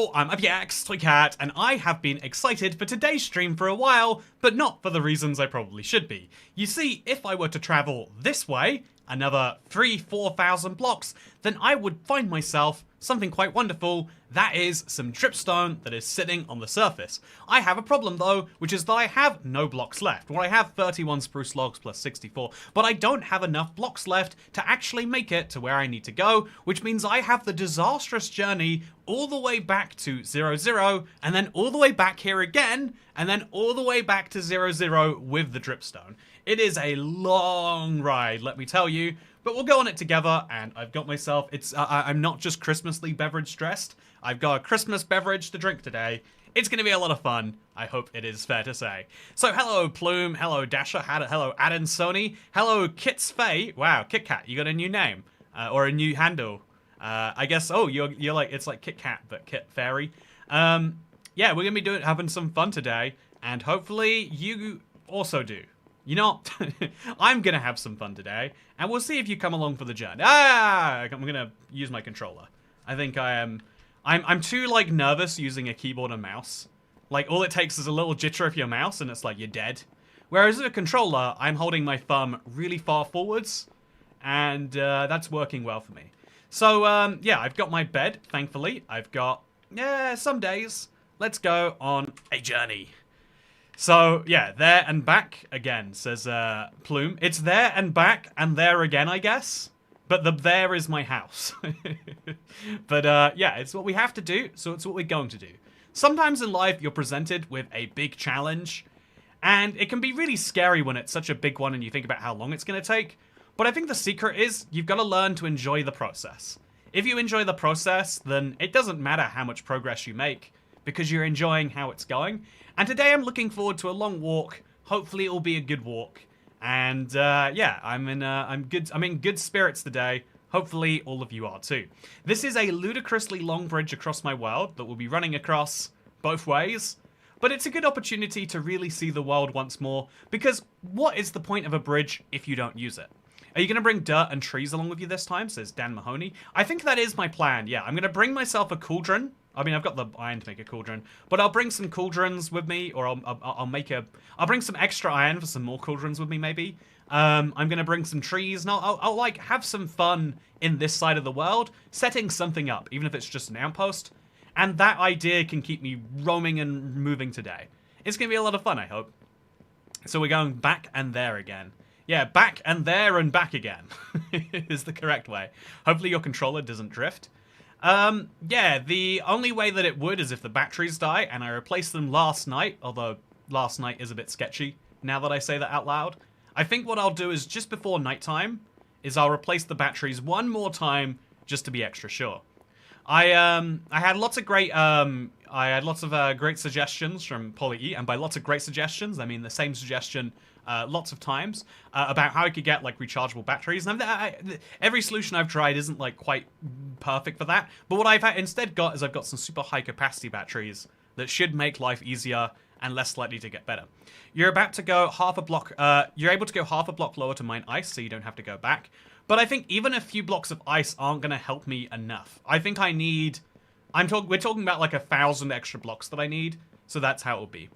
Hello, I'm APX Toy Cat, and I have been excited for today's stream for a while, but not for the reasons I probably should be. You see, if I were to travel this way, another 3,000-4,000 blocks, then I would find myself something quite wonderful. That is some dripstone that is sitting on the surface. I have a problem though, which is that I have no blocks left. Well, I have 31 spruce logs plus 64, but I don't have enough blocks left to actually make it to where I need to go, which means I have the disastrous journey all the way back to 0, and then all the way back here again, and then all the way back to 0 with the dripstone. It is a long ride, let me tell you, but we'll go on it together, and I've got myself, I'm not just Christmasly beverage dressed, I've got a Christmas beverage to drink today. It's going to be a lot of fun, I hope it is fair to say. So hello Plume, hello Dasher, hello Aden Sony, hello Kits Faye, wow, Kit Kat, you got a new name, or a new handle. I guess, oh, you're like, it's like Kit Kat, but Kit Fairy. Yeah, we're going to be having some fun today, and hopefully you also do. You know, I'm going to have some fun today, and we'll see if you come along for the journey. I'm going to use my controller. I think I'm too, like, nervous using a keyboard and mouse. Like, all it takes is a little jitter of your mouse, and it's like, you're dead. Whereas with a controller, I'm holding my thumb really far forwards, and that's working well for me. So, yeah, I've got my bed, thankfully. I've got, some days. Let's go on a journey. So, yeah, there and back again, says Plume. It's there and back and there again, I guess. But the there is my house. But, yeah, it's what we have to do, so it's what we're going to do. Sometimes in life, you're presented with a big challenge, and it can be really scary when it's such a big one and you think about how long it's going to take. But I think the secret is you've got to learn to enjoy the process. If you enjoy the process, then it doesn't matter how much progress you make, because you're enjoying how it's going. And today I'm looking forward to a long walk. Hopefully it'll be a good walk. And yeah, I'm in good spirits today. Hopefully all of you are too. This is a ludicrously long bridge across my world that will be running across both ways. But it's a good opportunity to really see the world once more, because what is the point of a bridge if you don't use it? Are you going to bring dirt and trees along with you this time, says Dan Mahoney? I think that is my plan, yeah. I'm going to bring myself a cauldron. I mean, I've got the iron to make a cauldron, but I'll bring some cauldrons with me, or I'll bring some extra iron for some more cauldrons with me, maybe. I'm going to bring some trees, and I'll like, have some fun in this side of the world, setting something up, even if it's just an outpost. And that idea can keep me roaming and moving today. It's going to be a lot of fun, I hope. So we're going back and there again. Yeah, back and there and back again is the correct way. Hopefully your controller doesn't drift. Yeah, the only way that it would is if the batteries die, and I replaced them last night, although last night is a bit sketchy, now that I say that out loud. I think what I'll do is just before nighttime, is I'll replace the batteries one more time, just to be extra sure. I had lots of great, great suggestions from Polly E, and by lots of great suggestions, I mean the same suggestion lots of times about how I could get like rechargeable batteries. And every solution I've tried isn't like quite perfect for that. But what I've instead got is I've got some super high capacity batteries that should make life easier and less likely to get better. You're about to go half a block. You're able to go half a block lower to mine ice, so you don't have to go back. But I think even a few blocks of ice aren't going to help me enough. I think I need. We're talking about like 1,000 extra blocks that I need, so that's how it will be.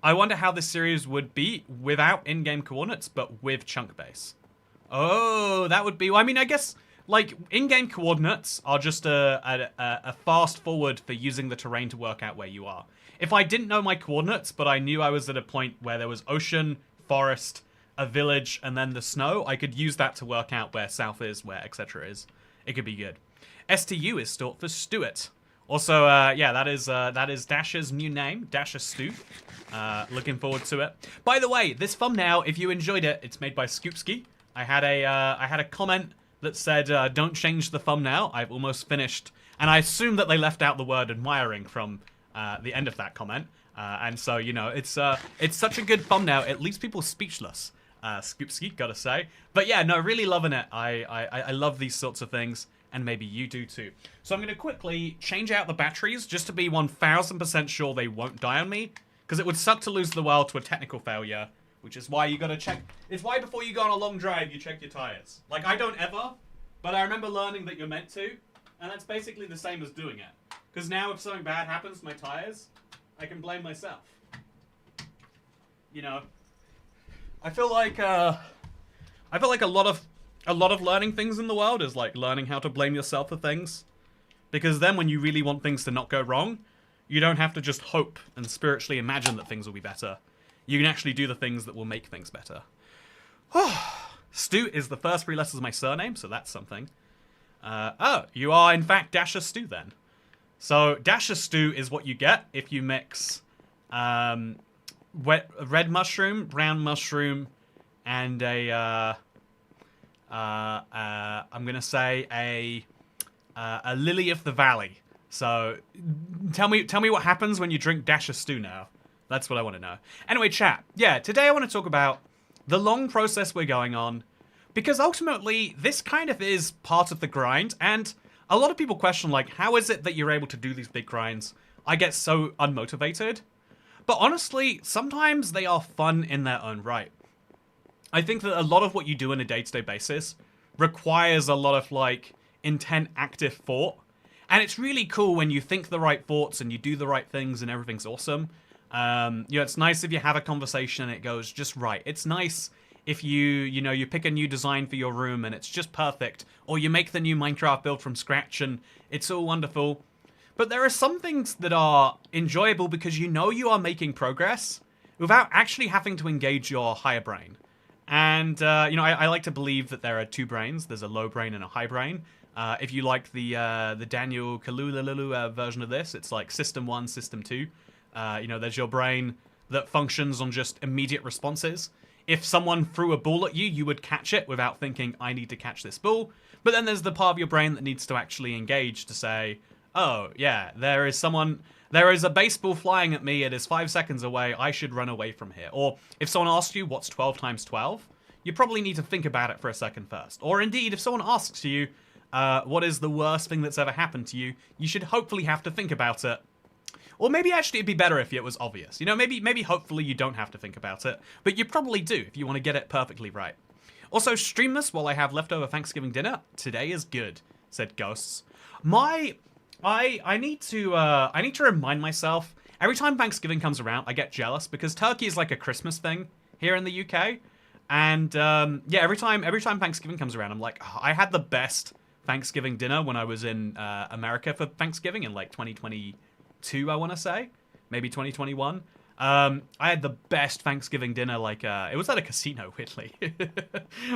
I wonder how this series would be without in-game coordinates, but with chunk base. Oh, that would be... I mean, I guess, like, in-game coordinates are just a fast forward for using the terrain to work out where you are. If I didn't know my coordinates, but I knew I was at a point where there was ocean, forest, a village, and then the snow, I could use that to work out where south is, where etc. is. It could be good. STU is short for Stuart. Also, yeah, that is Dasher's new name, Dasher Stu. Looking forward to it. By the way, this thumbnail, if you enjoyed it, it's made by Scoopski. I had a comment that said, "Don't change the thumbnail. I've almost finished," and I assume that they left out the word admiring from the end of that comment. And so, you know, it's such a good thumbnail. It leaves people speechless. Scoopski, gotta say. But yeah, no, really loving it. I love these sorts of things. And maybe you do too. So I'm going to quickly change out the batteries just to be 1000% sure they won't die on me. Because it would suck to lose the world to a technical failure. Which is why you got to check. It's why before you go on a long drive, you check your tires. Like, I don't ever. But I remember learning that you're meant to. And that's basically the same as doing it. Because now if something bad happens to my tires, I can blame myself. You know, I feel like a lot of learning things in the world is like learning how to blame yourself for things. Because then when you really want things to not go wrong, you don't have to just hope and spiritually imagine that things will be better. You can actually do the things that will make things better. Stu is the first three letters of my surname, so that's something. Oh, you are in fact Dasher Stu then. So Dasher Stew is what you get if you mix red mushroom, brown mushroom, and a I'm gonna say a lily of the valley. So tell me what happens when you drink Dasher Stew now. That's what I want to know. Anyway, chat. Yeah, today I want to talk about the long process we're going on, because ultimately this kind of is part of the grind, and a lot of people question, like, how is it that you're able to do these big grinds? I get so unmotivated. But honestly, sometimes they are fun in their own right. I think that a lot of what you do on a day-to-day basis requires a lot of, like, intent, active thought. And it's really cool when you think the right thoughts and you do the right things and everything's awesome. You know, it's nice if you have a conversation and it goes just right. It's nice if you pick a new design for your room and it's just perfect, or you make the new Minecraft build from scratch and it's all wonderful. But there are some things that are enjoyable because you know you are making progress without actually having to engage your higher brain. And, you know, I like to believe that there are two brains. There's a low brain and a high brain. If you like the Daniel Kaluuya version of this, it's like System 1, System 2. You know, there's your brain that functions on just immediate responses. If someone threw a ball at you, you would catch it without thinking, I need to catch this ball. But then there's the part of your brain that needs to actually engage to say, oh, yeah, there is a baseball flying at me, it is 5 seconds away, I should run away from here. Or if someone asks you, what's 12 times 12? You probably need to think about it for a second first. Or indeed, if someone asks you, what is the worst thing that's ever happened to you, you should hopefully have to think about it. Or maybe actually it'd be better if it was obvious. You know, maybe hopefully you don't have to think about it, but you probably do if you want to get it perfectly right. Also, stream this while I have leftover Thanksgiving dinner. Today is good, said Ghosts. I need to remind myself, every time Thanksgiving comes around, I get jealous because turkey is like a Christmas thing here in the UK. And yeah, every time Thanksgiving comes around, I'm like, oh, I had the best Thanksgiving dinner when I was in America for Thanksgiving in like 2022, I want to say, maybe 2021. I had the best Thanksgiving dinner, like it was at a casino, weirdly,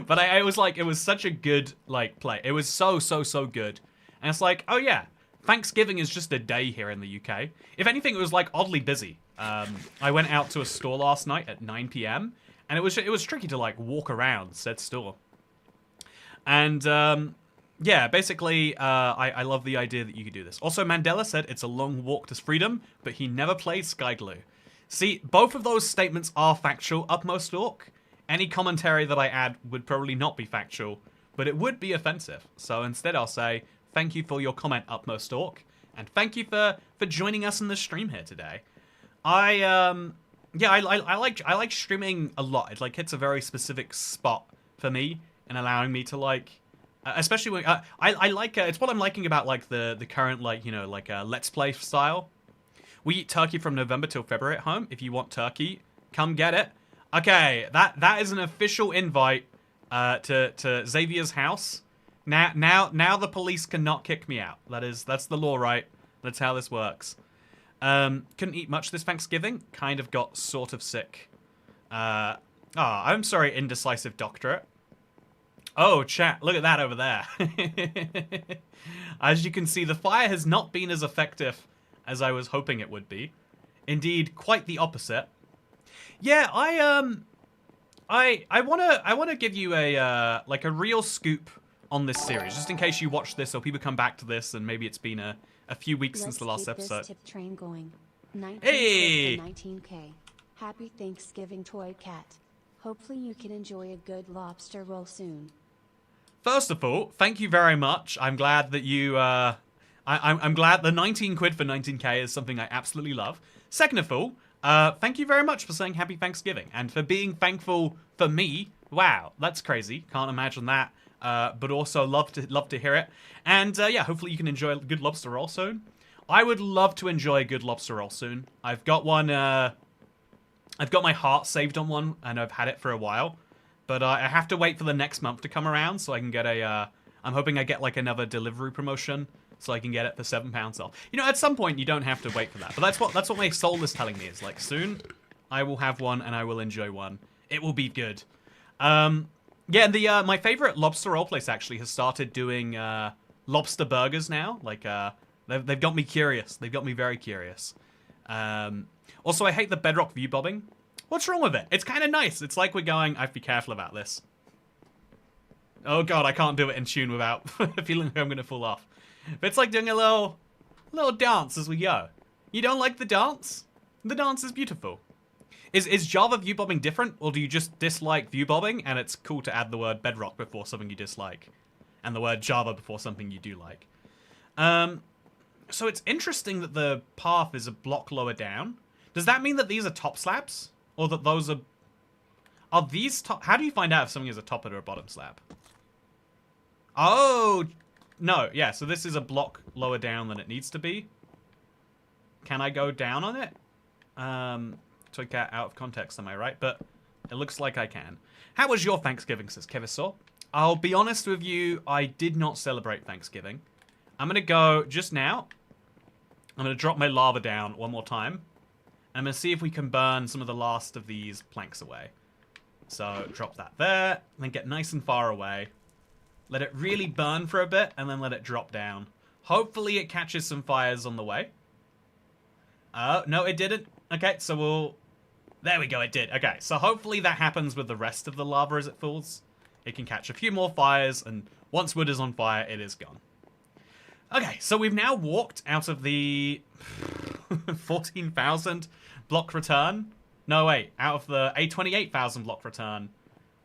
but it was such a good like play. It was so good, and it's like, oh yeah, Thanksgiving is just a day here in the UK. If anything, it was like oddly busy. I went out to a store last night at 9 p.m. and it was tricky to like walk around said store, and yeah, basically, I love the idea that you could do this. Also, Mandela said it's a long walk to freedom, but he never played SkyGloo. See, both of those statements are factual, Upmost Orc. Any commentary that I add would probably not be factual, but it would be offensive. So instead I'll say, thank you for your comment, Upmost Orc, and thank you for joining us in the stream here today. I like streaming a lot. It like hits a very specific spot for me in allowing me to like... especially when I like it's what I'm liking about like the current like, you know, like let's play style. We eat turkey from November till February at home. If you want turkey, come get it. Okay, that is an official invite to Xavier's house. Now the police cannot kick me out. That's the law, right? That's how this works. Couldn't eat much this Thanksgiving. Kind of got sort of sick. I'm sorry, indecisive doctorate. Oh, chat, look at that over there. As you can see, the fire has not been as effective as I was hoping it would be. Indeed, quite the opposite. Yeah, I want to give you a like a real scoop on this series, just in case you watch this or people come back to this and maybe it's been a few weeks since the last episode. This tip train going. 19 hey! 19K. Happy Thanksgiving, Toy Cat. Hopefully you can enjoy a good lobster roll soon. First of all, thank you very much. I'm glad that you, I'm glad the 19 quid for 19K is something I absolutely love. Second of all, thank you very much for saying Happy Thanksgiving and for being thankful for me. Wow, that's crazy. Can't imagine that. But also love to hear it. And yeah, hopefully you can enjoy a good lobster roll soon. I would love to enjoy a good lobster roll soon. I've got one, I've got my heart saved on one, and I've had it for a while. But I have to wait for the next month to come around so I can get a, I'm hoping I get like another delivery promotion so I can get it for £7 off. You know, at some point you don't have to wait for that. But that's what my soul is telling me. Is like, soon I will have one and I will enjoy one. It will be good. Yeah, my favorite lobster roll place actually has started doing lobster burgers now. Like, they've got me curious. They've got me very curious. Also, I hate the Bedrock view bobbing. What's wrong with it? It's kind of nice. It's like we're going, I have to be careful about this. Oh god, I can't do it in tune without feeling like I'm going to fall off. But it's like doing a little dance as we go. You don't like the dance? The dance is beautiful. Is Java view bobbing different, or do you just dislike view bobbing and it's cool to add the word Bedrock before something you dislike? And the word Java before something you do like? So it's interesting that the path is a block lower down. Does that mean that these are top slabs? Or that those are... Are these top... How do you find out if something is a top or a bottom slab? Oh! No, yeah, so this is a block lower down than it needs to be. Can I go down on it? Took that out of context, am I right? But it looks like I can. How was your Thanksgiving, says Kevisaw? I'll be honest with you, I did not celebrate Thanksgiving. I'm going to go just now. I'm going to drop my lava down one more time. And I'm going to see if we can burn some of the last of these planks away. So drop that there, and then get nice and far away. Let it really burn for a bit, and then let it drop down. Hopefully it catches some fires on the way. No, it didn't. Okay, so we'll... There we go, it did. Okay, so hopefully that happens with the rest of the lava as it falls. It can catch a few more fires, and once wood is on fire, it is gone. Okay, so we've now walked out of the 14,000 block return. No, wait, out of the 28,000 block return,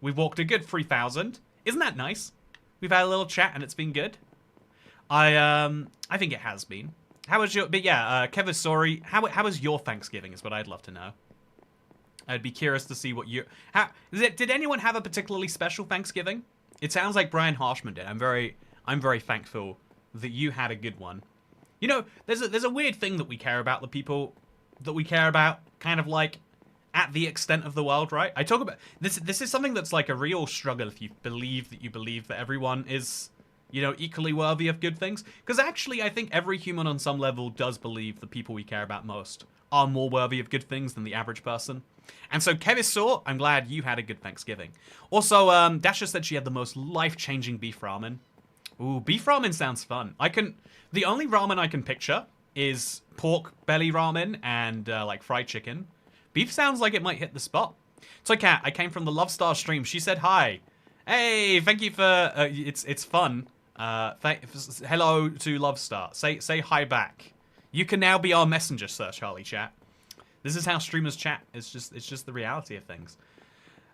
we've walked a good 3,000. Isn't that nice? We've had a little chat and it's been good. I think it has been. How was your... But yeah, Kevin, sorry. How was your Thanksgiving is what I'd love to know. I'd be curious to see what you... Did anyone have a particularly special Thanksgiving? It sounds like Brian Harshman did. I'm very thankful that you had a good one. You know, there's a weird thing that we care about, the people that we care about, kind of like at the extent of the world, right? I talk about this is something that's like a real struggle if you believe that everyone is, you know, equally worthy of good things. Because actually, I think every human on some level does believe the people we care about most are more worthy of good things than the average person. And so, Kevisaw, I'm glad you had a good Thanksgiving. Also, Dasha said she had the most life-changing beef ramen. Ooh, beef ramen sounds fun. The only ramen I can picture is pork belly ramen and like fried chicken. Beef sounds like it might hit the spot. So Kat, I came from the Love Star stream. She said hi. Hey, thank you for it's fun. Hello to Love Star. Say hi back. You can now be our messenger, Sir Charlie Chat. This is how streamers chat. It's just the reality of things.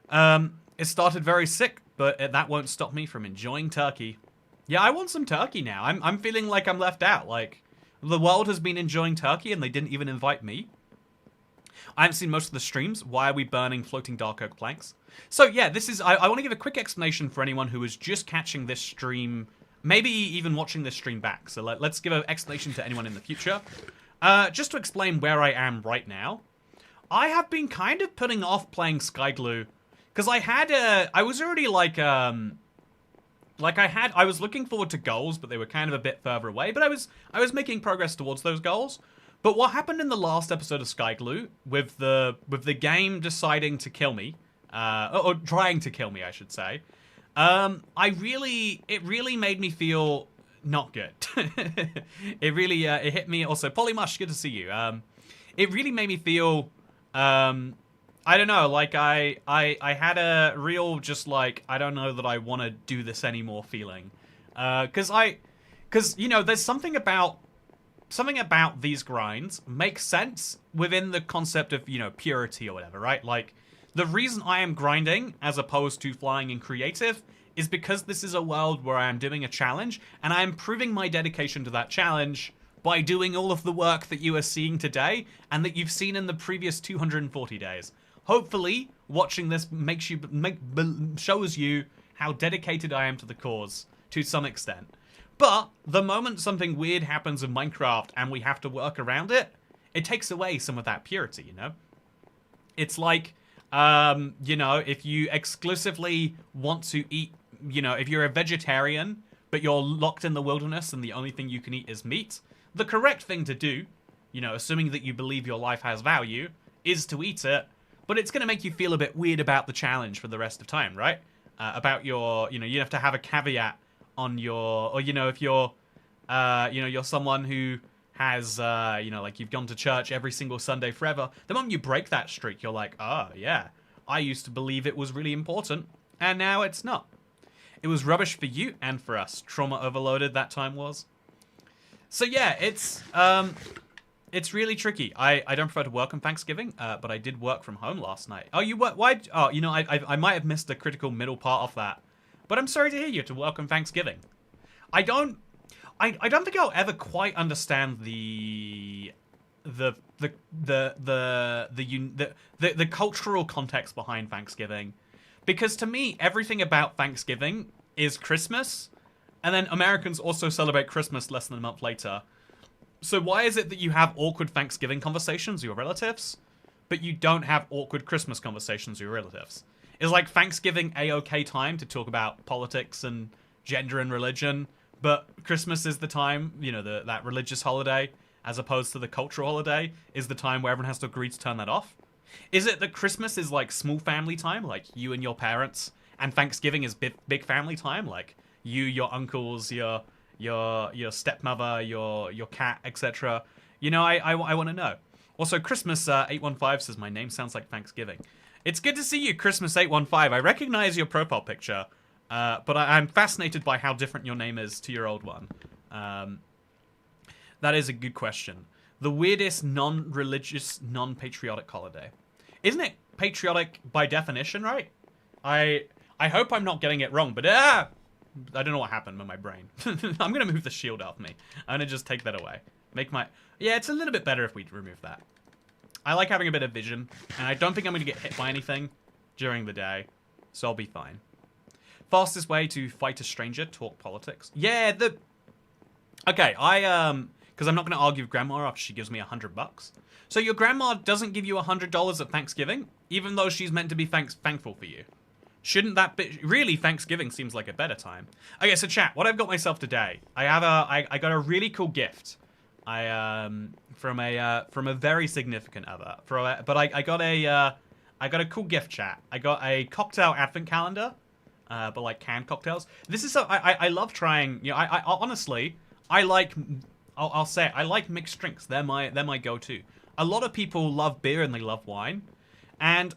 It started very sick, but that won't stop me from enjoying turkey. Yeah, I want some turkey now. I'm feeling like I'm left out. Like, the world has been enjoying turkey and they didn't even invite me. I haven't seen most of the streams. Why are we burning floating dark oak planks? So yeah, this is... I want to give a quick explanation for anyone who is just catching this stream, maybe even watching this stream back. So let's give an explanation to anyone in the future. Just to explain where I am right now. I have been kind of putting off playing SkyGloo. Because I was already like... I was looking forward to goals, but they were kind of a bit further away. But I was making progress towards those goals. But what happened in the last episode of SkyGloo, with the game deciding to kill me, or trying to kill me, I should say, it really made me feel not good. It really it hit me. Also, Polymush, good to see you. It really made me feel, I don't know, like I had a real just like, I don't know that I want to do this anymore feeling, because you know, there's something about these grinds makes sense within the concept of, you know, purity or whatever, right? Like, the reason I am grinding as opposed to flying in creative is because this is a world where I am doing a challenge, and I am proving my dedication to that challenge by doing all of the work that you are seeing today, and that you've seen in the previous 240 days. Hopefully, watching this shows you how dedicated I am to the cause, to some extent. But the moment something weird happens in Minecraft and we have to work around it, it takes away some of that purity, you know? It's like, you know, if you exclusively want to eat, you know, if you're a vegetarian, but you're locked in the wilderness and the only thing you can eat is meat, the correct thing to do, you know, assuming that you believe your life has value, is to eat it, but it's going to make you feel a bit weird about the challenge for the rest of time, right? About your, you know, you have to have a caveat on your, or, you know, if you're, you know, you're someone who has, you know, like you've gone to church every single Sunday forever, the moment you break that streak, you're like, oh, yeah, I used to believe it was really important, and now it's not. It was rubbish for you and for us. Trauma overloaded that time was. So yeah, it's really tricky. I don't prefer to work on Thanksgiving, but I did work from home last night. Oh, you work? Why? Oh, you know, I might have missed the critical middle part of that. But I'm sorry to hear you to work on Thanksgiving. I don't think I'll ever quite understand the cultural context behind Thanksgiving, because to me everything about Thanksgiving is Christmas, and then Americans also celebrate Christmas less than a month later. So why is it that you have awkward Thanksgiving conversations with your relatives, but you don't have awkward Christmas conversations with your relatives? Is like Thanksgiving a-okay time to talk about politics and gender and religion, but Christmas is the time, you know, that religious holiday, as opposed to the cultural holiday, is the time where everyone has to agree to turn that off? Is it that Christmas is like small family time, like you and your parents, and Thanksgiving is big family time, like you, your uncles, your stepmother, your cat, etc.? You know, I want to know. Also, Christmas 815 says my name sounds like Thanksgiving. It's good to see you, Christmas 815. I recognize your profile picture, but I'm fascinated by how different your name is to your old one. That is a good question. The weirdest non-religious, non-patriotic holiday. Isn't it patriotic by definition, right? I hope I'm not getting it wrong, but I don't know what happened with my brain. I'm going to move the shield off me. I'm going to just take that away. Yeah, it's a little bit better if we remove that. I like having a bit of vision, and I don't think I'm going to get hit by anything during the day, so I'll be fine. Fastest way to fight a stranger, talk politics. Yeah, okay, because I'm not going to argue with Grandma after she gives me $100. So your grandma doesn't give you $100 at Thanksgiving, even though she's meant to be thankful for you. Shouldn't that be... Really, Thanksgiving seems like a better time. Okay, so chat, what I've got myself today, I got a really cool gift. From a very significant other. But I got a cool gift, chat. I got a cocktail advent calendar, but like canned cocktails. This is I love trying. You know, I honestly I like. I'll say it, I like mixed drinks. They're my go-to. A lot of people love beer and they love wine, and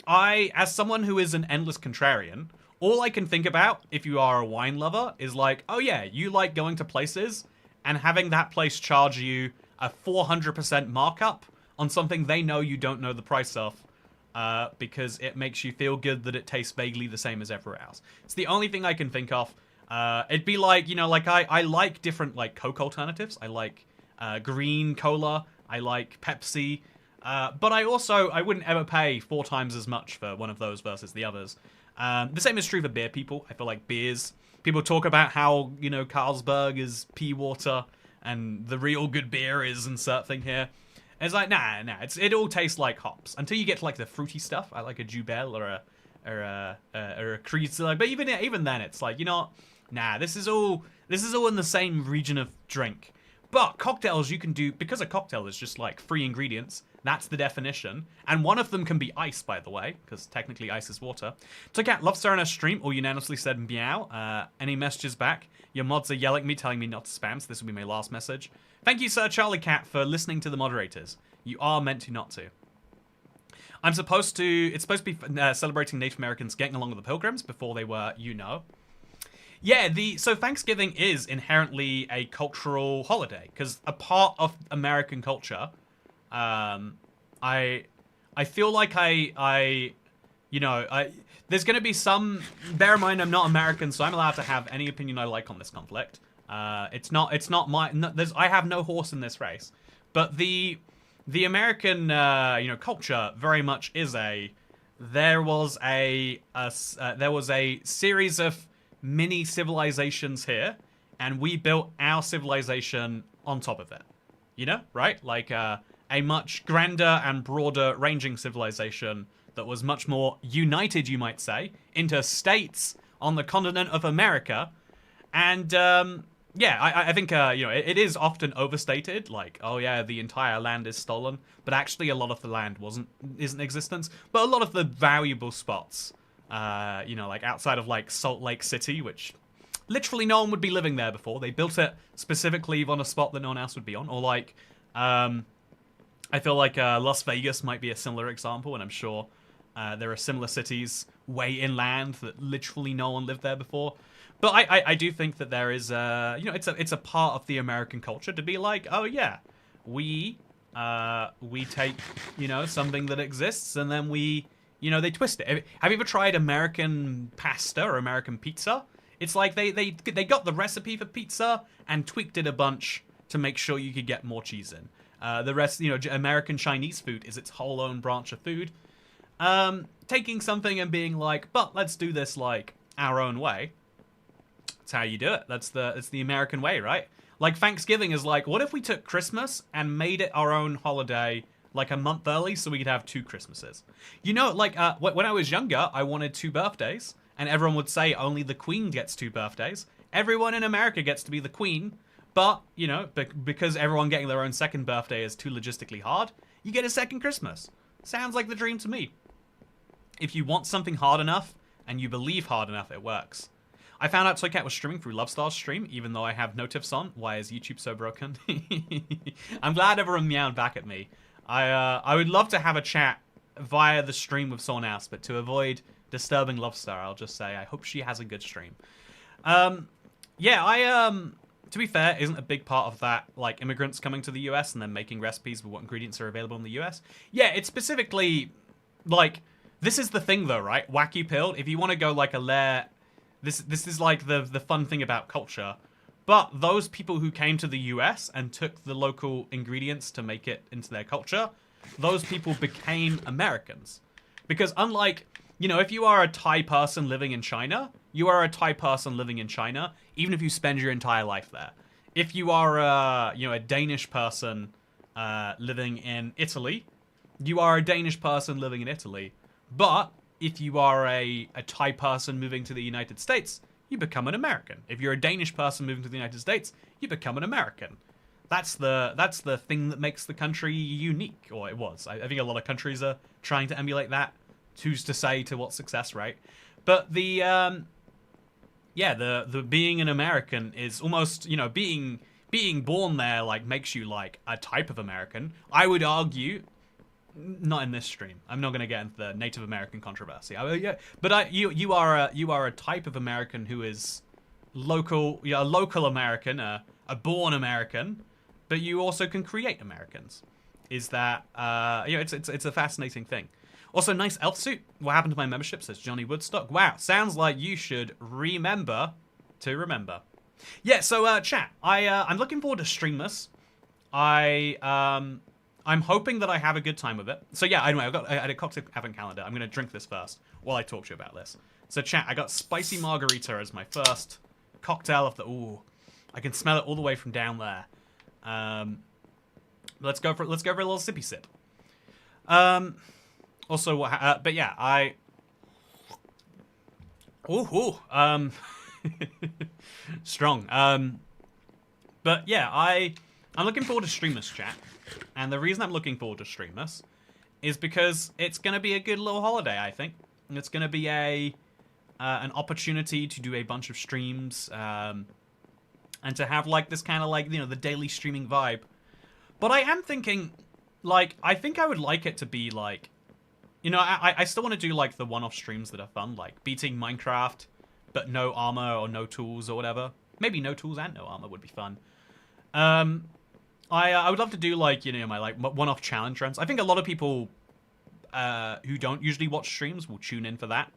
as someone who is an endless contrarian, all I can think about if you are a wine lover is like, oh yeah, you like going to places and having that place charge you a 400% markup on something they know you don't know the price of, because it makes you feel good that it tastes vaguely the same as everywhere else. It's the only thing I can think of. It'd be like, you know, like I like different like Coke alternatives. I like green cola. I like Pepsi. But I wouldn't ever pay 4 times as much for one of those versus the others. The same is true for beer people. I feel like beers... People talk about how, you know, Carlsberg is pea water and the real good beer is insert thing here. And it's like, nah, it all tastes like hops. Until you get to like the fruity stuff. I like a Jubel or a Kreisler. But even then, it's like, you know, nah, this is all in the same region of drink. But cocktails you can do, because a cocktail is just like 3 ingredients, that's the definition. And one of them can be ice, by the way, because technically ice is water. So cat, love starting a stream, or unanimously said meow. Any messages back? Your mods are yelling at me, telling me not to spam, so this will be my last message. Thank you, Sir Charlie Cat, for listening to the moderators. You are meant to not to. It's supposed to be celebrating Native Americans getting along with the Pilgrims before they were, you know. Yeah, so Thanksgiving is inherently a cultural holiday, because a part of American culture, I feel like there's going to be some, bear in mind I'm not American, so I'm allowed to have any opinion I like on this conflict. It's not my, I have no horse in this race, but the American, culture very much is there was a series of mini civilizations here and we built our civilization on top of it. You know, right? Like a much grander and broader ranging civilization that was much more united, you might say, into states on the continent of America. And yeah, I think it is often overstated, like, oh yeah, the entire land is stolen, but actually a lot of the land isn't in existence. But a lot of the valuable spots, like outside of like Salt Lake City, which literally no one would be living there before. They built it specifically on a spot that no one else would be on. Or like, I feel like Las Vegas might be a similar example, and I'm sure there are similar cities way inland that literally no one lived there before. But I do think that there is, it's a part of the American culture to be like, oh yeah, we take, something that exists and then they twist it. Have you ever tried American pasta or American pizza? It's like they got the recipe for pizza and tweaked it a bunch to make sure you could get more cheese in. The rest, American Chinese food is its whole own branch of food. Taking something and being like, but let's do this like our own way. That's how you do it. That's the American way, right? Like Thanksgiving is like, what if we took Christmas and made it our own holiday like a month early so we could have 2 Christmases? When I was younger, I wanted 2 birthdays, and everyone would say only the Queen gets 2 birthdays. Everyone in America gets to be the Queen, but, because everyone getting their own second birthday is too logistically hard, you get a second Christmas. Sounds like the dream to me. If you want something hard enough, and you believe hard enough, it works. I found out Toycat was streaming through Lovestar's stream, even though I have notifs on. Why is YouTube so broken? I'm glad everyone meowed back at me. I would love to have a chat via the stream with someone else, but to avoid disturbing Lovestar, I'll just say I hope she has a good stream. To be fair, isn't a big part of that, like, immigrants coming to the US and then making recipes with what ingredients are available in the US? Yeah, it's specifically, like, this is the thing, though, right? Wacky Pilled, if you want to go, like, a layer... This is, like, the fun thing about culture. But those people who came to the US and took the local ingredients to make it into their culture, those people became Americans. Because unlike... if you are a Thai person living in China, you are a Thai person living in China, even if you spend your entire life there. If you are a Danish person living in Italy, you are a Danish person living in Italy. But if you are a Thai person moving to the United States, you become an American. If you're a Danish person moving to the United States, you become an American. That's the thing that makes the country unique, or it was. I think a lot of countries are trying to emulate that. Who's to say to what success, right? But the being an American is almost, being born there, like, makes you, like, a type of American. I would argue, not in this stream. I'm not going to get into the Native American controversy. You are a type of American who is local, a local American, a born American, but you also can create Americans. Is that, it's a fascinating thing. Also, nice elf suit. What happened to my membership, says Johnny Woodstock. Wow, sounds like you should remember to remember. Yeah, so, chat, I'm looking forward to Streamless. I'm hoping that I have a good time with it. So, yeah, anyway, I had a cocktail advent calendar. I'm going to drink this first while I talk to you about this. So, chat, I got spicy margarita as my first cocktail of the... Ooh, I can smell it all the way from down there. Let's go for a little sippy sip. Also, but yeah, strong. But yeah, I'm looking forward to Streamless, chat. And the reason I'm looking forward to Streamless is because it's going to be a good little holiday, I think. And it's going to be an opportunity to do a bunch of streams, and to have, like, this kind of, like, the daily streaming vibe. But I am thinking, like, I think I would like it to be, like, I still want to do, like, the one-off streams that are fun, like beating Minecraft, but no armor or no tools or whatever. Maybe no tools and no armor would be fun. I would love to do, like, my, like, one-off challenge runs. I think a lot of people who don't usually watch streams will tune in for that.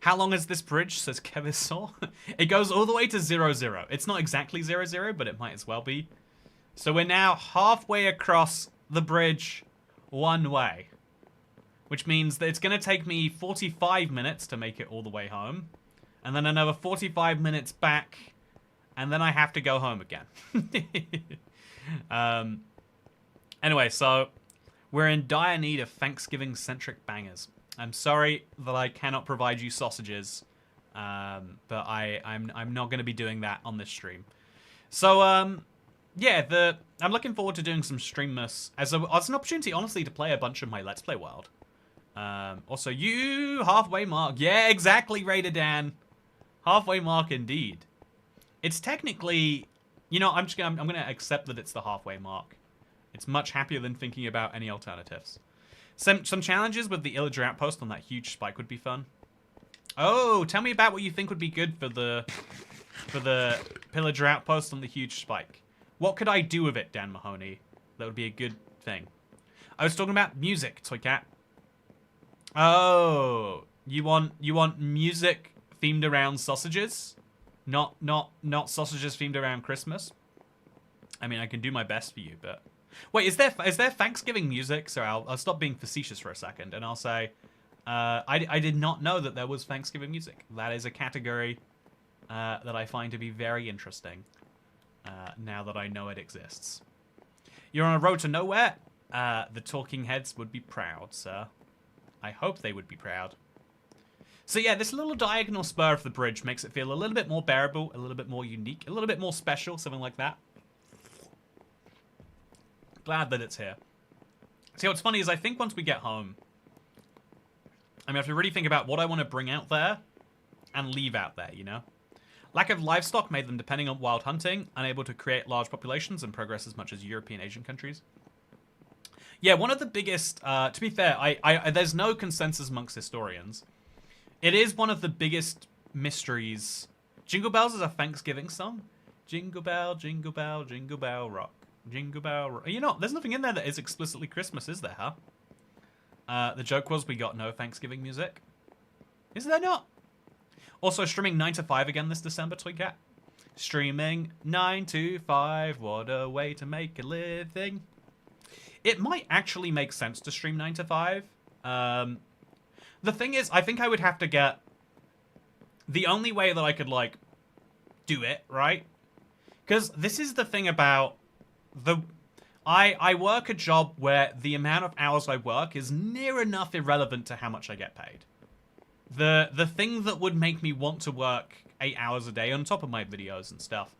How long is this bridge, says Kevisaw? It goes all the way to 0-0. It's not exactly 0-0, but it might as well be. So we're now halfway across the bridge one way. Which means that it's going to take me 45 minutes to make it all the way home. And then another 45 minutes back and then I have to go home again. Anyway, so we're in dire need of Thanksgiving-centric bangers. I'm sorry that I cannot provide you sausages, but I'm not going to be doing that on this stream. So, yeah, I'm looking forward to doing some Streammas as an opportunity, honestly, to play a bunch of my Let's Play World. Also, you halfway mark. Yeah, exactly, Raider Dan. Halfway mark indeed. It's technically, you know, I'm gonna accept that it's the halfway mark. It's much happier than thinking about any alternatives. Some challenges with the Illager outpost on that huge spike would be fun. Oh, tell me about what you think would be good for the Pillager outpost on the huge spike. What could I do with it, Dan Mahoney? That would be a good thing. I was talking about music, Toy Cat. Oh, you want music themed around sausages? Not sausages themed around Christmas? I mean, I can do my best for you, but... Wait, is there Thanksgiving music? So I'll stop being facetious for a second, and I'll say, I did not know that there was Thanksgiving music. That is a category that I find to be very interesting, now that I know it exists. You're on a road to nowhere? The talking heads would be proud, sir. I hope they would be proud. So yeah, this little diagonal spur of the bridge makes it feel a little bit more bearable, a little bit more unique, a little bit more special, something like that. Glad that it's here. See, what's funny is I think once we get home, I'm gonna have to really think about what I want to bring out there and leave out there, you know? Lack of livestock made them depending on wild hunting, unable to create large populations and progress as much as European Asian countries. Yeah, one of the biggest, to be fair, there's no consensus amongst historians. It is one of the biggest mysteries. Jingle Bells is a Thanksgiving song. Jingle bell, jingle bell, jingle bell rock. Jingle bell rock. You know, there's nothing in there that is explicitly Christmas, is there, huh? The joke was we got no Thanksgiving music. Is there not? Also, streaming 9 to 5 again this December, Toy Cat. Streaming 9 to 5, what a way to make a living. It might actually make sense to stream 9 to 5. The thing is, I think I would have to get... The only way that I could, like, do it, right? Because this is the thing about... I work a job where the amount of hours I work is near enough irrelevant to how much I get paid. The thing that would make me want to work 8 hours a day on top of my videos and stuff.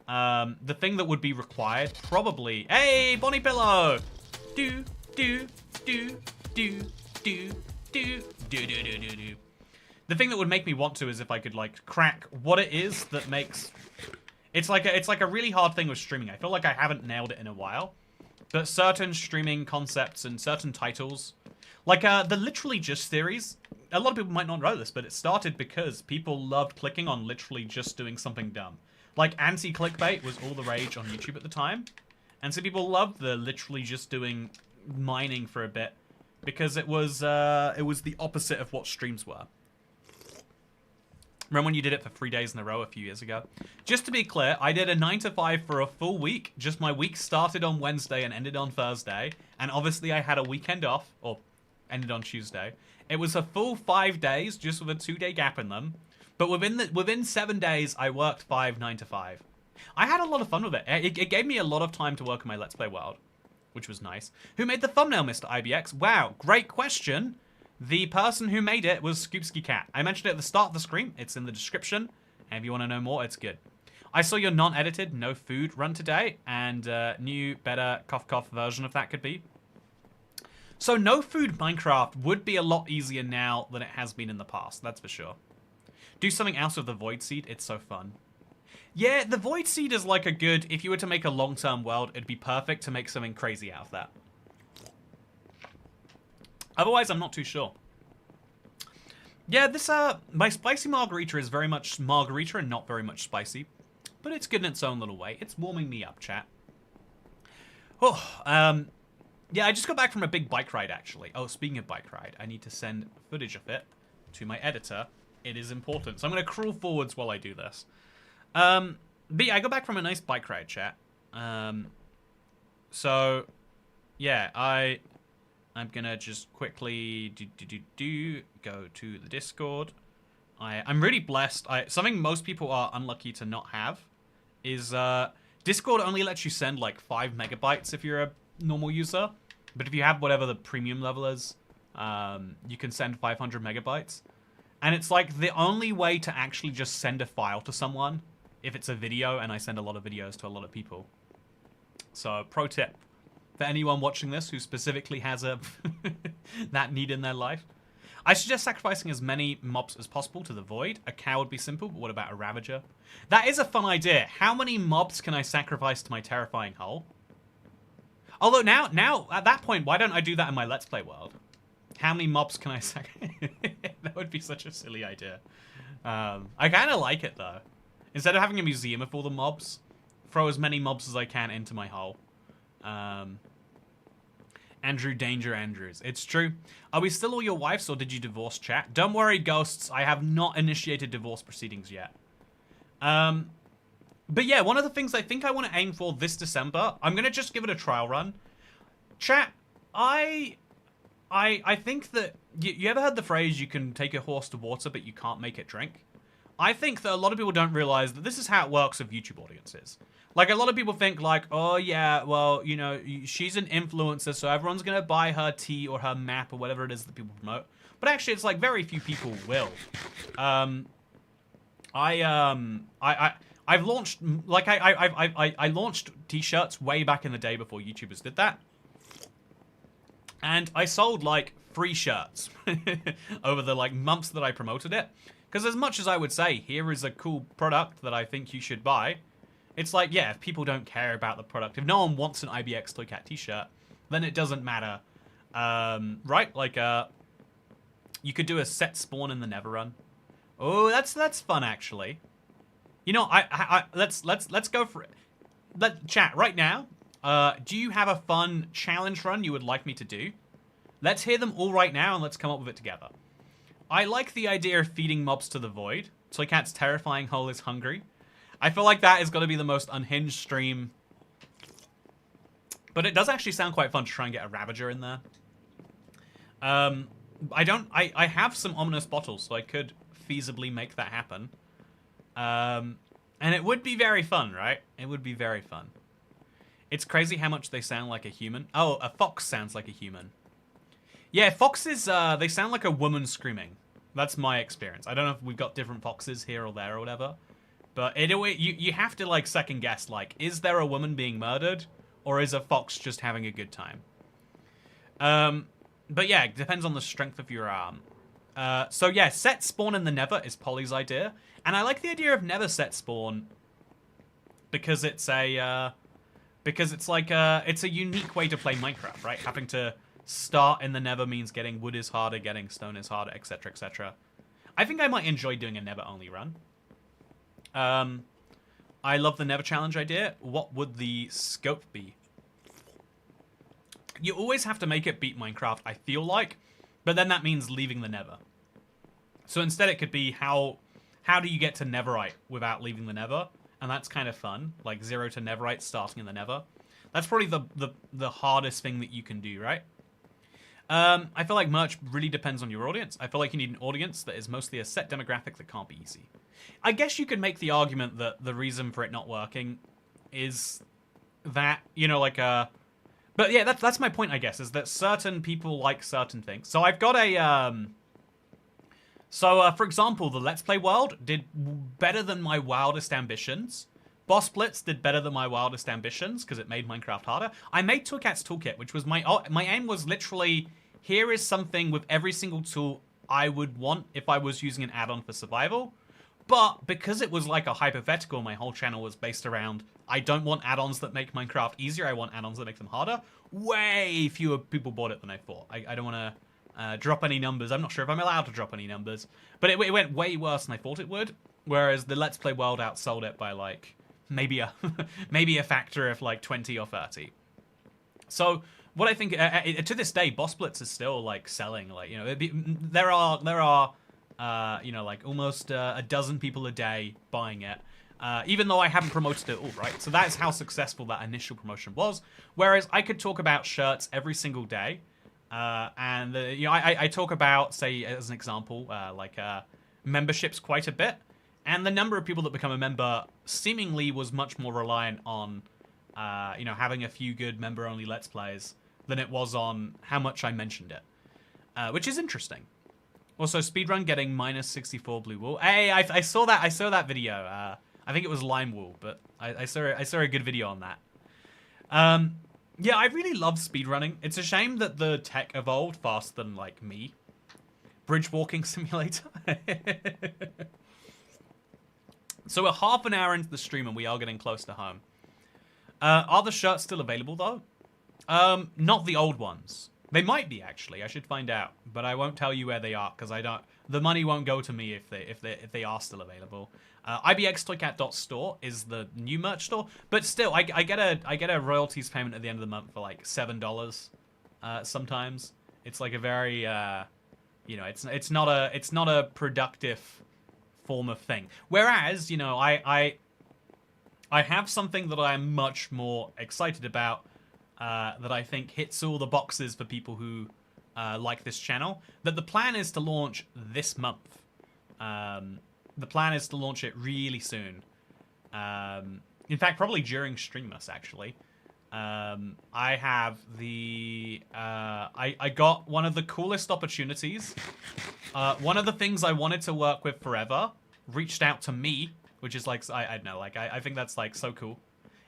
The thing that would be required, probably... Hey, Bonnie Pillow! Do, do, do, do, do, do, do, do, do, do, do. The thing that would make me want to is if I could, like, crack what it is that makes... It's like a really hard thing with streaming. I feel like I haven't nailed it in a while. But certain streaming concepts and certain titles... Like, the Literally Just series... A lot of people might not know this, but it started because people loved clicking on literally just doing something dumb. Like, anti-clickbait was all the rage on YouTube at the time. And so people loved the literally just doing mining for a bit. Because it was the opposite of what streams were. Remember when you did it for 3 days in a row a few years ago? Just to be clear, I did a 9 to 5 for a full week. Just my week started on Wednesday and ended on Thursday. And obviously I had a weekend off, or ended on Tuesday. It was a full 5 days, just with a 2-day gap in them. But within 7 days, I worked 5 9 to 5. I had a lot of fun with it. It gave me a lot of time to work in my Let's Play world, which was nice. Who made the thumbnail, Mr. IBX? Wow, great question. The person who made it was Scoopski Cat. I mentioned it at the start of the stream. It's in the description. And if you want to know more, it's good. I saw your non-edited, no food run today. And new, better, cough cough version of that could be. So no food Minecraft would be a lot easier now than it has been in the past. That's for sure. Do something else with the Void Seed. It's so fun. Yeah, the Void Seed is like a good... If you were to make a long-term world, it'd be perfect to make something crazy out of that. Otherwise, I'm not too sure. Yeah, this, my spicy margarita is very much margarita and not very much spicy. But it's good in its own little way. It's warming me up, chat. Oh, yeah, I just got back from a big bike ride, actually. Oh, speaking of bike ride, I need to send footage of it to my editor. It is important. So I'm going to crawl forwards while I do this. But yeah, I got back from a nice bike ride, chat. So, yeah, I'm gonna just quickly go to the Discord. I'm really blessed. Something most people are unlucky to not have is Discord only lets you send like 5 megabytes if you're a normal user. But if you have whatever the premium level is, you can send 500 megabytes. And it's like the only way to actually just send a file to someone if it's a video, and I send a lot of videos to a lot of people. So, pro tip for anyone watching this who specifically has a that need in their life. I suggest sacrificing as many mobs as possible to the void. A cow would be simple, but what about a ravager? That is a fun idea. How many mobs can I sacrifice to my terrifying hull? Although now at that point, why don't I do that in my Let's Play world? How many mobs can I sacrifice? That would be such a silly idea. I kind of like it, though. Instead of having a museum of all the mobs, throw as many mobs as I can into my hull. Andrew Danger Andrews. It's true. Are we still all your wives, or did you divorce, chat? Don't worry, ghosts. I have not initiated divorce proceedings yet. But yeah, one of the things I think I want to aim for this December, I'm going to just give it a trial run. Chat, I think that... You ever heard the phrase, you can take a horse to water, but you can't make it drink? I think that a lot of people don't realize that this is how it works with YouTube audiences. Like, a lot of people think, like, oh, yeah, well, you know, she's an influencer, so everyone's going to buy her tea or her map or whatever it is that people promote. But actually, it's like very few people will. I've launched, like, I launched t-shirts way back in the day before YouTubers did that. And I sold, like, 3 shirts over the, like, months that I promoted it. Because as much as I would say, here is a cool product that I think you should buy, it's like, yeah, if people don't care about the product, if no one wants an IBX Toycat t-shirt, then it doesn't matter. Right? Like, you could do a set spawn in the Never Run. Oh, that's fun, actually. You know, let's go for it. Chat, right now, do you have a fun challenge run you would like me to do? Let's hear them all right now, and let's come up with it together. I like the idea of feeding mobs to the void. Toycat's terrifying hole is hungry. I feel like that is going to be the most unhinged stream. But it does actually sound quite fun to try and get a Ravager in there. I have some ominous bottles, so I could feasibly make that happen. And it would be very fun, right? It would be very fun. It's crazy how much they sound like a human. Oh, a fox sounds like a human. Yeah, foxes, they sound like a woman screaming. That's my experience. I don't know if we've got different foxes here or there or whatever. But you have to, like, second guess, like, is there a woman being murdered? Or is a fox just having a good time? But yeah, it depends on the strength of your arm. So yeah, set spawn in the Nether is Polly's idea. And I like the idea of Nether set spawn because it's a, it's a unique way to play Minecraft, right? Having to start in the Nether means getting wood is harder, getting stone is harder, etc, etc. I think I might enjoy doing a Nether only run. I love the Nether challenge idea. What would the scope be? You always have to make it beat Minecraft, I feel like, but then that means leaving the Nether. So instead it could be how do you get to Netherite without leaving the Nether? And that's kind of fun, like 0 to Netherite starting in the Nether. That's probably the hardest thing that you can do, right? I feel like merch really depends on your audience. I feel like you need an audience that is mostly a set demographic that can't be easy. I guess you could make the argument that the reason for it not working is that, you know, like but yeah, that's my point, I guess, is that certain people like certain things. So I've got a for example, the Let's Play world did better than my wildest ambitions. Boss Blitz did better than my wildest ambitions because it made Minecraft harder. I made Toolcat's Toolkit, which was my aim was literally, here is something with every single tool I would want if I was using an add-on for survival. But because it was like a hypothetical, my whole channel was based around, I don't want add-ons that make Minecraft easier, I want add-ons that make them harder. Way fewer people bought it than I thought. I don't want to drop any numbers. I'm not sure if I'm allowed to drop any numbers. But it went way worse than I thought it would. Whereas the Let's Play world outsold it by like, maybe a factor of like 20 or 30. So what I think to this day, Boss Blitz is still like selling. Like, you know, there are you know, like almost a dozen people a day buying it, even though I haven't promoted it all, right? So that's how successful that initial promotion was. Whereas I could talk about shirts every single day, and you know, I talk about, say as an example, like memberships quite a bit. And the number of people that become a member seemingly was much more reliant on, you know, having a few good member-only Let's Plays than it was on how much I mentioned it, which is interesting. Also, speedrun getting minus 64 blue wool. Hey, I saw that. I saw that video. I think it was lime wool, but I saw a good video on that. Yeah, I really love speedrunning. It's a shame that the tech evolved faster than like me. Bridge walking simulator. So we're half an hour into the stream and we are getting close to home. Are the shirts still available though? Not the old ones. They might be actually. I should find out, but I won't tell you where they are because I don't. The money won't go to me if they are still available. IBXToyCat.store is the new merch store, but still, I get a royalties payment at the end of the month for like $7. Sometimes it's like a very you know, it's not a productive form of thing. Whereas, you know, I have something that I'm much more excited about, that I think hits all the boxes for people who like this channel, that the plan is to launch this month. The plan is to launch it really soon. In fact, probably during Streammas, actually. I have the... I got one of the coolest opportunities. One of the things I wanted to work with forever reached out to me, which is like... I don't know, like, I think that's, like, so cool.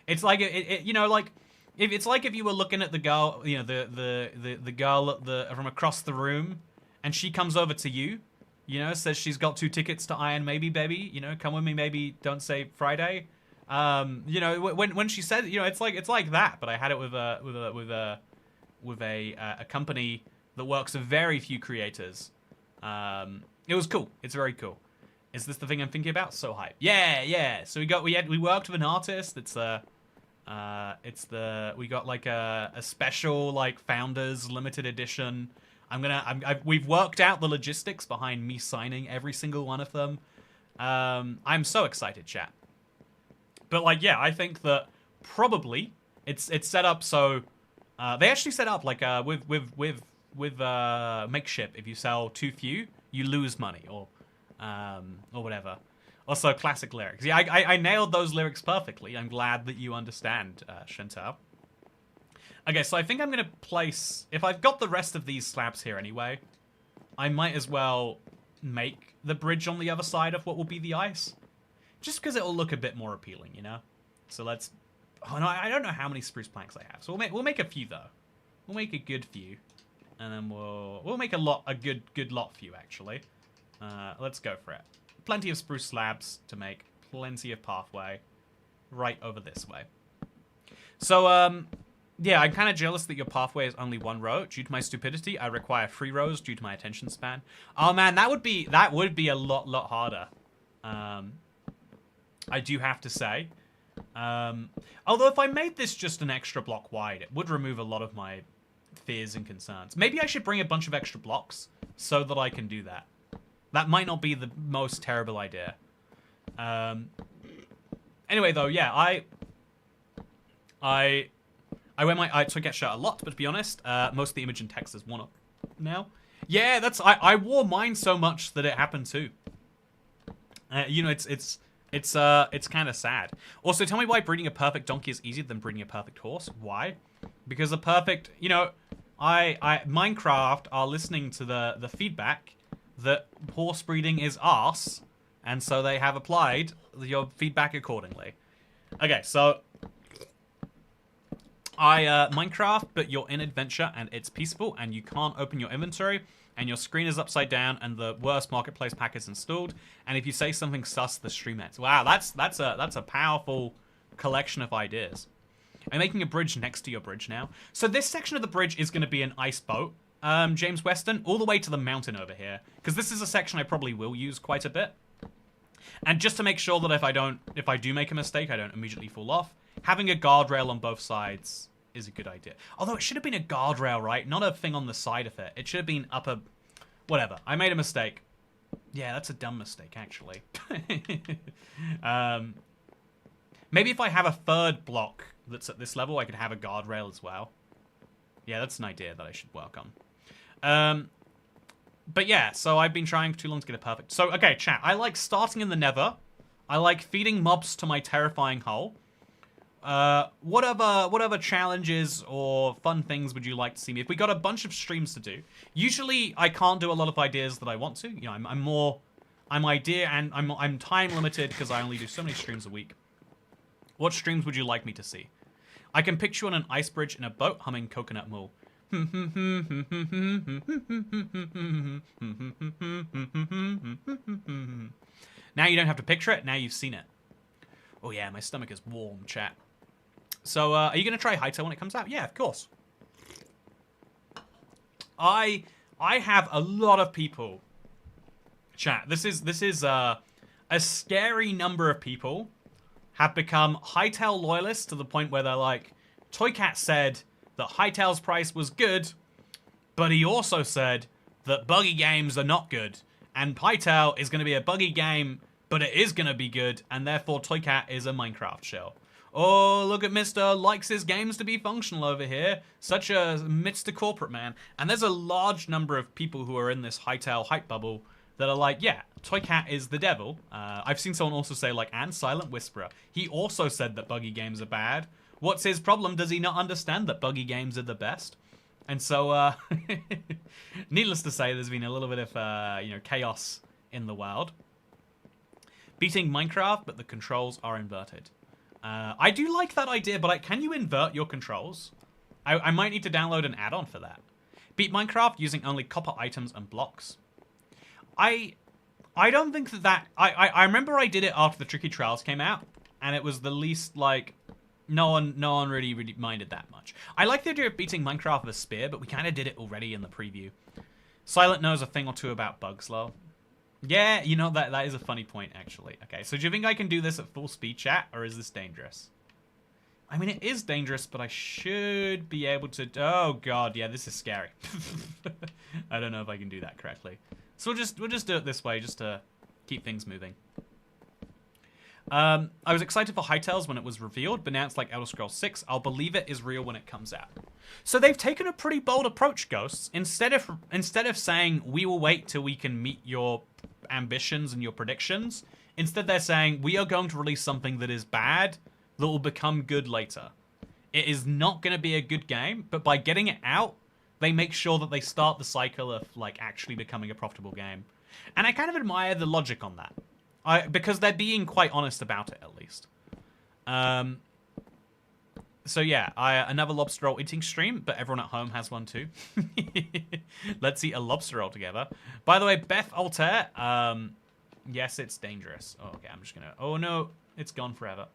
It's like, you know, like... It's like if you were looking at the girl, you know, the girl from across the room, and she comes over to you, you know, says she's got 2 tickets to Iron Maybe Baby, you know, come with me, maybe don't say Friday. You know, when she said, you know, it's like that, but I had it with a company that works with very few creators. It was cool. It's very cool. Is this the thing I'm thinking about? So hype. Yeah. So we worked with an artist. We got like a special like founders limited edition. We've worked out the logistics behind me signing every single one of them. I'm so excited, chat. But like, yeah, I think that probably it's set up so they actually set up like with makeship. If you sell too few, you lose money or whatever. Also, classic lyrics. Yeah, I nailed those lyrics perfectly. I'm glad that you understand, Chantal. Okay, so I think I'm going to place... If I've got the rest of these slabs here anyway, I might as well make the bridge on the other side of what will be the ice. Just because it'll look a bit more appealing, you know? So let's... Oh, no, I don't know how many spruce planks I have. So we'll make a few, though. We'll make a good few. And then we'll make a good lot few, actually. Let's go for it. Plenty of spruce slabs to make. Plenty of pathway. Right over this way. So, yeah, I'm kind of jealous that your pathway is only 1 row. Due to my stupidity, I require 3 rows due to my attention span. Oh man, that would be a lot harder. I do have to say. Although if I made this just an extra block wide, it would remove a lot of my fears and concerns. Maybe I should bring a bunch of extra blocks so that I can do that. That might not be the most terrible idea. Anyway, though, yeah, I wear my Toycat shirt a lot, but to be honest, most of the image and text is 1 up now. Yeah, I wore mine so much that it happened too. You know, it's kind of sad. Also, tell me why breeding a perfect donkey is easier than breeding a perfect horse. Why? Because a perfect, you know, Minecraft are listening to the feedback that horse breeding is arse, and so they have applied your feedback accordingly. Okay, so Minecraft, but you're in adventure and it's peaceful and you can't open your inventory and your screen is upside down and the worst marketplace pack is installed, and if you say something sus, the stream ends. Wow, that's a powerful collection of ideas. I'm making a bridge next to your bridge now. So this section of the bridge is going to be an ice boat, James Weston, all the way to the mountain over here, because this is a section I probably will use quite a bit. And just to make sure that if I do make a mistake, I don't immediately fall off, having a guardrail on both sides is a good idea. Although it should have been a guardrail, right? Not a thing on the side of it. It should have been up a... Whatever. I made a mistake. Yeah, that's a dumb mistake, actually. Maybe if I have a 3rd block that's at this level, I could have a guardrail as well. Yeah, that's an idea that I should work on. But yeah, so I've been trying for too long to get it perfect. So, okay, chat. I like starting in the nether I like feeding mobs to my terrifying hole. What other challenges or fun things would you like to see me? If we got a bunch of streams to do, usually I can't do a lot of ideas that I want to. You know, I'm idea and I'm time limited because I only do so many streams a week. What streams would you like me to see? I can picture you on an ice bridge in a boat humming Coconut Mule. Now you don't have to picture it, now you've seen it. Oh yeah, my stomach is warm, chat. So, are you going to try Hytale when it comes out? Yeah, of course. I have a lot of people. Chat, this is a scary number of people have become Hytale loyalists to the point where they're like, Toycat said that Hytale's price was good, but he also said that buggy games are not good. And Hytale is going to be a buggy game, but it is going to be good, and therefore Toycat is a Minecraft shell. Oh, look at Mr. likes his games to be functional over here. Such a Mr. corporate man. And there's a large number of people who are in this Hytale hype bubble that are like, yeah, Toycat is the devil. I've seen someone also say, like, and Silent Whisperer. He also said that buggy games are bad. What's his problem? Does he not understand that buggy games are the best? And so, needless to say, there's been a little bit of, you know, chaos in the world. Beating Minecraft, but the controls are inverted. I do like that idea, but can you invert your controls? I might need to download an add-on for that. Beat Minecraft using only copper items and blocks. I don't think that... I remember I did it after the Tricky Trials came out, and it was the least, like... No one really minded that much. I like the idea of beating Minecraft with a spear, but we kind of did it already in the preview. Silent knows a thing or two about bugs, though. Yeah, you know, that is a funny point, actually. Okay, so do you think I can do this at full speed, chat, or is this dangerous? I mean, it is dangerous, but I should be able to... Oh, God, yeah, this is scary. I don't know if I can do that correctly. So we'll just do it this way, just to keep things moving. I was excited for Hytales when it was revealed, but now it's like Elder Scrolls 6. I'll believe it is real when it comes out. So they've taken a pretty bold approach, Ghosts. Instead of saying, we will wait till we can meet your ambitions and your predictions, instead they're saying, we are going to release something that is bad, that will become good later. It is not going to be a good game, but by getting it out, they make sure that they start the cycle of, like, actually becoming a profitable game. And I kind of admire the logic on that. Because they're being quite honest about it, at least. So yeah, another lobster roll eating stream, but everyone at home has one too. Let's eat a lobster roll together. By the way, Beth Altair, yes, it's dangerous. Oh, okay, I'm just gonna... Oh no, it's gone forever.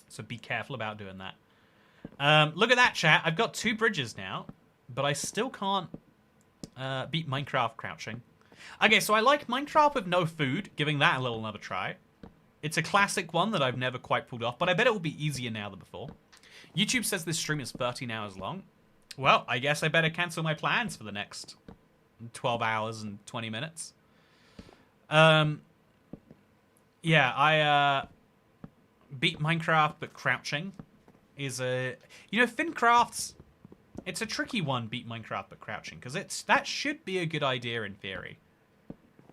So be careful about doing that. Look at that, chat. I've got 2 bridges now, but I still can't beat Minecraft crouching. Okay, so I like Minecraft with no food, giving that a little another try. It's a classic one that I've never quite pulled off, but I bet it will be easier now than before. YouTube says this stream is 13 hours long. Well, I guess I better cancel my plans for the next 12 hours and 20 minutes. Yeah, I beat Minecraft, but crouching is a... You know, Fincraft's... It's a tricky one, beat Minecraft, but crouching, because that should be a good idea in theory.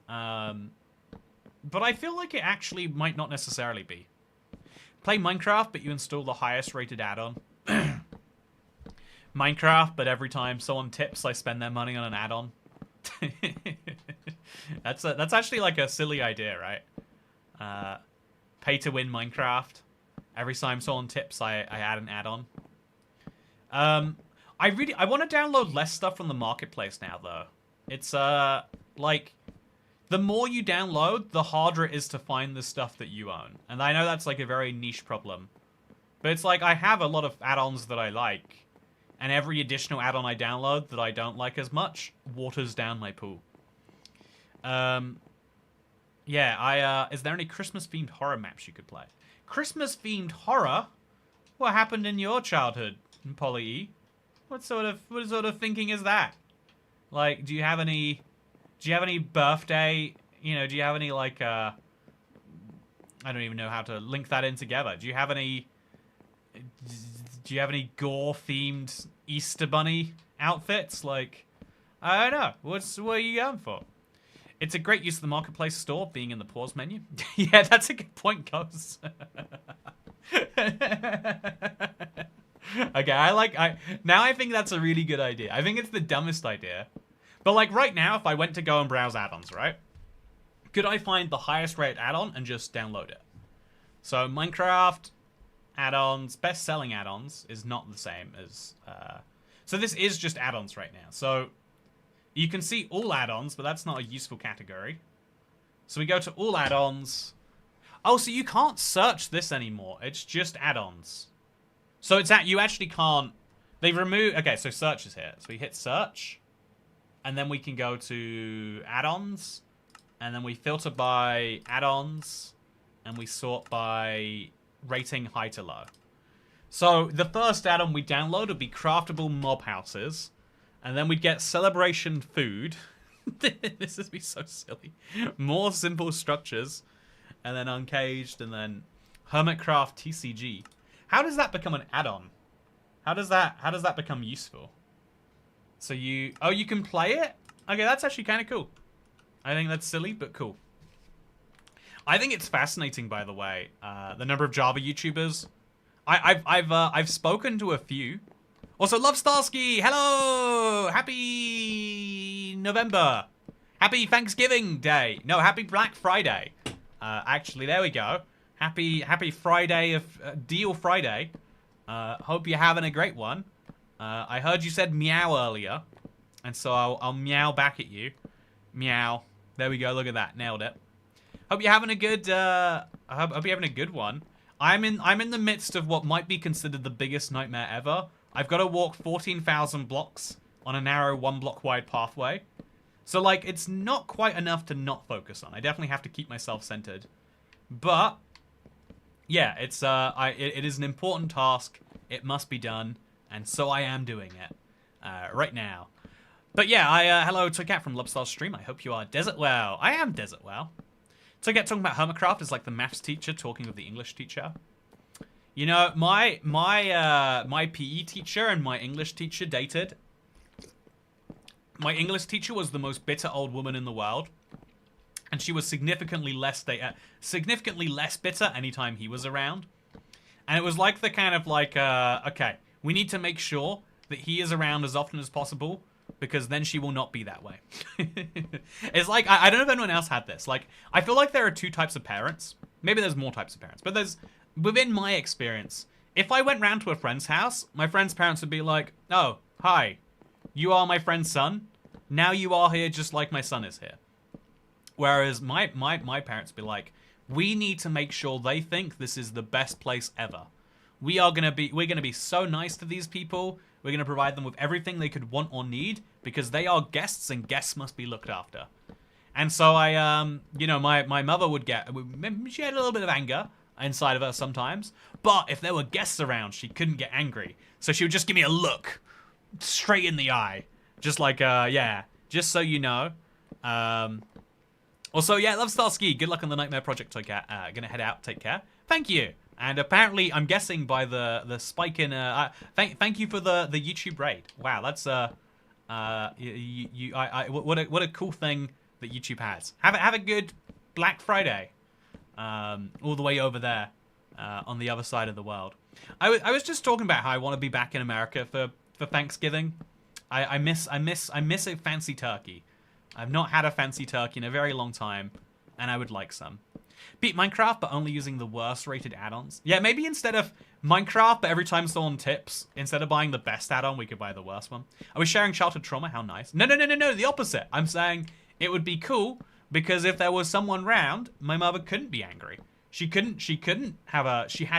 But I feel like it actually might not necessarily be. Play Minecraft, but you install the highest rated add-on. Minecraft, but every time someone tips, I spend their money on an add-on. That's actually like a silly idea, right? Pay to win Minecraft. Every time someone tips, I add an add-on. I want to download less stuff from the marketplace now, though. It's like, the more you download, the harder it is to find the stuff that you own. And I know that's like a very niche problem. But it's like, I have a lot of add-ons that I like. And every additional add-on I download that I don't like as much waters down my pool. Yeah, is there any Christmas-themed horror maps you could play? Christmas-themed horror? What happened in your childhood, Polly E? What sort of thinking is that? Like, do you have any birthday, you know, do you have any, like, I don't even know how to link that in together. Do you have any gore-themed Easter Bunny outfits? Like, I don't know. What are you going for? It's a great use of the marketplace store being in the pause menu. Yeah, that's a good point, Ghost. Okay, now I think that's a really good idea. I think it's the dumbest idea. But like right now, if I went to go and browse add-ons, right? Could I find the highest rated add-on and just download it? So Minecraft add-ons, best-selling add-ons is not the same as... So this is just add-ons right now. So you can see all add-ons, but that's not a useful category. So we go to all add-ons. Oh, so you can't search this anymore. It's just add-ons. So it's you actually can't... They've removed... Okay, so search is here. So we hit search. And then we can go to add-ons. And then we filter by add-ons. And we sort by rating high to low. So the first add-on we download would be craftable mob houses. And then we'd get celebration food. This would be so silly. More simple structures. And then uncaged. And then hermitcraft TCG. How does that become an add-on? How does that become useful? So you can play it? Okay, that's actually kind of cool. I think that's silly, but cool. I think it's fascinating, by the way, the number of Java YouTubers. I've spoken to a few. Also, Love Starsky, hello! Happy November. Happy Thanksgiving Day. No, happy Black Friday. Actually, there we go. Happy Friday of Deal Friday. Hope you're having a great one. I heard you said meow earlier, and so I'll meow back at you. Meow. There we go. Look at that. Nailed it. Hope you're having a good. Hope you're having a good one. I'm in the midst of what might be considered the biggest nightmare ever. I've got to walk 14,000 blocks on a narrow 1-block wide pathway. So like, it's not quite enough to not focus on. I definitely have to keep myself centered. But yeah, it is an important task. It must be done, and so I am doing it right now. But yeah, hello, Toycat from Lobstar Stream. I hope you are Desert Wow. I am Desert Wow. Toycat talking about Hermitcraft is like the maths teacher talking with the English teacher. You know, my PE teacher and my English teacher dated. My English teacher was the most bitter old woman in the world. And she was significantly less bitter anytime he was around. And it was like the kind of like, okay, we need to make sure that he is around as often as possible, because then she will not be that way. It's like, I don't know if anyone else had this. Like, I feel like there are two types of parents. Maybe there's more types of parents. But there's, within my experience, if I went round to a friend's house, my friend's parents would be like, oh, hi, you are my friend's son. Now you are here just like my son is here. Whereas my parents would be like, we need to make sure they think this is the best place ever. We're gonna be so nice to these people. We're gonna provide them with everything they could want or need, because they are guests and guests must be looked after. And so you know, my mother she had a little bit of anger inside of her sometimes, but if there were guests around, she couldn't get angry. So she would just give me a look straight in the eye. Just like, yeah, just so you know. Also, yeah, Love Starsky. Good luck on the Nightmare Project, Toycat. Gonna head out. Take care. Thank you. And apparently, I'm guessing by the spike in. Thank you for the YouTube raid. Wow, that's what a cool thing that YouTube has. Have a good Black Friday. All the way over there, on the other side of the world. I was just talking about how I want to be back in America for Thanksgiving. I miss a fancy turkey. I've not had a fancy turkey in a very long time, and I would like some. Beat Minecraft, but only using the worst rated add-ons. Yeah, maybe instead of Minecraft, but every time someone tips, instead of buying the best add-on, we could buy the worst one. Are we sharing childhood trauma? How nice. No, the opposite. I'm saying it would be cool, because if there was someone round, my mother couldn't be angry. She had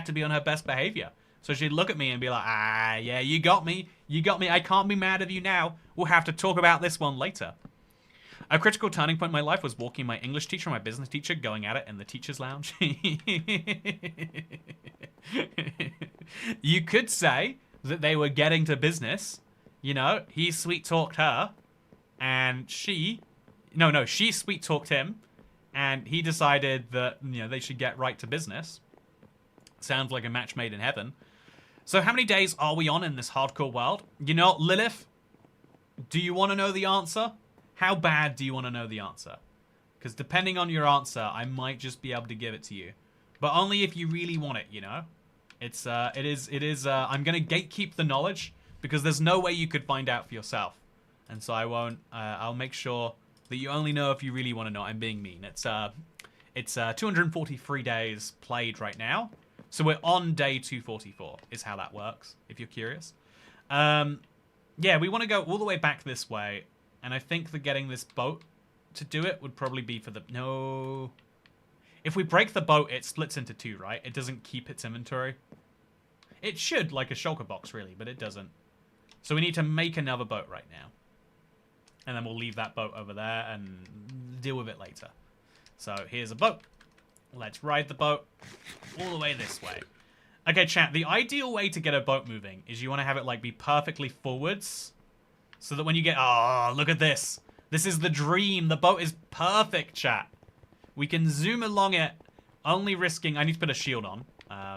to be on her best behavior. So she'd look at me and be like, ah, yeah, you got me. I can't be mad at you now. We'll have to talk about this one later. A critical turning point in my life was walking my English teacher and my business teacher going at it in the teacher's lounge. You could say that they were getting to business. You know, he sweet-talked her, and she sweet-talked him, and he decided that, you know, they should get right to business. Sounds like a match made in heaven. So how many days are we on in this hardcore world? You know, Lilith, do you want to know the answer? How bad do you want to know the answer? Because depending on your answer, I might just be able to give it to you. But only if you really want it, you know? It is, I'm gonna gatekeep the knowledge, because there's no way you could find out for yourself. And so I won't, I'll make sure that you only know if you really want to know. I'm being mean. It's 243 days played right now. So we're on day 244, is how that works, if you're curious. Yeah, we want to go all the way back this way. And I think that getting this boat to do it would probably be for the... No. If we break the boat, it splits into two, right? It doesn't keep its inventory. It should, like a shulker box, really, but it doesn't. So we need to make another boat right now. And then we'll leave that boat over there and deal with it later. So here's a boat. Let's ride the boat all the way this way. Okay, chat, the ideal way to get a boat moving is you want to have it, like, be perfectly forwards. So that when you get... Oh, look at this. This is the dream. The boat is perfect, chat. We can zoom along it, only risking... I need to put a shield on,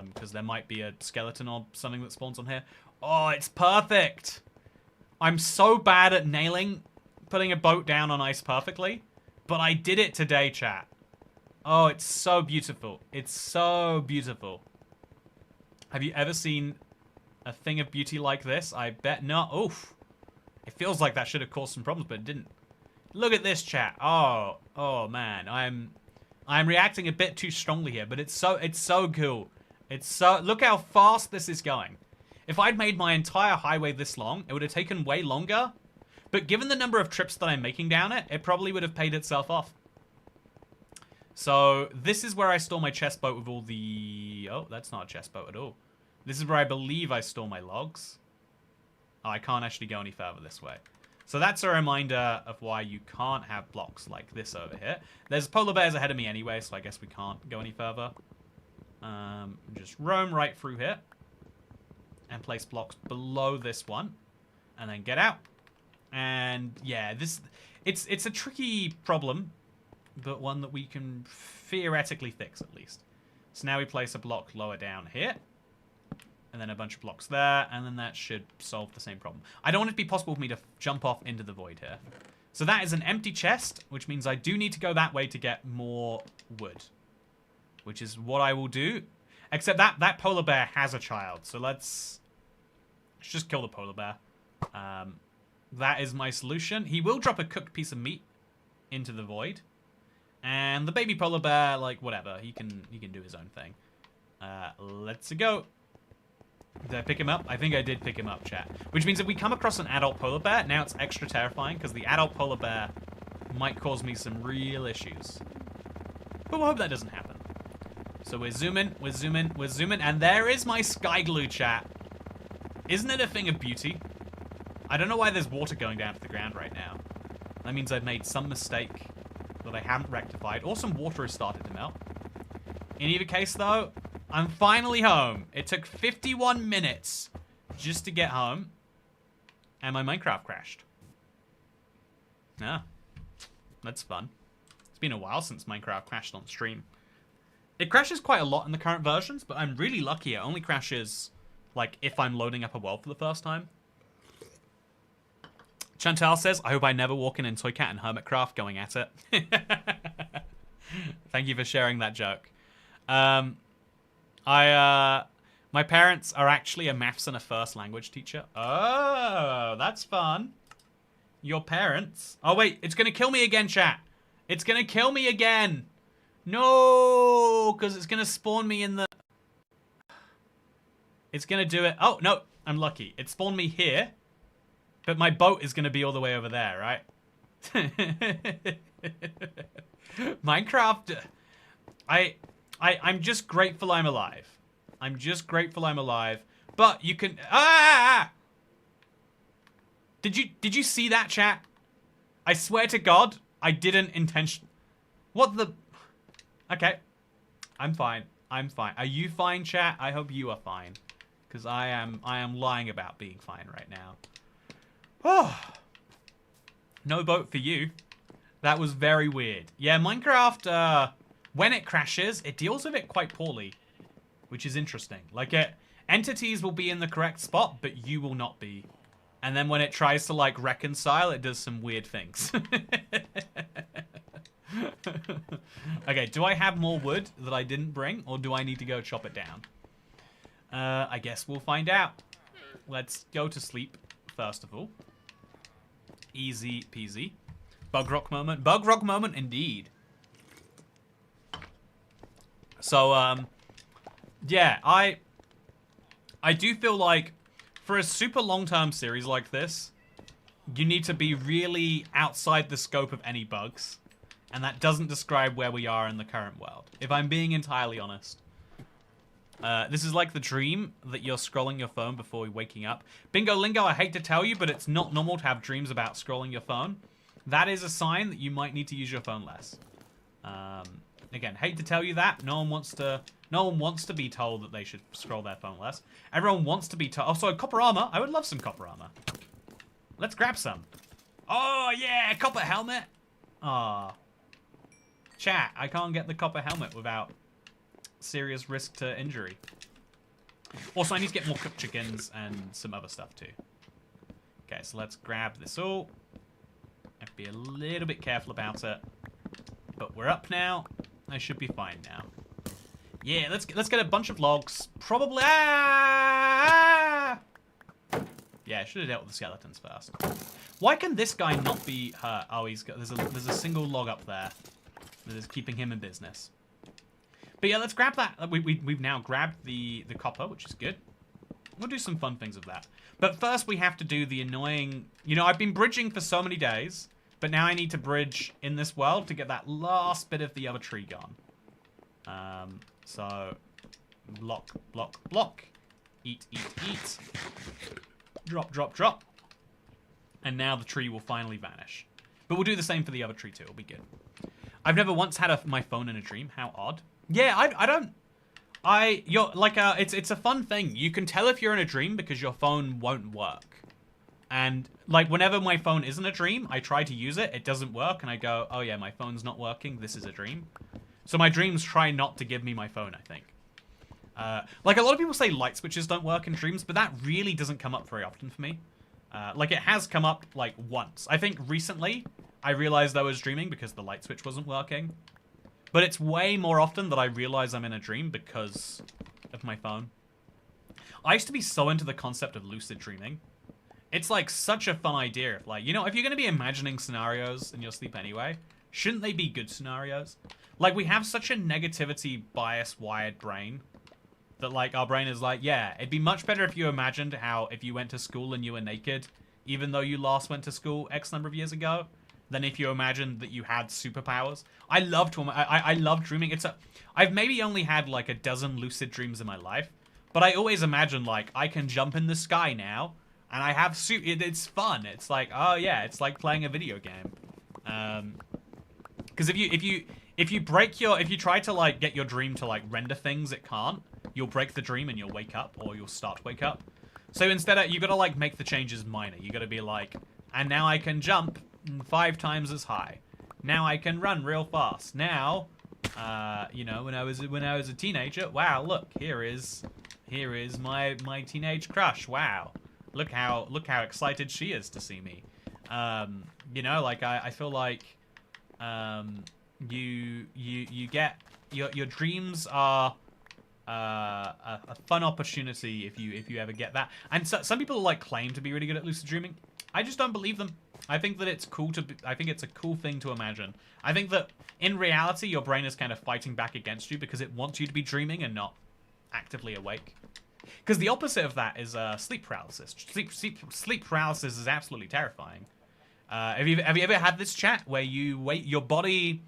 because there might be a skeleton or something that spawns on here. Oh, it's perfect. I'm so bad at nailing putting a boat down on ice perfectly, but I did it today, chat. Oh, it's so beautiful. It's so beautiful. Have you ever seen a thing of beauty like this? I bet not. Oof. It feels like that should have caused some problems, but it didn't. Look at this, chat. Oh man, I'm reacting a bit too strongly here, but it's so cool. Look how fast this is going. If I'd made my entire highway this long, it would have taken way longer. But given the number of trips that I'm making down it, it probably would have paid itself off. So this is where I store my chest boat with all the... Oh, that's not a chest boat at all. This is where I believe I store my logs. Oh, I can't actually go any further this way. So that's a reminder of why you can't have blocks like this over here. There's polar bears ahead of me anyway, so I guess we can't go any further. Just roam right through here. And place blocks below this one. And then get out. And yeah, it's a tricky problem, but one that we can theoretically fix at least. So now we place a block lower down here. And then a bunch of blocks there, and then that should solve the same problem. I don't want it to be possible for me to jump off into the void here. So that is an empty chest, which means I do need to go that way to get more wood. Which is what I will do. Except that polar bear has a child, so let's just kill the polar bear. That is my solution. He will drop a cooked piece of meat into the void. And the baby polar bear, like, whatever. He can do his own thing. Let's go. Did I pick him up? I think I did pick him up, chat. Which means if we come across an adult polar bear, now it's extra terrifying, because the adult polar bear might cause me some real issues. But we'll hope that doesn't happen. So we're zooming, and there is my SkyGloo, chat. Isn't it a thing of beauty? I don't know why there's water going down to the ground right now. That means I've made some mistake that I haven't rectified, or some water has started to melt. In either case, though, I'm finally home. It took 51 minutes just to get home, and my Minecraft crashed. Ah, that's fun. It's been a while since Minecraft crashed on stream. It crashes quite a lot in the current versions, but I'm really lucky it only crashes, like, if I'm loading up a world for the first time. Chantal says, I hope I never walk in Toycat and Hermitcraft going at it. Thank you for sharing that joke. My parents are actually a maths and a first language teacher. Oh, that's fun. Your parents? Oh, wait, it's going to kill me again, chat. It's going to kill me again. No, because it's going to spawn me in the... It's going to do it. Oh, no, I'm lucky. It spawned me here, but my boat is going to be all the way over there, right? Minecraft... I'm just grateful I'm alive. I'm just grateful I'm alive. But you can... Ah! Did you see that, chat? I swear to God, I didn't intention... What the... Okay. I'm fine. I'm fine. Are you fine, chat? I hope you are fine. Because I am lying about being fine right now. Oh. No boat for you. That was very weird. Yeah, Minecraft, when it crashes, it deals with it quite poorly. Which is interesting. Like, entities will be in the correct spot, but you will not be. And then when it tries to, like, reconcile, it does some weird things. Okay, do I have more wood that I didn't bring, or do I need to go chop it down? I guess we'll find out. Let's go to sleep, first of all. Easy peasy. Bug rock moment. Bug rock moment, indeed. So, yeah, I do feel like for a super long-term series like this, you need to be really outside the scope of any bugs. And that doesn't describe where we are in the current world, if I'm being entirely honest. This is like the dream that you're scrolling your phone before waking up. Bingo Lingo, I hate to tell you, but it's not normal to have dreams about scrolling your phone. That is a sign that you might need to use your phone less. Again, hate to tell you that. No one wants to be told that they should scroll their phone less. Everyone wants to be told. Oh, so copper armor. I would love some copper armor. Let's grab some. Oh, yeah, copper helmet. Ah. Chat, I can't get the copper helmet without serious risk to injury. Also, I need to get more cooked chickens and some other stuff too. Okay, so let's grab this all. Have to be a little bit careful about it. But we're up now. I should be fine now. Yeah, let's get a bunch of logs. Probably. Ah! Yeah, I should have dealt with the skeletons first. Why can this guy not be hurt? Oh, he's got. There's a single log up there that is keeping him in business. But yeah, let's grab that. We've now grabbed the copper, which is good. We'll do some fun things with that. But first we have to do the annoying... You know, I've been bridging for so many days, but now I need to bridge in this world to get that last bit of the other tree gone. So, block, block, block. Eat, eat, eat. Drop, drop, drop. And now the tree will finally vanish. But we'll do the same for the other tree too. It'll be good. I've never once had my phone in a dream. How odd. Yeah, I don't... You're like it's a fun thing. You can tell if you're in a dream because your phone won't work. And like whenever my phone isn't a dream, I try to use it, it doesn't work, and I go, oh yeah, my phone's not working, this is a dream. So my dreams try not to give me my phone, I think. Like a lot of people say light switches don't work in dreams, but that really doesn't come up very often for me. Like it has come up like once. I think recently I realized I was dreaming because the light switch wasn't working. But it's way more often that I realize I'm in a dream because of my phone. I used to be so into the concept of lucid dreaming. It's like such a fun idea. Like, you know, if you're going to be imagining scenarios in your sleep anyway, shouldn't they be good scenarios? Like, we have such a negativity bias wired brain that like our brain is like, yeah, it'd be much better if you imagined how if you went to school and you were naked, even though you last went to school X number of years ago, than if you imagined that you had superpowers. I love dreaming. I've maybe only had like a dozen lucid dreams in my life, but I always imagine like I can jump in the sky now, and I have it's fun. It's like, oh yeah, it's like playing a video game. Because if you try to like get your dream to like render things, it can't. You'll break the dream and you'll wake up, or you'll start to wake up. So instead, you gotta like make the changes minor. You gotta be like, and now I can jump 5 times as high. Now I can run real fast. Now, you know, when I was a teenager, wow, look, here is my teenage crush. Wow, look how excited she is to see me. You know, like I feel like you get your dreams are a fun opportunity if you ever get that. And so, some people like claim to be really good at lucid dreaming. I just don't believe them. I think that it's cool I think it's a cool thing to imagine. I think that in reality, your brain is kind of fighting back against you because it wants you to be dreaming and not actively awake. Because the opposite of that is sleep paralysis. Sleep paralysis is absolutely terrifying. Have you ever had this chat where your body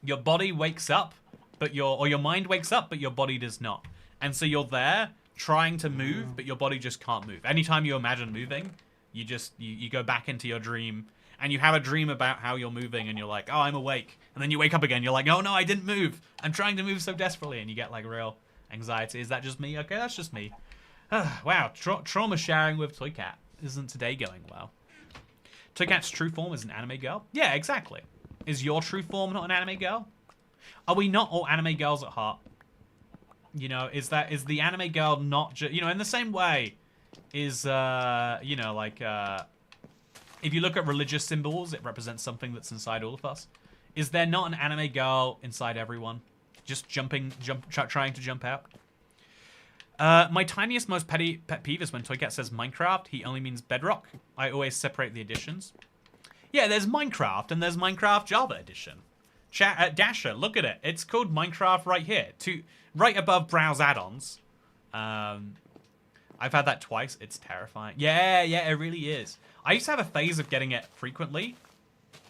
wakes up, but your mind wakes up, but your body does not, and so you're there trying to move, but your body just can't move. Anytime you imagine moving, you go back into your dream, and you have a dream about how you're moving, and you're like, oh, I'm awake, and then you wake up again, you're like, oh no, I didn't move, I'm trying to move so desperately, and you get like real anxiety. Is that just me? Okay, that's just me. Wow, trauma sharing with Toy Cat. Isn't today going well? Toy Cat's true form is an anime girl? Yeah, exactly. Is your true form not an anime girl? Are we not all anime girls at heart? You know, is the anime girl not just, you know, in the same way is, you know, like, if you look at religious symbols, it represents something that's inside all of us. Is there not an anime girl inside everyone? Just trying to jump out? My tiniest, most pet peeve is when Toycat says Minecraft. He only means Bedrock. I always separate the editions. Yeah, there's Minecraft and there's Minecraft Java Edition. Dasher, look at it. It's called Minecraft right here. Right above Browse Add-ons. I've had that twice. It's terrifying. Yeah, it really is. I used to have a phase of getting it frequently.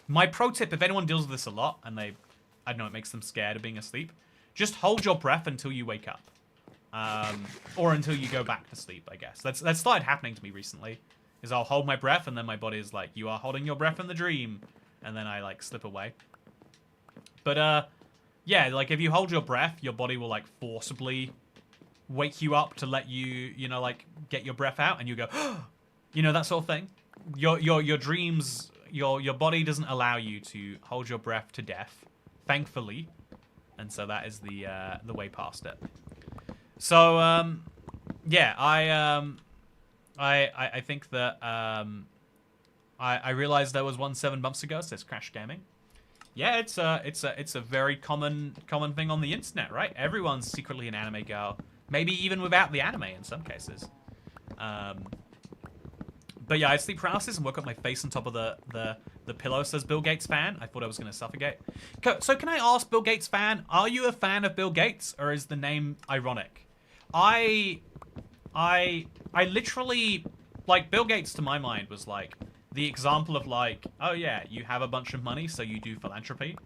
My pro tip, if anyone deals with this a lot, and I don't know, it makes them scared of being asleep, just hold your breath until you wake up. Or until you go back to sleep, I guess. That's started happening to me recently. Is I'll hold my breath, and then my body is like, you are holding your breath in the dream. And then I, like, slip away. But, yeah, like, if you hold your breath, your body will, like, forcibly wake you up to let you, you know, like, get your breath out, and you go, you know, that sort of thing. Your dreams, your body doesn't allow you to hold your breath to death, thankfully. And so that is the way past it. So, yeah, I think that, I realized there was one 7 months ago, says Crash Gaming. Yeah, it's a very common thing on the internet, right? Everyone's secretly an anime girl, maybe even without the anime in some cases. But yeah, I had sleep paralysis and woke up my face on top of the pillow, says Bill Gates fan. I thought I was going to suffocate. So can I ask, Bill Gates fan, are you a fan of Bill Gates, or is the name ironic? I literally, like, Bill Gates to my mind was like the example of like, oh yeah, you have a bunch of money, so you do philanthropy.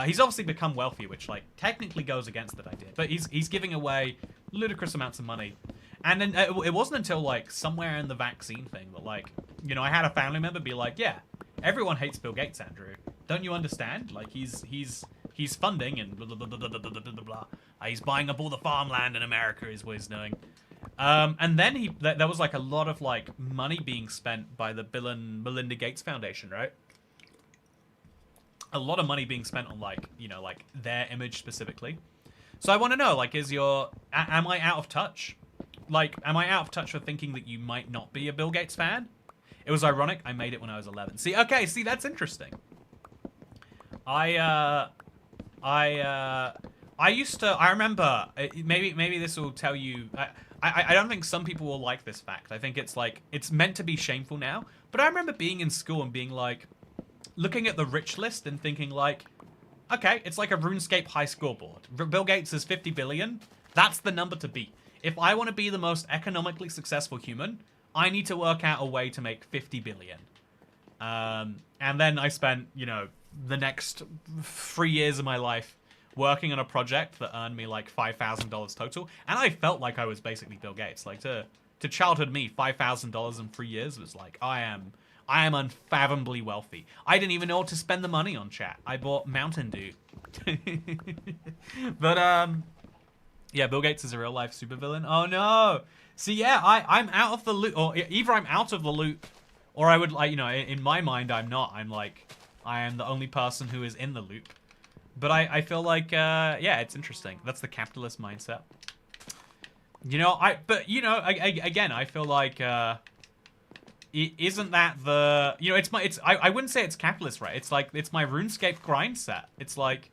He's obviously become wealthy, which like technically goes against that idea, but he's giving away ludicrous amounts of money. And then it wasn't until like somewhere in the vaccine thing that, like, you know, I had a family member be like, yeah, everyone hates Bill Gates, Andrew. Don't you understand? Like, he's funding and blah, blah, blah, blah, blah, blah, blah, blah. He's buying up all the farmland in America is what he's doing. And then there was like a lot of like money being spent by the Bill and Melinda Gates Foundation, right? A lot of money being spent on, like, you know, like their image specifically. So I want to know, like, am I out of touch? Like, am I out of touch for thinking that you might not be a Bill Gates fan? It was ironic. I made it when I was 11. See, that's interesting. I remember, maybe this will tell you, I don't think some people will like this fact. I think it's like, it's meant to be shameful now. But I remember being in school and being like, looking at the rich list and thinking like, okay, it's like a RuneScape high scoreboard. Bill Gates is 50 billion. That's the number to beat. If I want to be the most economically successful human, I need to work out a way to make 50 billion. And then I spent, you know, the next 3 years of my life working on a project that earned me like $5,000 total. And I felt like I was basically Bill Gates. Like, to childhood me, $5,000 in 3 years was like, I am unfathomably wealthy. I didn't even know what to spend the money on, chat. I bought Mountain Dew. But, yeah, Bill Gates is a real-life supervillain. Oh, no. See, yeah, I'm out of the loop. Or either I'm out of the loop, or I would, like, you know, in my mind, I'm not. I'm like, I am the only person who is in the loop. But I feel like, yeah, it's interesting. That's the capitalist mindset. You know, but, you know, again, I feel like, isn't that the, you know, I wouldn't say it's capitalist, right? It's like, it's my RuneScape grind set. It's like,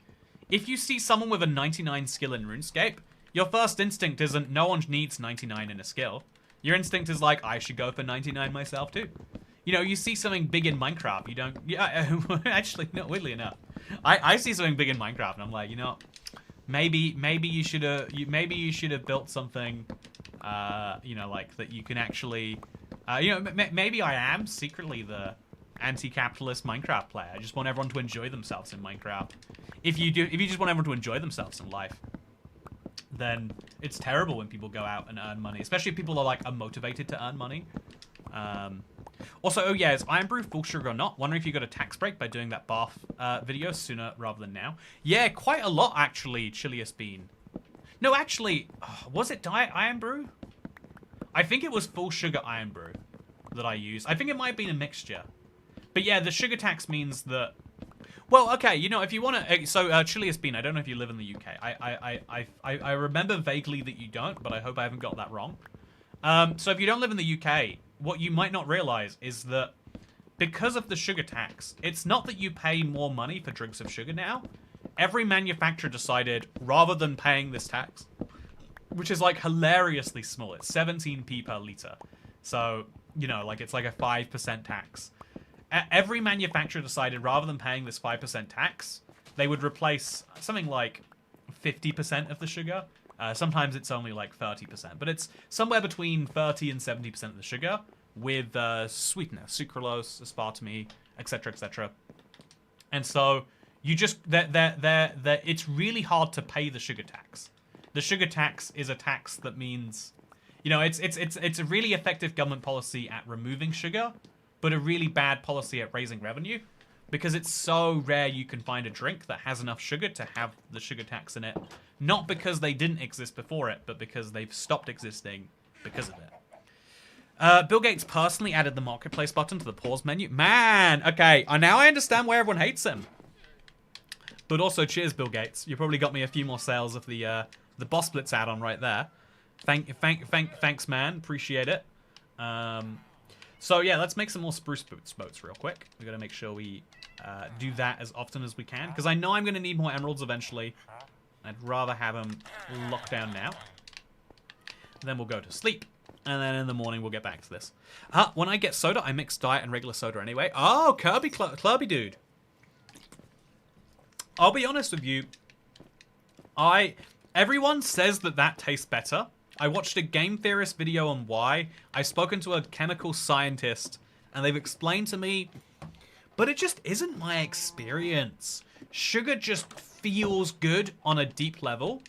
if you see someone with a 99 skill in RuneScape, your first instinct isn't, no one needs 99 in a skill. Your instinct is like, I should go for 99 myself too. You know, you see something big in Minecraft, you don't, yeah, actually, no, weirdly enough, I see something big in Minecraft and I'm like, you know, maybe you should have built something, you know, like that you can actually, you know, maybe I am secretly the anti-capitalist Minecraft player. I just want everyone to enjoy themselves in Minecraft. If you just want everyone to enjoy themselves in life, then it's terrible when people go out and earn money, especially if people are motivated to earn money. Also, oh yeah, is Iron Brew full sugar or not? Wondering if you got a tax break by doing that bath video sooner rather than now. Yeah, quite a lot actually, Chiliest Bean. No, actually, was it Diet Iron Brew? I think it was full sugar Iron Brew that I used. I think it might have been a mixture. But yeah, the sugar tax means that, well, okay, you know, if you want to, so Chiliest Bean, I don't know if you live in the UK. I remember vaguely that you don't, but I hope I haven't got that wrong. So if you don't live in the UK, what you might not realize is that because of the sugar tax. It's not that you pay more money for drinks of sugar now. Every manufacturer decided, rather than paying this tax, which is like hilariously small, it's 17p per litre. So, you know, like it's like a 5% tax. Every manufacturer decided, rather than paying this 5% tax, they would replace something like 50% of the sugar. Sometimes it's only like 30%, but it's somewhere between 30 and 70% of the sugar with sweetener, sucralose, aspartame, etc., etc. And so you just it's really hard to pay the sugar tax. The sugar tax is a tax that means, you know, it's a really effective government policy at removing sugar, but a really bad policy at raising revenue, because it's so rare you can find a drink that has enough sugar to have the sugar tax in it. Not because they didn't exist before it, but because they've stopped existing because of it. Bill Gates personally added the marketplace button to the pause menu. Man, okay, now I understand why everyone hates him. But also, cheers, Bill Gates. You probably got me a few more sales of the Boss Blitz add-on right there. Thanks, man. Appreciate it. So yeah, let's make some more spruce boats real quick. We gotta make sure we do that as often as we can, because I know I'm gonna need more emeralds eventually. I'd rather have them locked down now. Then we'll go to sleep, and then in the morning we'll get back to this. When I get soda, I mix diet and regular soda anyway. Oh, Kirby dude. I'll be honest with you. Everyone says that tastes better. I watched a game theorist video on why. I've spoken to a chemical scientist, and they've explained to me, but it just isn't my experience. Sugar just feels good on a deep level,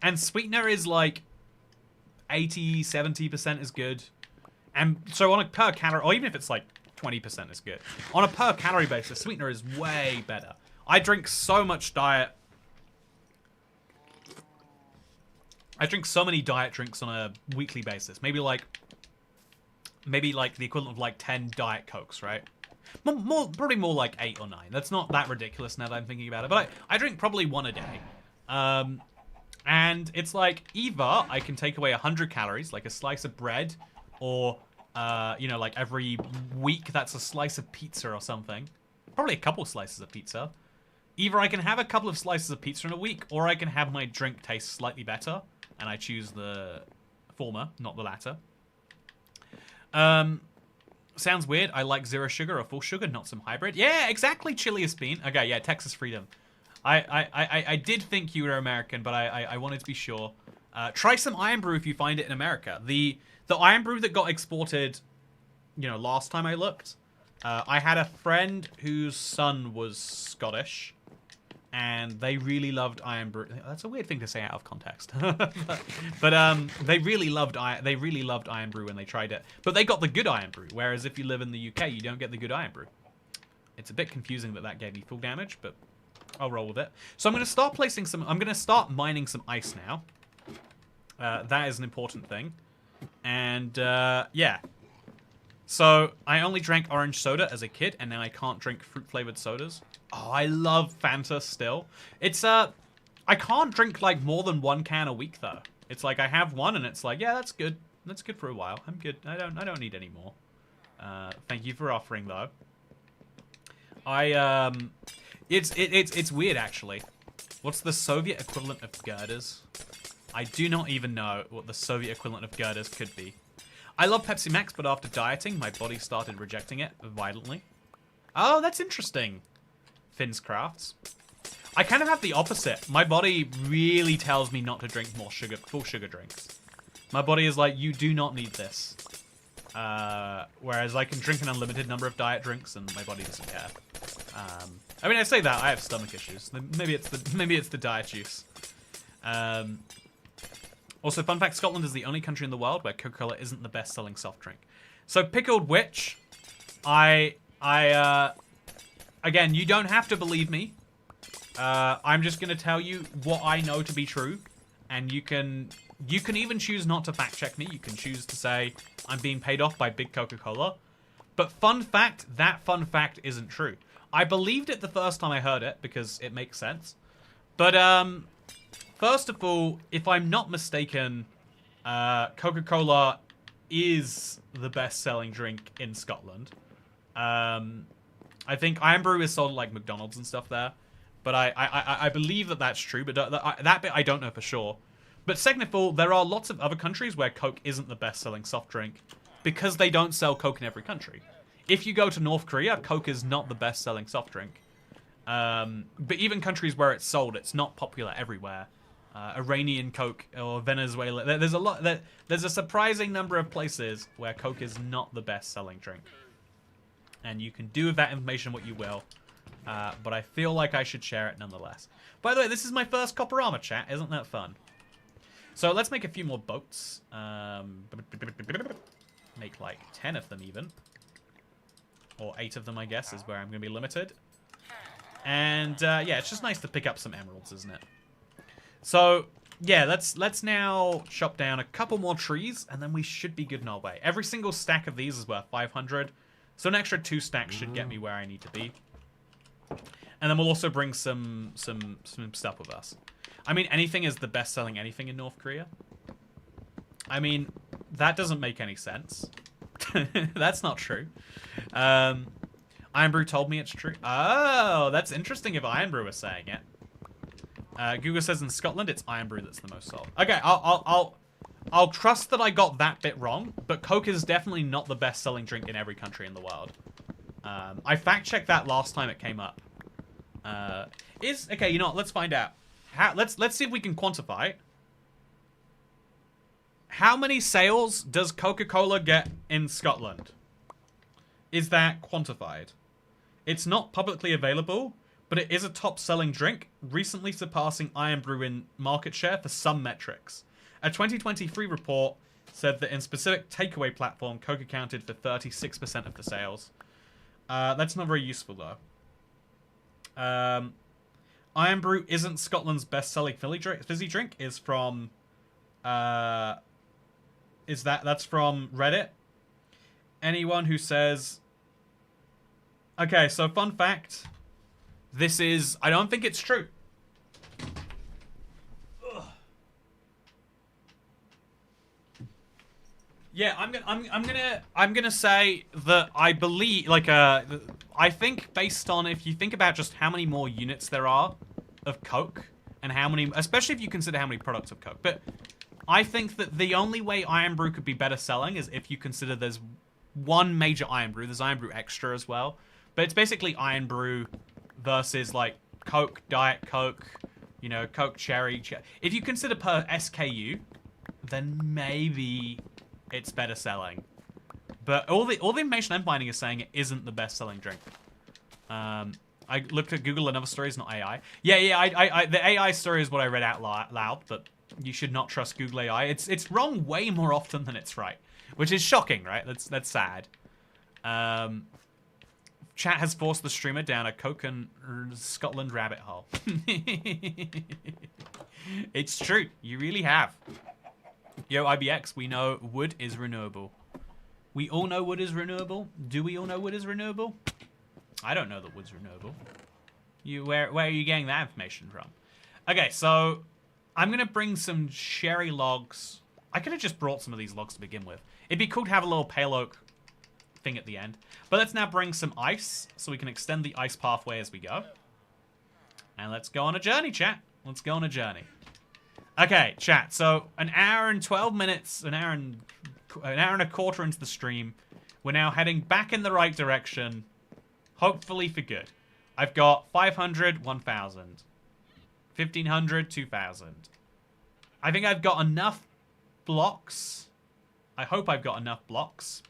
and sweetener is like 80, 70% is good. And so on a per calorie, or even if it's like 20% is good, on a per calorie basis, sweetener is way better. I drink so much diet. I drink so many diet drinks on a weekly basis. Maybe like the equivalent of like 10 Diet Cokes, right? Probably more like 8 or 9. That's not that ridiculous now that I'm thinking about it. But I drink probably one a day. And it's like either I can take away 100 calories, like a slice of bread, or, you know, like every week that's a slice of pizza or something. Probably a couple slices of pizza. Either I can have a couple of slices of pizza in a week, or I can have my drink taste slightly better. And I choose the former, not the latter. Sounds weird. I like zero sugar or full sugar, not some hybrid. Yeah, exactly, Chiliest Bean. Okay, yeah, Texas Freedom. I did think you were American, but I wanted to be sure. Try some Iron Brew if you find it in America. The Iron Brew that got exported, you know, last time I looked, I had a friend whose son was Scottish, and they really loved Iron Brew. That's a weird thing to say out of context, but they really loved Iron Brew when they tried it. But they got the good Iron Brew, whereas if you live in the UK, you don't get the good Iron Brew. It's a bit confusing that gave me full damage, but I'll roll with it. So I'm going to start placing some. I'm going to start mining some ice now. That is an important thing, and yeah. So I only drank orange soda as a kid, and now I can't drink fruit-flavored sodas. Oh, I love Fanta still. It's I can't drink like more than 1 can a week though. It's like I have one, and it's like, yeah, that's good. That's good for a while. I'm good. I don't need any more. Thank you for offering though. It's weird actually. What's the Soviet equivalent of girders? I do not even know what the Soviet equivalent of girders could be. I love Pepsi Max, but after dieting, my body started rejecting it violently. Oh, that's interesting. Finn's Crafts. I kind of have the opposite. My body really tells me not to drink more full sugar drinks. My body is like, you do not need this. Whereas I can drink an unlimited number of diet drinks, and my body doesn't care. I mean, I say that I have stomach issues. Maybe it's the diet juice. Also, fun fact: Scotland is the only country in the world where Coca-Cola isn't the best-selling soft drink. So, Pickled Witch, again, you don't have to believe me. I'm just gonna tell you what I know to be true, and you can even choose not to fact-check me. You can choose to say I'm being paid off by Big Coca-Cola. But fun fact, that fun fact isn't true. I believed it the first time I heard it because it makes sense. But first of all, if I'm not mistaken, Coca-Cola is the best-selling drink in Scotland. I think Iron Brew is sold like McDonald's and stuff there. But I believe that that's true. But that bit I don't know for sure. But second of all, there are lots of other countries where Coke isn't the best-selling soft drink because they don't sell Coke in every country. If you go to North Korea, Coke is not the best-selling soft drink. But even countries where it's sold, it's not popular everywhere. Iranian Coke or Venezuela, there's a surprising number of places where Coke is not the best-selling drink. And you can do with that information what you will. But I feel like I should share it nonetheless. By the way, this is my first Copperama chat. Isn't that fun? So let's make a few more boats. Make like 10 of them even. Or 8 of them, I guess, is where I'm going to be limited. And yeah, it's just nice to pick up some emeralds, isn't it? So yeah, let's now chop down a couple more trees, and then we should be good in our way. Every single stack of these is worth 500. So an extra 2 stacks should get me where I need to be. And then we'll also bring some stuff with us. I mean, anything is the best-selling anything in North Korea. I mean, that doesn't make any sense. That's not true. Iron Brew told me it's true. Oh, that's interesting if Iron Brew is saying it. Google says in Scotland it's Iron Brew that's the most sold. Okay, I'll trust that I got that bit wrong, but Coke is definitely not the best-selling drink in every country in the world. I fact-checked that last time it came up. Okay, you know what? Let's find out. Let's see if we can quantify. How many sales does Coca-Cola get in Scotland? Is that quantified? It's not publicly available, but it is a top-selling drink, recently surpassing Iron Brew in market share for some metrics. A 2023 report said that in specific takeaway platform, Coke accounted for 36% of the sales. That's not very useful, though. Iron Brew isn't Scotland's best-selling fizzy drink. Is from, that's from Reddit. Anyone who says, okay, so fun fact, this is, I don't think it's true. Ugh. Yeah, I'm gonna say that I believe, like, I think based on, if you think about just how many more units there are of Coke, and how many, especially if you consider how many products of Coke, but I think that the only way Iron Brew could be better selling is if you consider there's one major Iron Brew. There's Iron Brew Extra as well, but it's basically Iron Brew versus like Coke, Diet Coke, you know, Coke Cherry. If you consider per SKU, then maybe it's better selling. But all the information I'm finding is saying it isn't the best selling drink. I looked at Google and other stories, not AI. Yeah, the AI story is what I read out loud, but you should not trust Google AI. It's wrong way more often than it's right, which is shocking, right? That's sad. Chat has forced the streamer down a Coke and Scotland rabbit hole. It's true. You really have. Yo, IBX, we know wood is renewable. We all know wood is renewable. Do we all know wood is renewable? I don't know that wood's renewable. Where are you getting that information from? Okay, so I'm gonna bring some cherry logs. I could have just brought some of these logs to begin with. It'd be cool to have a little pale oak thing at the end. But let's now bring some ice so we can extend the ice pathway as we go. And let's go on a journey, chat. Let's go on a journey. Okay, chat. So an hour and 12 minutes, an hour and a quarter into the stream. We're now heading back in the right direction. Hopefully for good. I've got 500, 1,000. 1,500, 2,000. I think I've got enough blocks. I hope I've got enough blocks.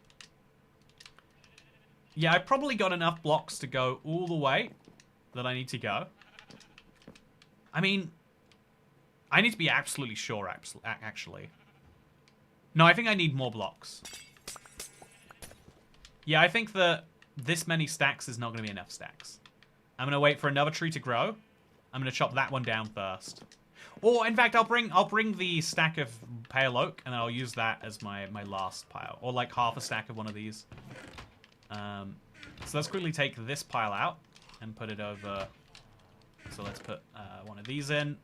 Yeah, I've probably got enough blocks to go all the way that I need to go. I mean, I need to be absolutely sure, actually. No, I think I need more blocks. Yeah, I think that this many stacks is not going to be enough stacks. I'm going to wait for another tree to grow. I'm going to chop that one down first. Or, in fact, I'll bring the stack of pale oak, and I'll use that as my last pile. Or, like, half a stack of one of these. So let's quickly take this pile out and put it over. So let's put one of these in.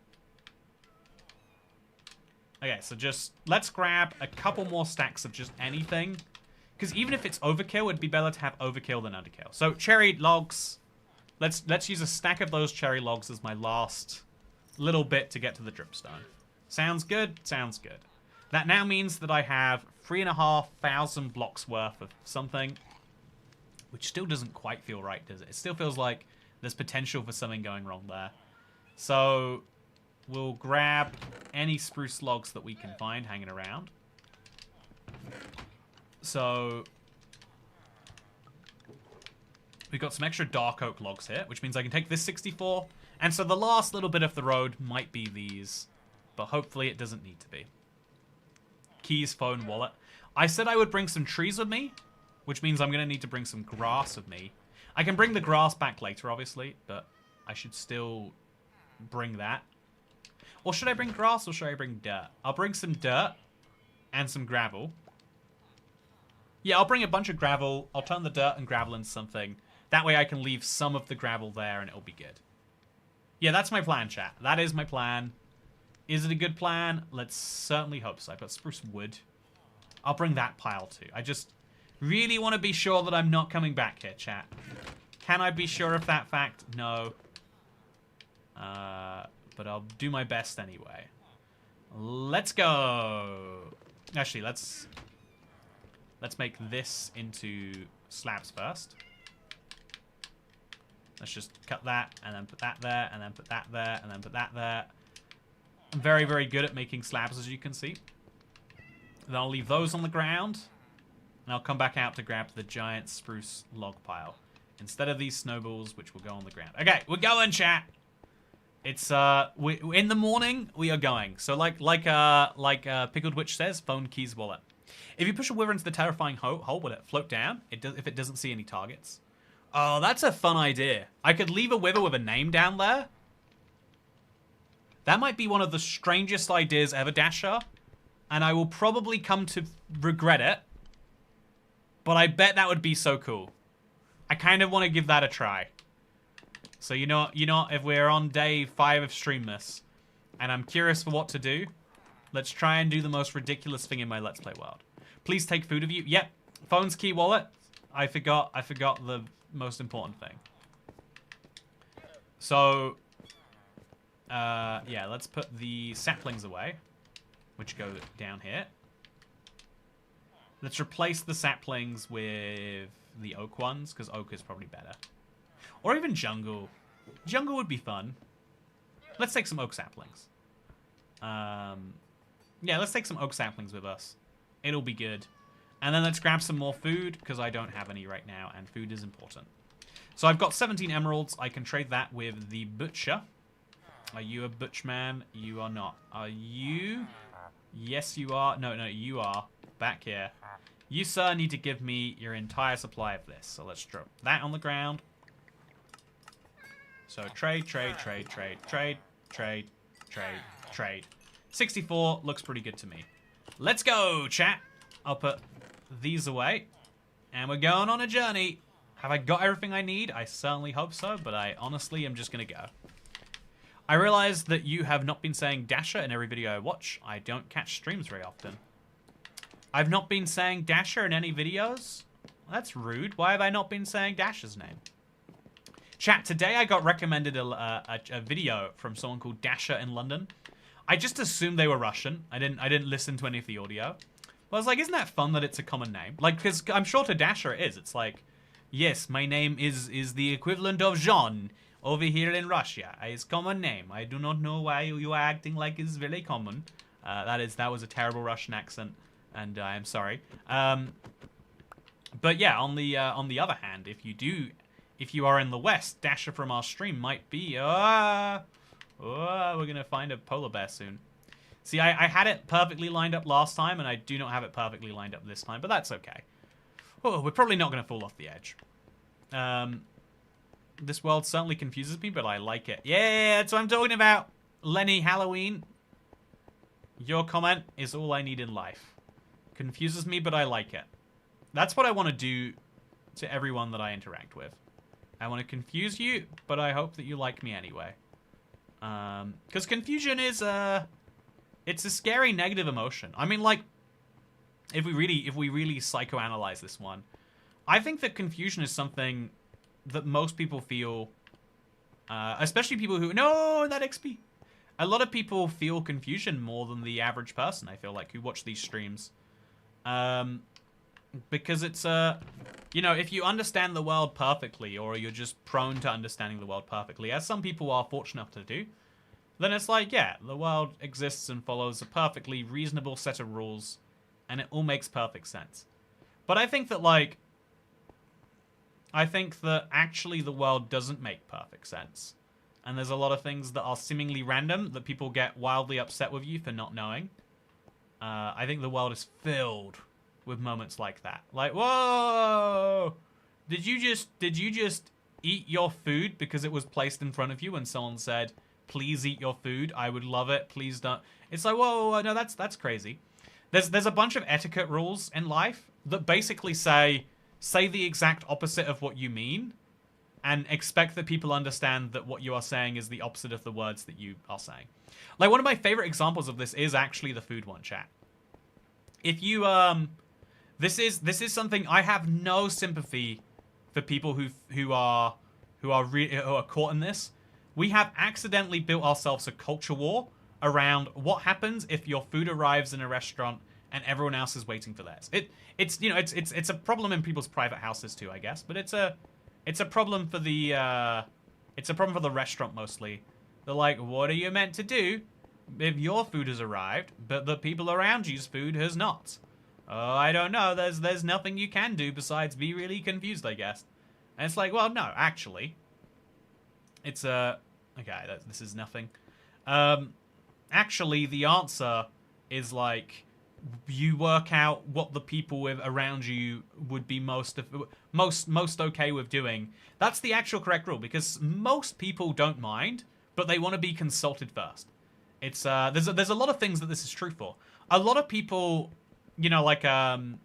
Okay, so just let's grab a couple more stacks of just anything. Because even if it's overkill, it'd be better to have overkill than underkill. So cherry logs. Let's use a stack of those cherry logs as my last little bit to get to the dripstone. Sounds good? Sounds good. That now means that I have 3,500 blocks worth of something, which still doesn't quite feel right, does it? It still feels like there's potential for something going wrong there. So we'll grab any spruce logs that we can find hanging around. So we've got some extra dark oak logs here, which means I can take this 64. And so the last little bit of the road might be these, but hopefully it doesn't need to be. Keys, phone, wallet. I said I would bring some trees with me, which means I'm going to need to bring some grass with me. I can bring the grass back later, obviously, but I should still bring that. Or should I bring grass or should I bring dirt? I'll bring some dirt and some gravel. Yeah, I'll bring a bunch of gravel. I'll turn the dirt and gravel into something. That way I can leave some of the gravel there and it'll be good. Yeah, that's my plan, chat. That is my plan. Is it a good plan? Let's certainly hope so. I've got spruce wood. I'll bring that pile too. I just really want to be sure that I'm not coming back here, chat. Can I be sure of that fact? No. But I'll do my best anyway. Let's go. Actually, let's make this into slabs first. Let's just cut that, and then put that there, and then put that there, and then put that there. I'm very, very good at making slabs, as you can see. Then I'll leave those on the ground, and I'll come back out to grab the giant spruce log pile. Instead of these snowballs, which will go on the ground. Okay, we're going, chat! It's, in the morning, we are going. So like Pickled Witch says, phone, keys, wallet. If you push a wither into the terrifying hole, will it float down? If it doesn't see any targets. Oh, that's a fun idea. I could leave a wither with a name down there. That might be one of the strangest ideas ever, Dasher. And I will probably come to regret it. But I bet that would be so cool. I kind of want to give that a try. So you know, if we're on day 5 of Streamless, and I'm curious for what to do, let's try and do the most ridiculous thing in my Let's Play world. Please take food of you. Yep, phone's key wallet. I forgot the most important thing. So, yeah, let's put the saplings away, which go down here. Let's replace the saplings with the oak ones, because oak is probably better. Or even jungle. Jungle would be fun. Let's take some oak saplings. Yeah, let's take some oak saplings with us. It'll be good. And then let's grab some more food, because I don't have any right now, and food is important. So I've got 17 emeralds. I can trade that with the butcher. Are you a butchman? You are not. Are you? Yes, you are. No, you are. Back here. You, sir, need to give me your entire supply of this. So let's drop that on the ground. So trade. 64 looks pretty good to me. Let's go, chat. I'll put these away. And we're going on a journey. Have I got everything I need? I certainly hope so, but I honestly am just going to go. I realize that you have not been saying Dasher in every video I watch. I don't catch streams very often. I've not been saying Dasher in any videos? That's rude. Why have I not been saying Dasher's name? Chat, today I got recommended a video from someone called Dasher in London. I just assumed they were Russian. I didn't listen to any of the audio. But I was like, isn't that fun that it's a common name? Like, because I'm sure to Dasher it is. It's like, yes, my name is the equivalent of Jean over here in Russia. It's common name. I do not know why you are acting like it's very common. That was a terrible Russian accent, and I am sorry. But yeah, on the other hand, if you are in the West, Dasher from our stream might be. We're gonna find a polar bear soon. See, I had it perfectly lined up last time, and I do not have it perfectly lined up this time, but that's okay. Oh, we're probably not going to fall off the edge. This world certainly confuses me, but I like it. Yeah, that's what I'm talking about. Lenny Halloween. Your comment is all I need in life. Confuses me, but I like it. That's what I want to do to everyone that I interact with. I want to confuse you, but I hope that you like me anyway. Because confusion is it's a scary negative emotion. I mean, like, if we really psychoanalyze this one, I think that confusion is something that most people feel, especially people who that XP. A lot of people feel confusion more than the average person, I feel like, who watch these streams. Because it's, if you understand the world perfectly, or you're just prone to understanding the world perfectly, as some people are fortunate enough to do, then it's like, yeah, the world exists and follows a perfectly reasonable set of rules, and it all makes perfect sense. But I think that, actually the world doesn't make perfect sense. And there's a lot of things that are seemingly random that people get wildly upset with you for not knowing. I think the world is filled with moments like that. Like, whoa! Did you just eat your food because it was placed in front of you and someone said, please eat your food, I would love it, please don't. It's like, whoa, no, that's crazy. There's a bunch of etiquette rules in life that basically say the exact opposite of what you mean, and expect that people understand that what you are saying is the opposite of the words that you are saying. Like, one of my favorite examples of this is actually the food one, chat. If you, this is something I have no sympathy for people who are caught in this. We have accidentally built ourselves a culture war around what happens if your food arrives in a restaurant and everyone else is waiting for theirs. It's a problem in people's private houses too, I guess, but it's a problem for the restaurant mostly. They're like, what are you meant to do if your food has arrived, but the people around you's food has not? Oh, I don't know. There's nothing you can do besides be really confused, I guess. And it's like, well, no, actually, it's okay. This is nothing. Actually, the answer is like, you work out what the people around you would be most okay with doing. That's the actual correct rule, because most people don't mind, but they want to be consulted first. It's there's a lot of things that this is true for. A lot of people, I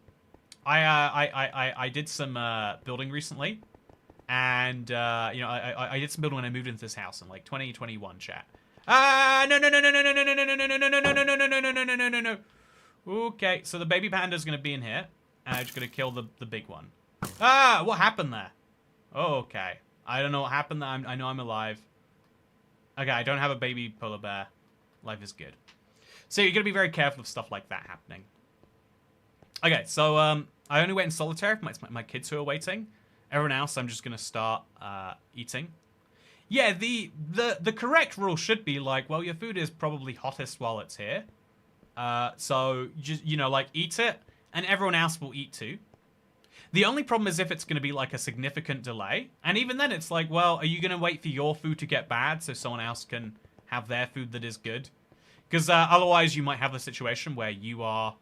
did some building recently, and I did some building when I moved into this house in like 2021, chat. No. Okay, so the baby panda's gonna be in here, and I'm just gonna kill the big one. What happened there? Okay, I don't know what happened there. I know I'm alive. Okay, I don't have a baby polar bear. Life is good. So you're gonna be very careful of stuff like that happening. Okay, so I only wait in solitaire for my kids who are waiting. Everyone else, I'm just gonna start eating. Yeah, the correct rule should be like, well, your food is probably hottest while it's here. So just, eat it, and everyone else will eat too. The only problem is if it's going to be like a significant delay, and even then it's like, well, are you going to wait for your food to get bad so someone else can have their food that is good? Because otherwise you might have the situation where you are,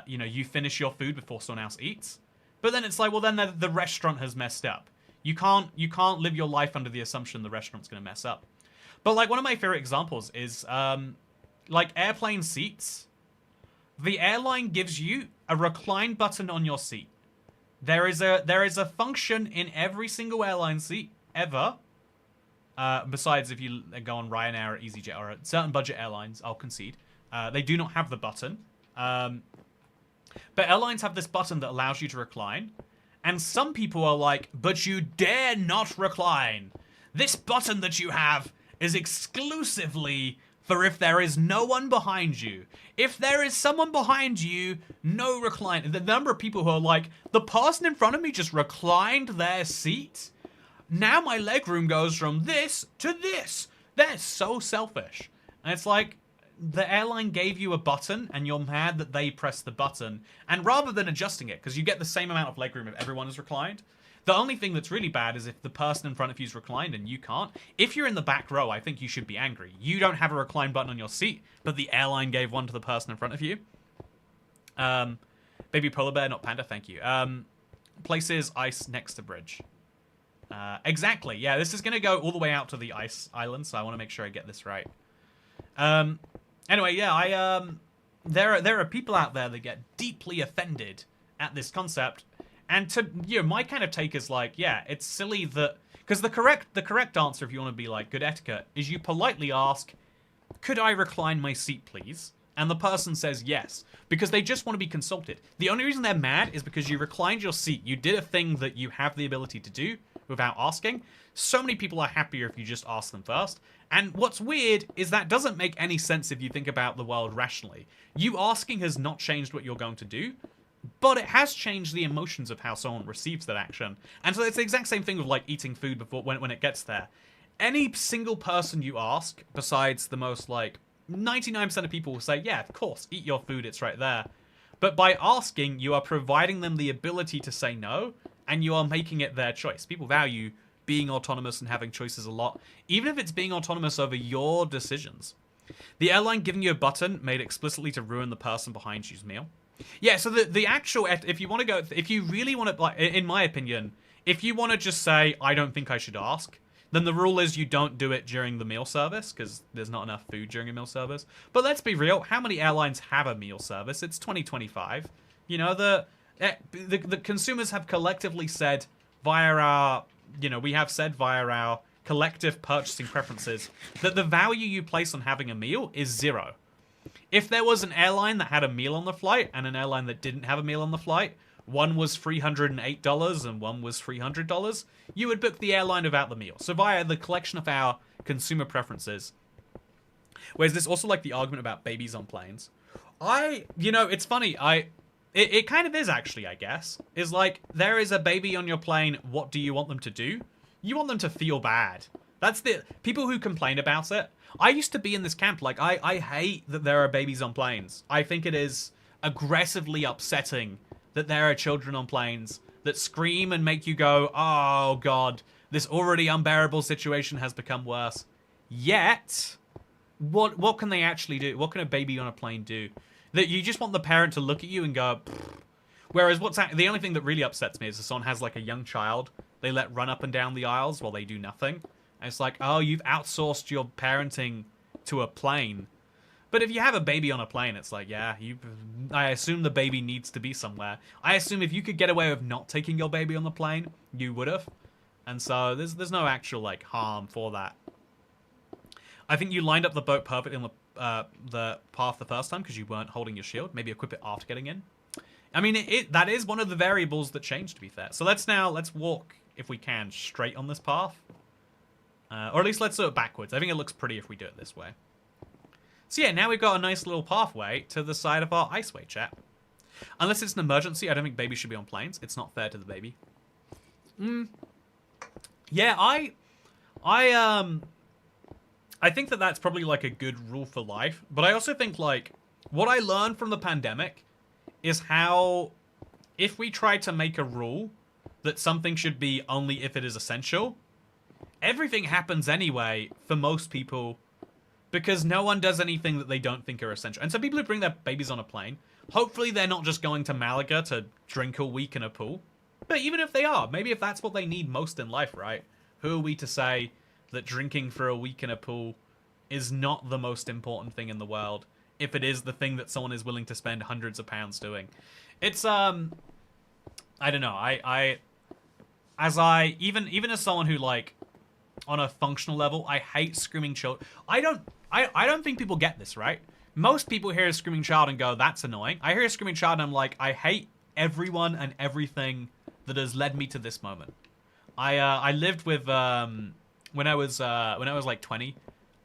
you finish your food before someone else eats, but then it's like, well, then the restaurant has messed up. You can't live your life under the assumption the restaurant's going to mess up. But like one of my favorite examples is like airplane seats. The airline gives you a recline button on your seat. There is a function in every single airline seat ever. Besides if you go on Ryanair or EasyJet or certain budget airlines, I'll concede. They do not have the button. But airlines have this button that allows you to recline. And some people are like, but you dare not recline. This button that you have is exclusively for if there is no one behind you. If there is someone behind you, no recline. The number of people who are like, the person in front of me just reclined their seat. Now my legroom goes from this to this. They're so selfish. And it's like, the airline gave you a button and you're mad that they pressed the button. And rather than adjusting it, because you get the same amount of legroom if everyone is reclined, the only thing that's really bad is if the person in front of you is reclined and you can't. If you're in the back row, I think you should be angry. You don't have a recline button on your seat, but the airline gave one to the person in front of you. Baby polar bear, not panda, thank you. Places ice next to bridge. Exactly, yeah, this is going to go all the way out to the ice island, so I want to make sure I get this right. Anyway, yeah, there are people out there that get deeply offended at this concept. And my kind of take is like, yeah, it's silly that, because the correct answer, if you want to be like good etiquette, is you politely ask, could I recline my seat, please? And the person says yes, because they just want to be consulted. The only reason they're mad is because you reclined your seat. You did a thing that you have the ability to do without asking. So many people are happier if you just ask them first. And what's weird is that doesn't make any sense if you think about the world rationally. You asking has not changed what you're going to do, but it has changed the emotions of how someone receives that action. And so it's the exact same thing with like eating food before when it gets there. Any single person you ask, besides the most like 99% of people will say, yeah, of course, eat your food, it's right there. But by asking, you are providing them the ability to say no, and you are making it their choice. People value being autonomous and having choices a lot, even if it's being autonomous over your decisions. The airline giving you a button made explicitly to ruin the person behind you's meal. Yeah, so the actual, if you want to go, if you really want to, like, in my opinion, if you want to just say, I don't think I should ask, then the rule is you don't do it during the meal service, because there's not enough food during a meal service. But let's be real, how many airlines have a meal service? It's 2025. You know, the consumers have collectively said via our, we have said via our collective purchasing preferences that the value you place on having a meal is 0. If there was an airline that had a meal on the flight and an airline that didn't have a meal on the flight, one was $308 and one was $300, you would book the airline without the meal. So via the collection of our consumer preferences. Whereas there's also like the argument about babies on planes. It's funny, it kind of is actually, I guess, is like, there is a baby on your plane, what do you want them to do? You want them to feel bad. That's the, people who complain about it. I used to be in this camp, like, I hate that there are babies on planes. I think it is aggressively upsetting that there are children on planes that scream and make you go, oh god, this already unbearable situation has become worse. Yet, what can they actually do? What can a baby on a plane do? That you just want the parent to look at you and go, pfft. Whereas the only thing that really upsets me is if someone has like a young child, they let run up and down the aisles while they do nothing. And it's like, oh, you've outsourced your parenting to a plane. But if you have a baby on a plane, it's like, yeah, I assume the baby needs to be somewhere. I assume if you could get away with not taking your baby on the plane, you would have. And so there's no actual like harm for that. I think you lined up the boat perfectly on the path the first time because you weren't holding your shield. Maybe equip it after getting in. I mean, that is one of the variables that changed, to be fair. So let's walk, if we can, straight on this path. Or at least let's do it backwards. I think it looks pretty if we do it this way. So yeah, now we've got a nice little pathway to the side of our iceway, chat. Unless it's an emergency, I don't think babies should be on planes. It's not fair to the baby. Yeah, I think that that's probably like a good rule for life. But I also think like what I learned from the pandemic is how if we try to make a rule that something should be only if it is essential, everything happens anyway for most people because no one does anything that they don't think are essential. And so people who bring their babies on a plane, hopefully they're not just going to Malaga to drink a week in a pool. But even if they are, maybe if that's what they need most in life, right? Who are we to say that drinking for a week in a pool is not the most important thing in the world if it is the thing that someone is willing to spend hundreds of pounds doing? It's, I don't know, even as someone who, like, on a functional level, I hate screaming children. I don't think people get this, right? Most people hear a screaming child and go, that's annoying. I hear a screaming child and I'm like, I hate everyone and everything that has led me to this moment. I lived with, when I was like 20,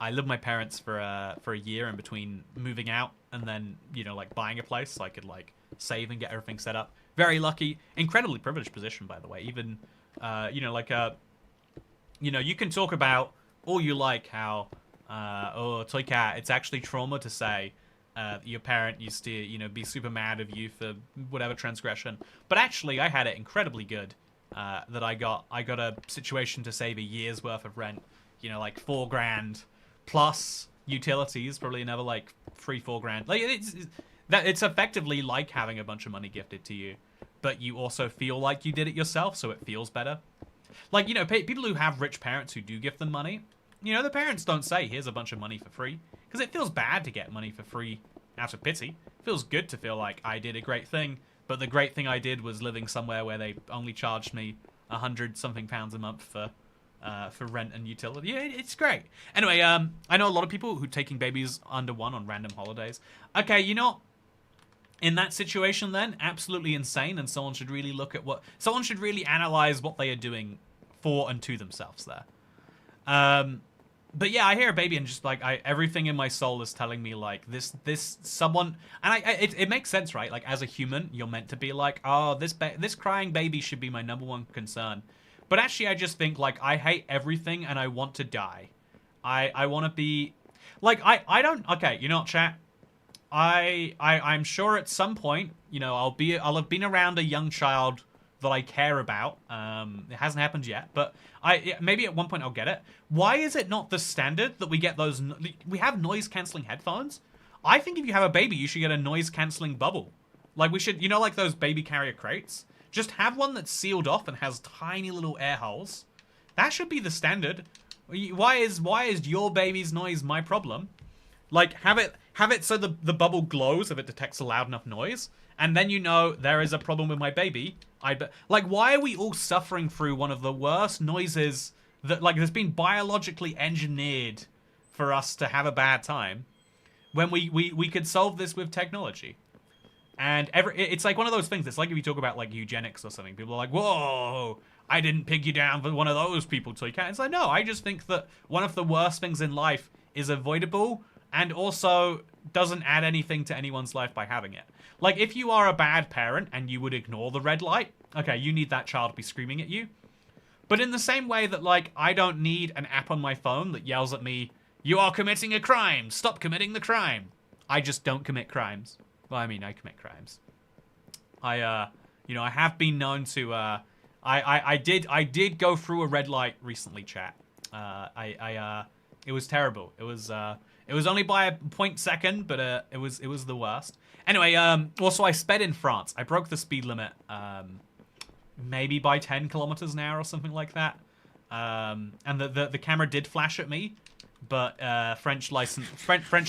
I lived with my parents for a year in between moving out and then, like buying a place so I could like save and get everything set up. Very lucky, incredibly privileged position, by the way. Even, you can talk about all you like how, oh, Toy Cat, it's actually trauma to say your parent used to, be super mad of you for whatever transgression. But actually, I had it incredibly good that I got a situation to save a year's worth of rent, like $4,000 plus utilities, probably another like $3-4 grand. Like it's effectively like having a bunch of money gifted to you, but you also feel like you did it yourself, so it feels better. Like, people who have rich parents who do give them money, the parents don't say, here's a bunch of money for free. Because it feels bad to get money for free out of pity. It feels good to feel like I did a great thing, but the great thing I did was living somewhere where they only charged me 100-something pounds a month for for rent and utility. Yeah, it's great. Anyway, I know a lot of people who are taking babies under 1 on random holidays. Okay, you know, in that situation then, absolutely insane, and someone should really look at someone should really analyze what they are doing for and to themselves there. But yeah, I hear a baby and just like everything in my soul is telling me like this someone, and it makes sense, right? Like as a human, you're meant to be like, oh, this crying baby should be my #1 concern. But actually, I just think like I hate everything and I want to die. I want to be like I don't. Okay, you know what, chat? I'm sure at some point, you know, I'll have been around a young child that I care about. It hasn't happened yet, but maybe at one point I'll get it. Why is it not the standard that we get those? We have noise canceling headphones. I think if you have a baby, you should get a noise canceling bubble. Like we should, you know, like those baby carrier crates. Just have one that's sealed off and has tiny little air holes. That should be the standard. Why is your baby's noise my problem? Like have it so the bubble glows if it detects a loud enough noise, and then you know there is a problem with my baby. Like, why are we all suffering through one of the worst noises that, like, has been biologically engineered for us to have a bad time, when we could solve this with technology? And it's like one of those things. It's like if you talk about, like, eugenics or something. People are like, whoa, I didn't pig you down for one of those people, so you can't. It's like, no, I just think that one of the worst things in life is avoidable and also doesn't add anything to anyone's life by having it. Like, if you are a bad parent and you would ignore the red light, okay, you need that child to be screaming at you. But in the same way that, like, I don't need an app on my phone that yells at me, you are committing a crime, stop committing the crime. I just don't commit crimes. Well, I mean, I commit crimes. You know, I have been known to, I did go through a red light recently, chat. It was terrible. It was only by a 0.2, but it was the worst. Anyway, also I sped in France. I broke the speed limit, maybe by 10 kilometers an hour or something like that. And the camera did flash at me, but French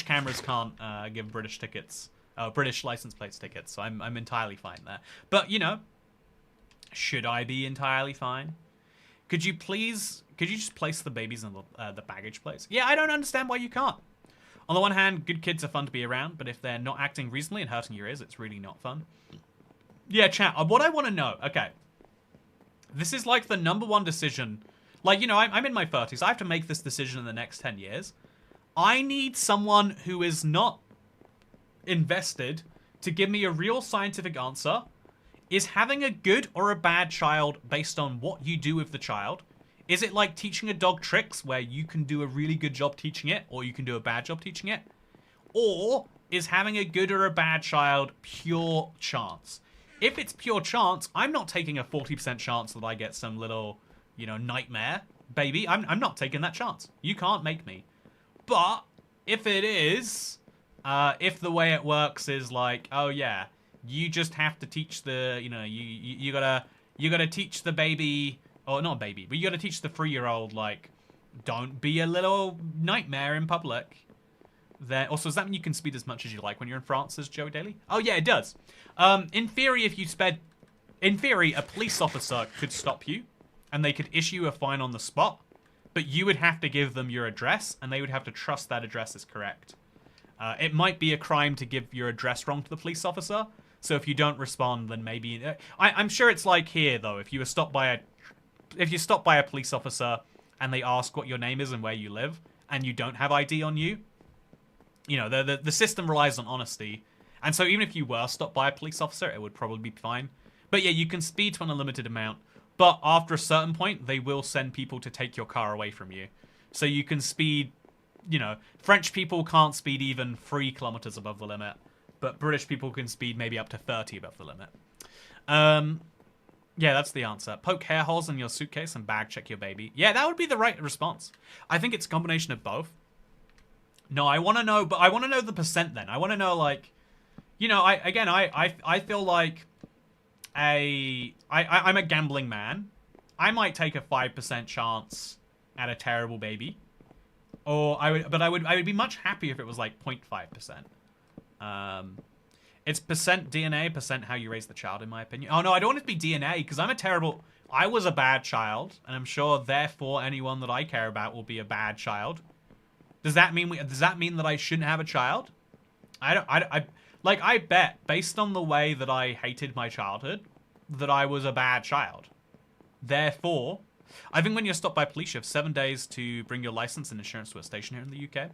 cameras can't give British tickets, British license plates tickets. So I'm entirely fine there. But you know, should I be entirely fine? Could you just place the babies in the baggage place? Yeah, I don't understand why you can't. On the one hand, good kids are fun to be around, but if they're not acting reasonably and hurting your ears, it's really not fun. Yeah, chat, what I want to know, okay. This is like the #1 decision. Like, you know, I'm in my 30s. I have to make this decision in the next 10 years. I need someone who is not invested to give me a real scientific answer. Is having a good or a bad child based on what you do with the child? Is it like teaching a dog tricks where you can do a really good job teaching it or you can do a bad job teaching it? Or is having a good or a bad child pure chance? If it's pure chance, I'm not taking a 40% chance that I get some little, you know, nightmare baby. I'm not taking that chance. You can't make me. But if it is, if the way it works is like, oh yeah, you just have to teach the, you know, you gotta teach the baby, or not baby, but you gotta teach the 3-year-old, like, don't be a little nightmare in public. Then also, does that mean you can speed as much as you like when you're in France, says Joey Daly? Oh yeah, it does. In theory, if you sped, in theory, a police officer could stop you, and they could issue a fine on the spot, but you would have to give them your address, and they would have to trust that address is correct. It might be a crime to give your address wrong to the police officer, so if you don't respond, then maybe... I'm sure it's like here, though. If you're stopped by a police officer and they ask what your name is and where you live, and you don't have ID on you, you know, the system relies on honesty. And so even if you were stopped by a police officer, it would probably be fine. But yeah, you can speed to an unlimited amount. But after a certain point, they will send people to take your car away from you. So you can speed, you know, French people can't speed even 3 kilometers above the limit. But British people can speed maybe up to 30 above the limit. Yeah, that's the answer. Poke hair holes in your suitcase and bag check your baby. Yeah, that would be the right response. I think it's a combination of both. No, I want to know, but I want to know the percent then. I want to know, like, you know, I feel like I'm a gambling man. I might take a 5% chance at a terrible baby. Or I would be much happier if it was like 0.5%. It's percent DNA, percent how you raise the child, in my opinion. Oh no, I don't want it to be DNA, because I'm a terrible I was a bad child, and I'm sure therefore anyone that I care about will be a bad child. Does that mean that I shouldn't have a child? I bet based on the way that I hated my childhood that I was a bad child. Therefore, I think when you're stopped by police, you have 7 days to bring your license and insurance to a station here in the UK.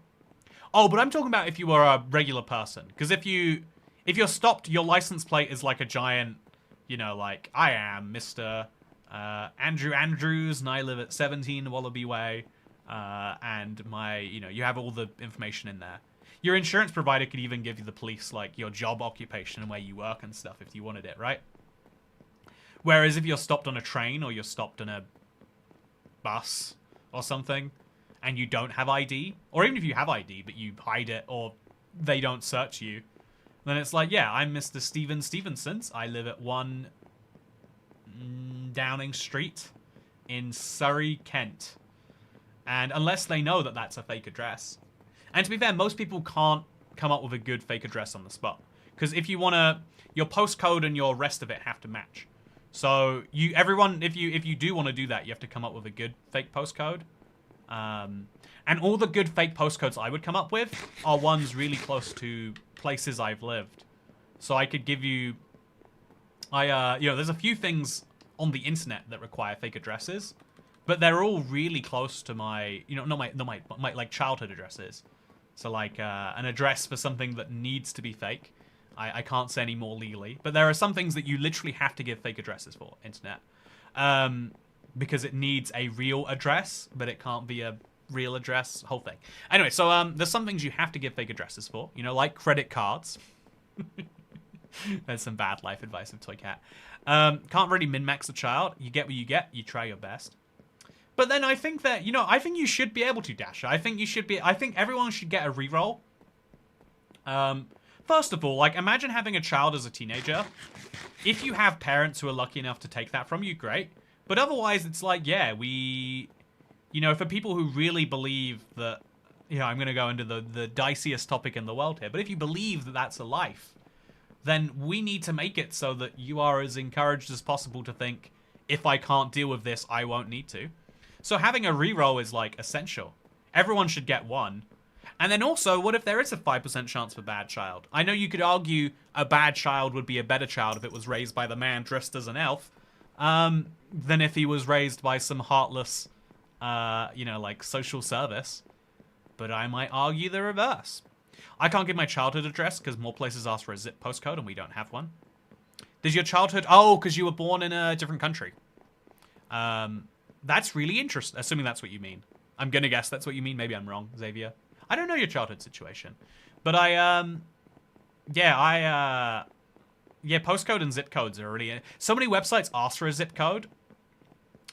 Oh, but I'm talking about if you are a regular person, because if you're stopped, your license plate is like a giant, you know, like I am Mr. Andrew Andrews, and I live at 17 Wallaby Way, and you have all the information in there. Your insurance provider could even give you the police, like, your job occupation and where you work and stuff if you wanted it, right? Whereas if you're stopped on a train or you're stopped on a bus or something and you don't have ID, or even if you have ID but you hide it or they don't search you, then it's like, yeah, I'm Mr. Steven Stevensons. I live at 1 Downing Street in Surrey, Kent. And unless they know that that's a fake address. And to be fair, most people can't come up with a good fake address on the spot. Because if you want to, your postcode and your rest of it have to match. So if you do want to do that, you have to come up with a good fake postcode. And all the good fake postcodes I would come up with are ones really close to places I've lived. So I could give you, there's a few things on the internet that require fake addresses, but they're all really close to my, not my like childhood addresses. So like an address for something that needs to be fake. I can't say any more legally, but there are some things that you literally have to give fake addresses for, internet. Because it needs a real address, but it can't be a real address, whole thing. Anyway, so there's some things you have to give fake addresses for, like credit cards. There's some bad life advice of Toy Cat. Can't really min-max a child. You get what you get. You try your best. But then I think that, I think you should be able to, Dasher. I think everyone should get a reroll. First of all, like, imagine having a child as a teenager. If you have parents who are lucky enough to take that from you, great. But otherwise, it's like, yeah, for people who really believe that, I'm going to go into the diciest topic in the world here, but if you believe that that's a life, then we need to make it so that you are as encouraged as possible to think, if I can't deal with this, I won't need to. So having a reroll is, like, essential. Everyone should get one. And then also, what if there is a 5% chance for bad child? I know you could argue a bad child would be a better child if it was raised by the man dressed as an elf, than if he was raised by some heartless, like social service. But I might argue the reverse. I can't give my childhood address because more places ask for a zip postcode and we don't have one. Does your childhood... Oh, because you were born in a different country. That's really interesting, assuming that's what you mean. I'm going to guess that's what you mean. Maybe I'm wrong, Xavier. I don't know your childhood situation. But postcode and zip codes are really... So many websites ask for a zip code.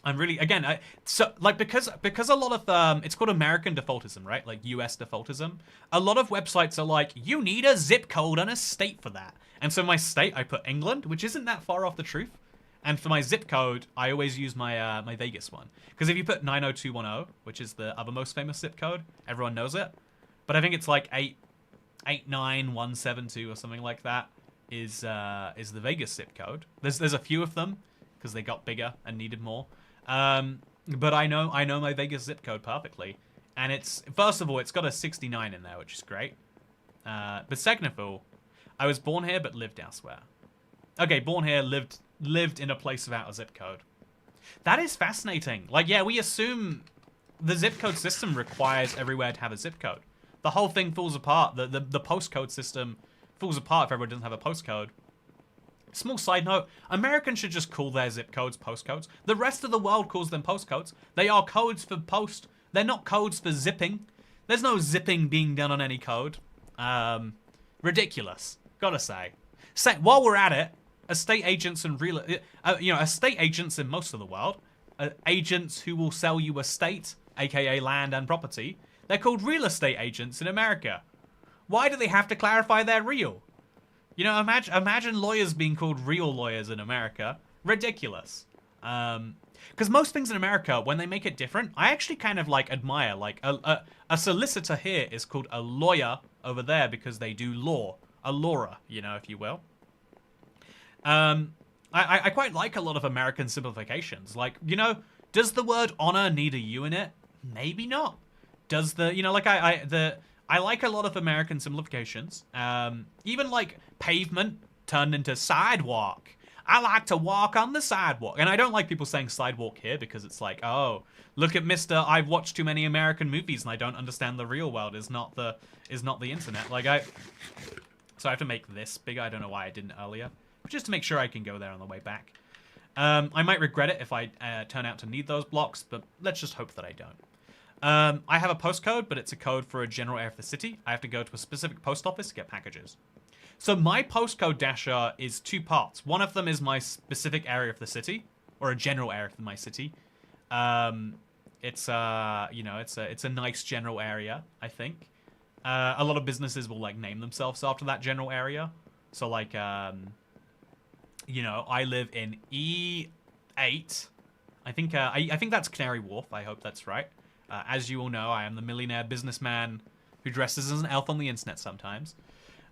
I'm really... Again, because a lot of... it's called American defaultism, right? Like US defaultism. A lot of websites are like, you need a zip code and a state for that. And so my state, I put England, which isn't that far off the truth. And for my zip code, I always use my my Vegas one. Because if you put 90210, which is the other most famous zip code, everyone knows it. But I think it's like 89172 or something like that is the Vegas zip code. There's a few of them because they got bigger and needed more. But I know my Vegas zip code perfectly, and it's, first of all, it's got a 69 in there, which is great. But second of all, I was born here but lived elsewhere. Okay, born here, lived in a place without a zip code. That is fascinating. Like, yeah, we assume the zip code system requires everywhere to have a zip code. The whole thing falls apart. The postcode system falls apart if everyone doesn't have a postcode. Small side note, Americans should just call their zip codes postcodes. The rest of the world calls them postcodes. They are codes for post. They're not codes for zipping. There's no zipping being done on any code. Ridiculous. Gotta say. While we're at it, estate agents and estate agents in most of the world, agents who will sell you estate, aka land and property, they're called real estate agents in America. Why do they have to clarify they're real? Imagine lawyers being called real lawyers in America. Ridiculous. Because most things in America, when they make it different, I actually kind of admire. Like a solicitor here is called a lawyer over there because they do law. A lawyer, if you will. I quite like a lot of American simplifications. Like, you know, does the word honor need a U in it? Maybe not. Does the, you know, like I like a lot of American simplifications. Even like pavement turned into sidewalk. I like to walk on the sidewalk. And I don't like people saying sidewalk here because it's like, oh, look at Mr. I've watched too many American movies and I don't understand the real world is not the internet. Like so I have to make this bigger. I don't know why I didn't earlier. But just to make sure I can go there on the way back. I might regret it if I turn out to need those blocks, but let's just hope that I don't. I have a postcode, but it's a code for a general area of the city. I have to go to a specific post office to get packages. So my postcode dasher is two parts. One of them is my specific area of the city, or a general area of my city. It's you know, it's a nice general area, I think. A lot of businesses will like name themselves after that general area. So like, you know, I live in E8. I think that's Canary Wharf. I hope that's right. As you all know, I am the millionaire businessman who dresses as an elf on the internet sometimes.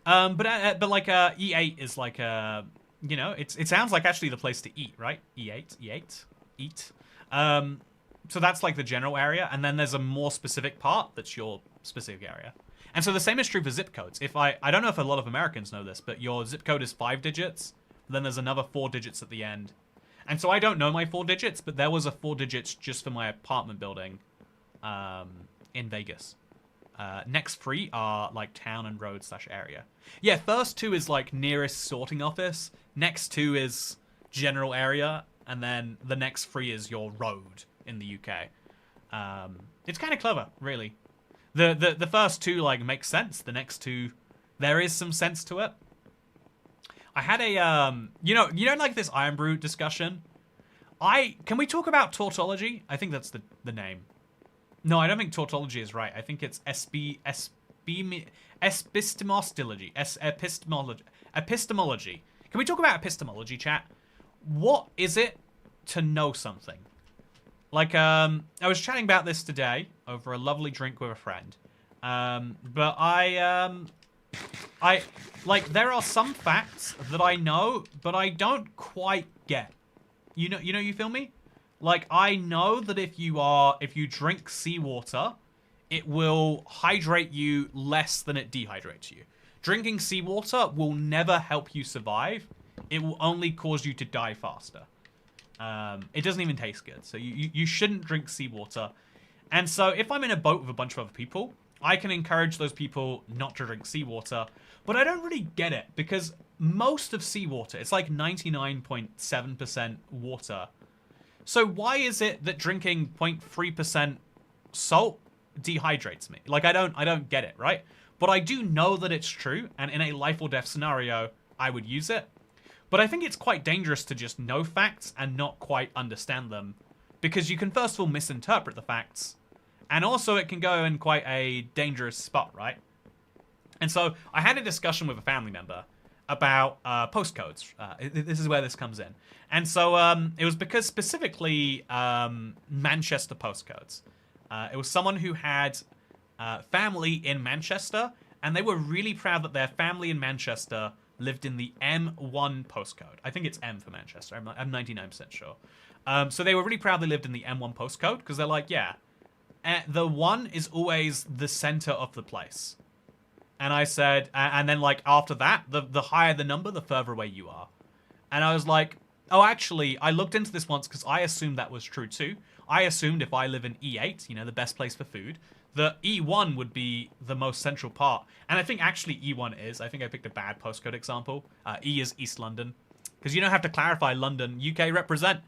But like E8 is like you know, it sounds like actually the place to eat, right? E8, eat. So that's like the general area, and then there's a more specific part that's your specific area. And so the same is true for zip codes. If I don't know if a lot of Americans know this, but your zip code is 5 digits. Then there's another 4 digits at the end. And so I don't know my 4 digits, but there was a 4 digits just for my apartment building in Vegas. Next 3 are like town and road / area. Yeah, first 2 is like nearest sorting office. Next 2 is general area. And then the next 3 is your road in the UK. It's kind of clever, really. The first 2 like make sense. The next 2, there is some sense to it. I had a you know like this Iron Brew discussion. Can we talk about tautology? I think that's the name. No, I don't think tautology is right. I think it's epistemology. Epistemology. Can we talk about epistemology, chat? What is it to know something? Like, I was chatting about this today over a lovely drink with a friend. But like, there are some facts that I know, but I don't quite get. You feel me? Like, I know that if you drink seawater, it will hydrate you less than it dehydrates you. Drinking seawater will never help you survive. It will only cause you to die faster. It doesn't even taste good. So you shouldn't drink seawater. And so if I'm in a boat with a bunch of other people, I can encourage those people not to drink seawater. But I don't really get it because most of seawater, it's like 99.7% water. So why is it that drinking 0.3% salt dehydrates me? Like, I don't get it, right? But I do know that it's true, and in a life or death scenario, I would use it. But I think it's quite dangerous to just know facts and not quite understand them, because you can first of all misinterpret the facts, and also it can go in quite a dangerous spot, right? And so I had a discussion with a family member about postcodes. This is where this comes in. And so it was because specifically Manchester postcodes. It was someone who had family in Manchester, and they were really proud that their family in Manchester lived in the M1 postcode. I think it's M for Manchester. I'm 99% sure. So they were really proud they lived in the M1 postcode because they're like, yeah, the 1 is always the center of the place. And I said, and then like after that, the higher the number, the further away you are. And I was like, oh, actually, I looked into this once because I assumed that was true too. I assumed if I live in E8, you know, the best place for food, the E1 would be the most central part. And I think actually E1 is. I think I picked a bad postcode example. E is East London. Because you don't have to clarify London. UK represent.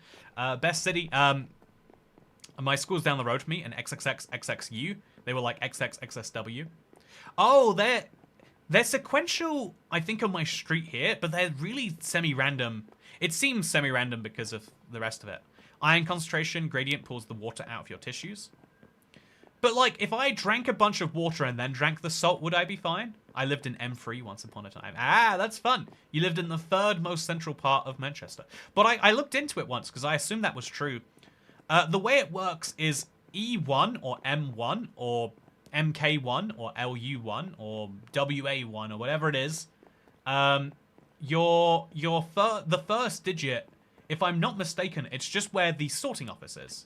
Best city. My school's down the road from me, and XXXXXU. They were like XXXSW. Oh, they're sequential, I think, on my street here, but they're really semi-random. It seems semi-random because of the rest of it. Iron concentration, gradient pulls the water out of your tissues. But, like, if I drank a bunch of water and then drank the salt, would I be fine? I lived in M3 once upon a time. Ah, that's fun. You lived in the third most central part of Manchester. But I looked into it once because I assumed that was true. The way it works is E1 or M1 or MK1 or LU1 or WA1 or whatever it is the first digit, if I'm not mistaken, it's just where the sorting office is.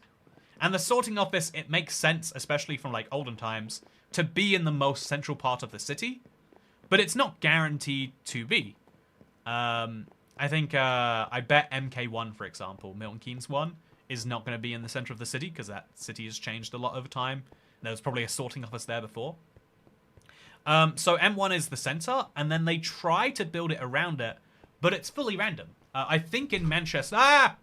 And the sorting office, it makes sense, especially from like olden times, to be in the most central part of the city, but it's not guaranteed to be. I think, I bet MK1, for example, Milton Keynes 1, is not going to be in the center of the city because that city has changed a lot over time. There was probably a sorting office there before. So M1 is the center, and then they try to build it around it, but it's fully random. I think in Manchester...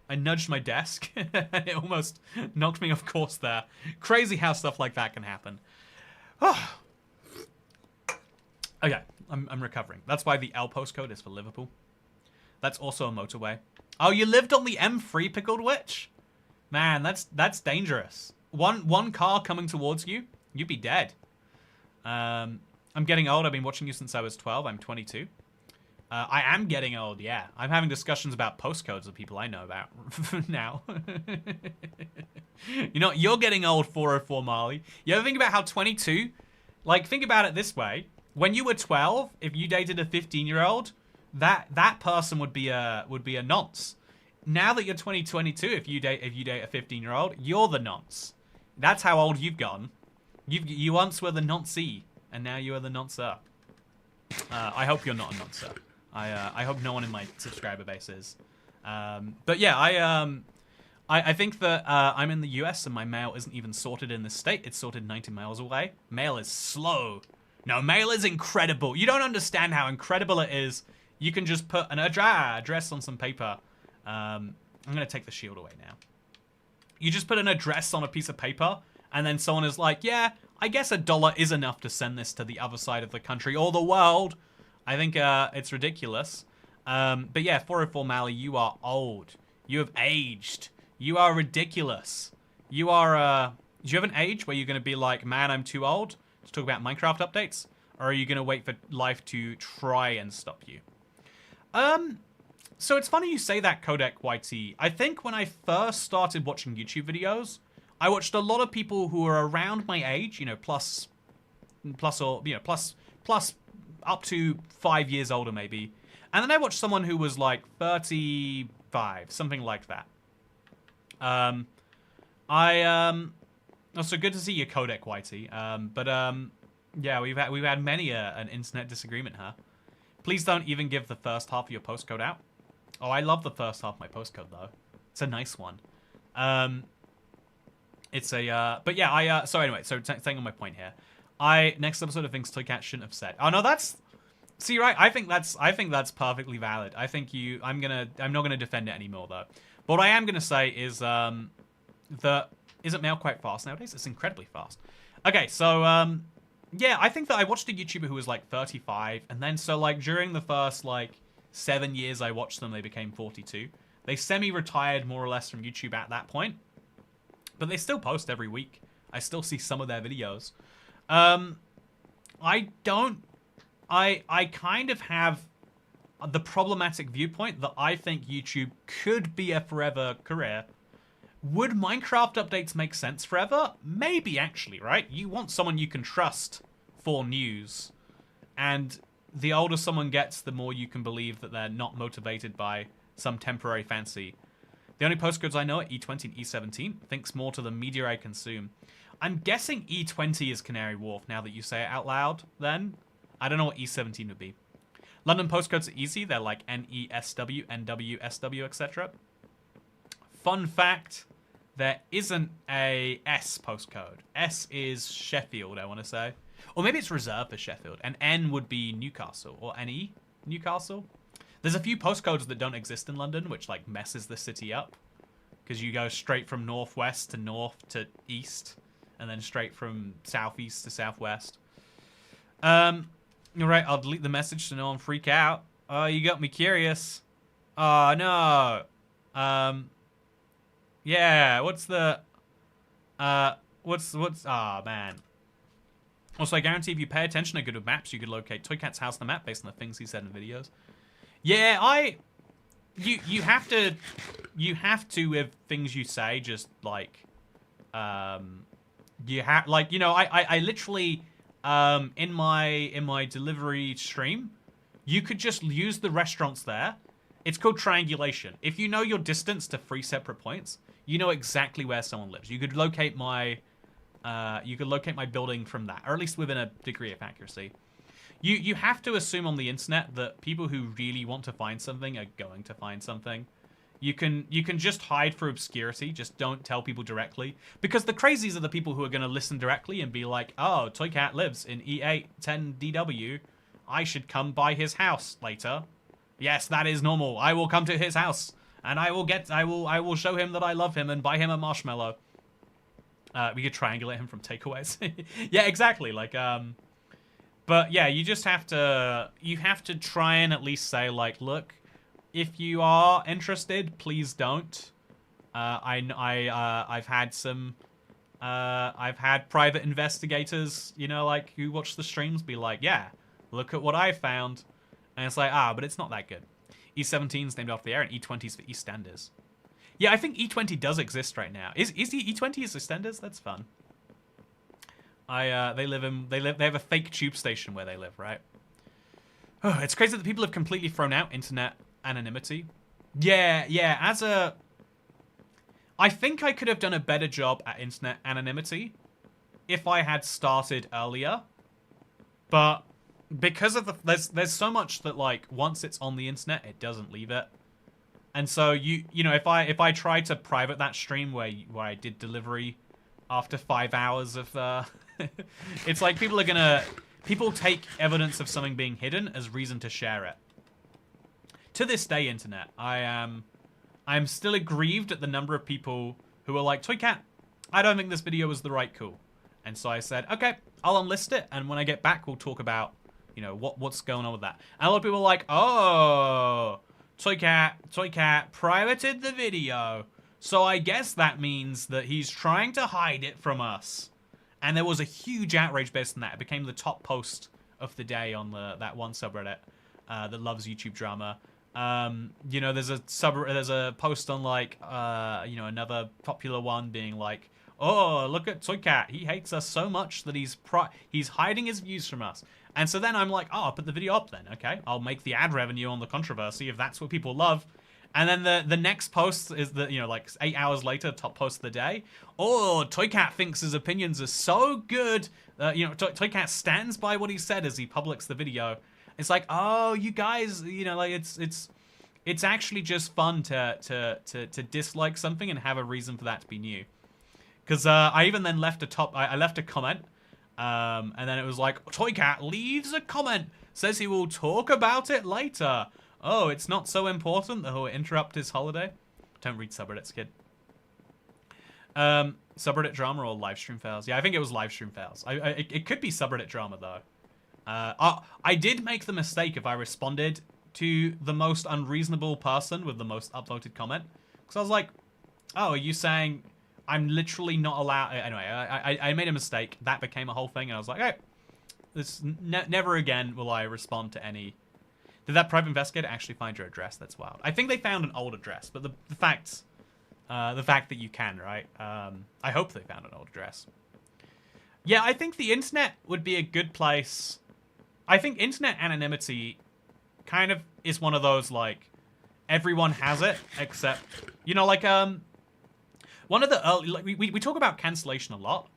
I nudged my desk. It almost knocked me off course there. Crazy how stuff like that can happen. Okay, I'm recovering. That's why the L postcode is for Liverpool. That's also a motorway. Oh, you lived on the M3, Pickled Witch? Man, that's dangerous. One car coming towards you, you'd be dead. I'm getting old. I've been watching you since I was 12. I'm 22. I am getting old, yeah. I'm having discussions about postcodes with people I know about now. You know, you're getting old, 404 Marley. You ever think about how 22... Like, think about it this way. When you were 12, if you dated a 15-year-old, that person would be a nonce. Now that you're 22, if you date a 15-year-old, you're the nonce. That's how old you've gotten. You once were the nonce, and now you are the noncer. I hope you're not a noncer. I hope no one in my subscriber base is. But yeah, I think that I'm in the US and my mail isn't even sorted in this state. It's sorted 90 miles away. Mail is slow. No, mail is incredible. You don't understand how incredible it is. You can just put an address on some paper. I'm going to take the shield away now. You just put an address on a piece of paper, and then someone is like, yeah, I guess $1 is enough to send this to the other side of the country or the world. I think it's ridiculous. But yeah, 404 Mally, you are old. You have aged. You are ridiculous. You are, do you have an age where you're going to be like, man, I'm too old to talk about Minecraft updates? Or are you going to wait for life to try and stop you? So it's funny you say that, Codec YT. I think when I first started watching YouTube videos, I watched a lot of people who were around my age, you know, plus up to 5 years older maybe. And then I watched someone who was like 35, something like that. Also good to see you, Codec YT. Yeah, we've had many an internet disagreement, huh? Please don't even give the first half of your postcode out. Oh, I love the first half of my postcode though. It's a nice one. It's a but yeah, so anyway, so staying on my point here. Next episode of things Toycat shouldn't have said. Oh no, that's see right. I think that's perfectly valid. I think I'm not gonna defend it anymore though. But what I am gonna say is isn't mail quite fast nowadays? It's incredibly fast. Okay, so yeah, I think that I watched a YouTuber who was like 35, and then so like during the first like 7 years I watched them, they became 42. They semi-retired more or less from YouTube at that point, but they still post every week. I still see some of their videos. I kind of have the problematic viewpoint that I think YouTube could be a forever career. Would Minecraft updates make sense forever? Maybe, actually, right? You want someone you can trust for news. And the older someone gets, the more you can believe that they're not motivated by some temporary fancy. The only postcodes I know are E20 and E17. Thinks more to the media I consume. I'm guessing E20 is Canary Wharf now that you say it out loud, then. I don't know what E17 would be. London postcodes are easy. They're like NESW, NWSW, etc. Fun fact, there isn't a S postcode. S is Sheffield, I want to say. Or maybe it's reserved for Sheffield. And N would be Newcastle. Or NE, Newcastle. There's a few postcodes that don't exist in London, which like messes the city up. Because you go straight from northwest to north to east. And then straight from southeast to southwest. Alright, I'll delete the message so no one freak out. Oh, you got me curious. Oh, no. Yeah, what's the... oh, man. Also, I guarantee if you pay attention to good with maps, you could locate Toycat's house on the map based on the things he said in videos. Yeah, you have to with things you say, just like, you have, like, you know, I literally, in my delivery stream, you could just use the restaurants there. It's called triangulation. If you know your distance to 3 separate points, you know exactly where someone lives. You could locate my building from that, or at least within a degree of accuracy. You have to assume on the internet that people who really want to find something are going to find something. You can just hide for obscurity. Just don't tell people directly. Because the crazies are the people who are going to listen directly and be like, oh, Toy Cat lives in E8 10DW. I should come by his house later. Yes, that is normal. I will come to his house. And I will show him that I love him and buy him a marshmallow. We could triangulate him from takeaways. Yeah, exactly. Like, but yeah, you just have to, try and at least say, like, look, if you are interested, please don't. I've had private investigators, you know, like, who watch the streams be like, yeah, look at what I found. And it's like, but it's not that good. E17 is named after the air, and E20 is for EastEnders. Yeah, I think E20 does exist right now. Is the E20 EastEnders? That's fun. They have a fake tube station where they live, right? Oh, it's crazy that people have completely thrown out internet anonymity. Yeah, I think I could have done a better job at internet anonymity if I had started earlier. But because of there's so much that, like, once it's on the internet, it doesn't leave it. And so you know, if I tried to private that stream where I did delivery after 5 hours of it's like people take evidence of something being hidden as reason to share it. To this day, internet, I'm still aggrieved at the number of people who are like, Toy Cat, I don't think this video was the right call. And so I said, okay, I'll unlist it, and when I get back, we'll talk about, you know, what's going on with that. And a lot of people are like, oh, Toy Cat privated the video. So I guess that means that he's trying to hide it from us. And there was a huge outrage based on that. It became the top post of the day on that one subreddit that loves YouTube drama. You know, there's a post on, like, you know, another popular one being like, oh, look at Toy Cat. He hates us so much that he's hiding his views from us. And so then I'm like, oh, I'll put the video up then, okay? I'll make the ad revenue on the controversy if that's what people love. And then the next post is you know, like 8 hours later, top post of the day. Oh, Toy Cat thinks his opinions are so good. You know, Toy Cat stands by what he said as he publics the video. It's like, oh, you guys, you know, like, it's actually just fun to dislike something and have a reason for that to be new. Because I even then left I left a comment, and then it was like, Toy Cat leaves a comment, says he will talk about it later. Oh, it's not so important that he'll interrupt his holiday. Don't read subreddits, kid. Subreddit drama or livestream fails? Yeah, I think it was livestream fails. It could be subreddit drama, though. I did make the mistake if I responded to the most unreasonable person with the most upvoted comment. Because I was like, oh, are you saying I'm literally not allowed? Anyway, I made a mistake. That became a whole thing, and I was like, hey, never again will I respond to any. Did that private investigator actually find your address? That's wild. I think they found an old address, but the fact that you can, right? I hope they found an old address. Yeah, I think the internet would be a good place. I think internet anonymity kind of is one of those, like, everyone has it, except, you know, like, one of the early, like, we talk about cancellation a lot,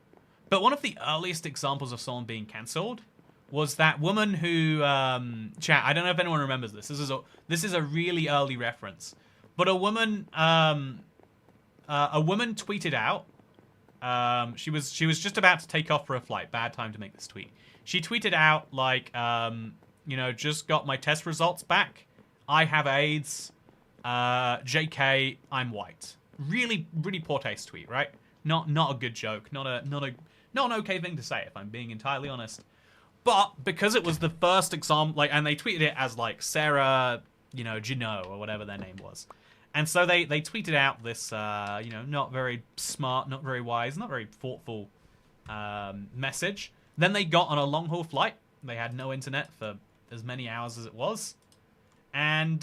but one of the earliest examples of someone being cancelled was that woman who, chat, I don't know if anyone remembers this. This is a really early reference, but a woman tweeted out. She was just about to take off for a flight. Bad time to make this tweet. She tweeted out, like, you know, just got my test results back. I have AIDS. JK, I'm white. Really, really poor taste tweet, right? Not a good joke. Not an okay thing to say, if I'm being entirely honest. But because it was the first example, like, and they tweeted it as, like, Sarah, you know, Gino or whatever their name was. And so they tweeted out this, you know, not very smart, not very wise, not very thoughtful message. Then they got on a long-haul flight. They had no internet for as many hours as it was. And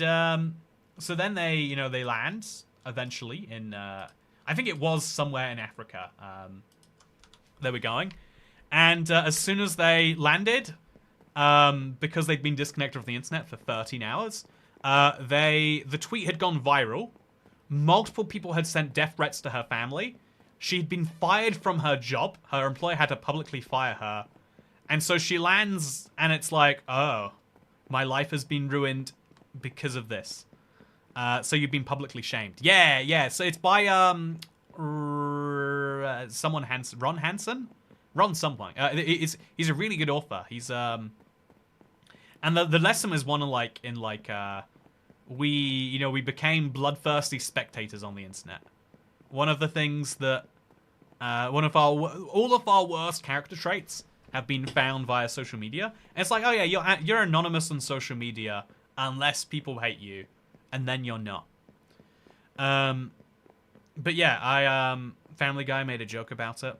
so then they, you know, they land eventually in, I think it was somewhere in Africa they were going. And as soon as they landed, because they'd been disconnected from the internet for 13 hours. The tweet had gone viral. Multiple people had sent death threats to her family. She'd been fired from her job. Her employer had to publicly fire her. And so she lands, and it's like, oh, my life has been ruined because of this. So you've been publicly shamed. Yeah. So it's by someone Ron Hansen? Ron someone. He's a really good author. He's and the lesson is one we became bloodthirsty spectators on the internet. One of the things that all of our worst character traits have been found via social media. And it's like, oh yeah, you're anonymous on social media unless people hate you, and then you're not. But yeah, Family Guy made a joke about it.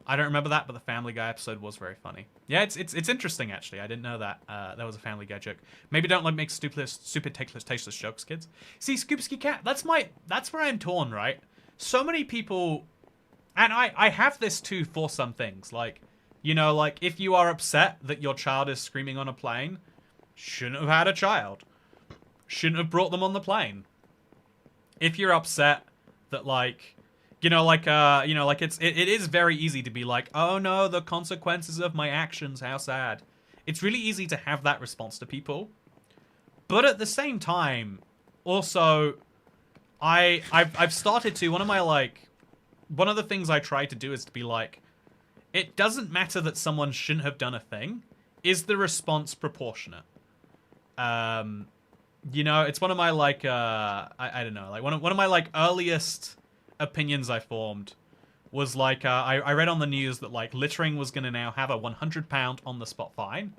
I don't remember that, but the Family Guy episode was very funny. Yeah, it's interesting actually. I didn't know that that was a Family Guy joke. Maybe don't make stupid, tasteless jokes, kids. See, Scoopski Cat, that's where I'm torn, right? So many people, and I have this too for some things, like, you know, like if you are upset that your child is screaming on a plane, shouldn't have had a child. Shouldn't have brought them on the plane. If you're upset that like, it is very easy to be like, oh no, the consequences of my actions, how sad. It's really easy to have that response to people. But at the same time, also, I've started to, one of the things I try to do is to be like, it doesn't matter that someone shouldn't have done a thing. Is the response proportionate? It's one of my I don't know, like one of my earliest opinions I formed was I read on the news that littering was going to now have a £100 on the spot fine.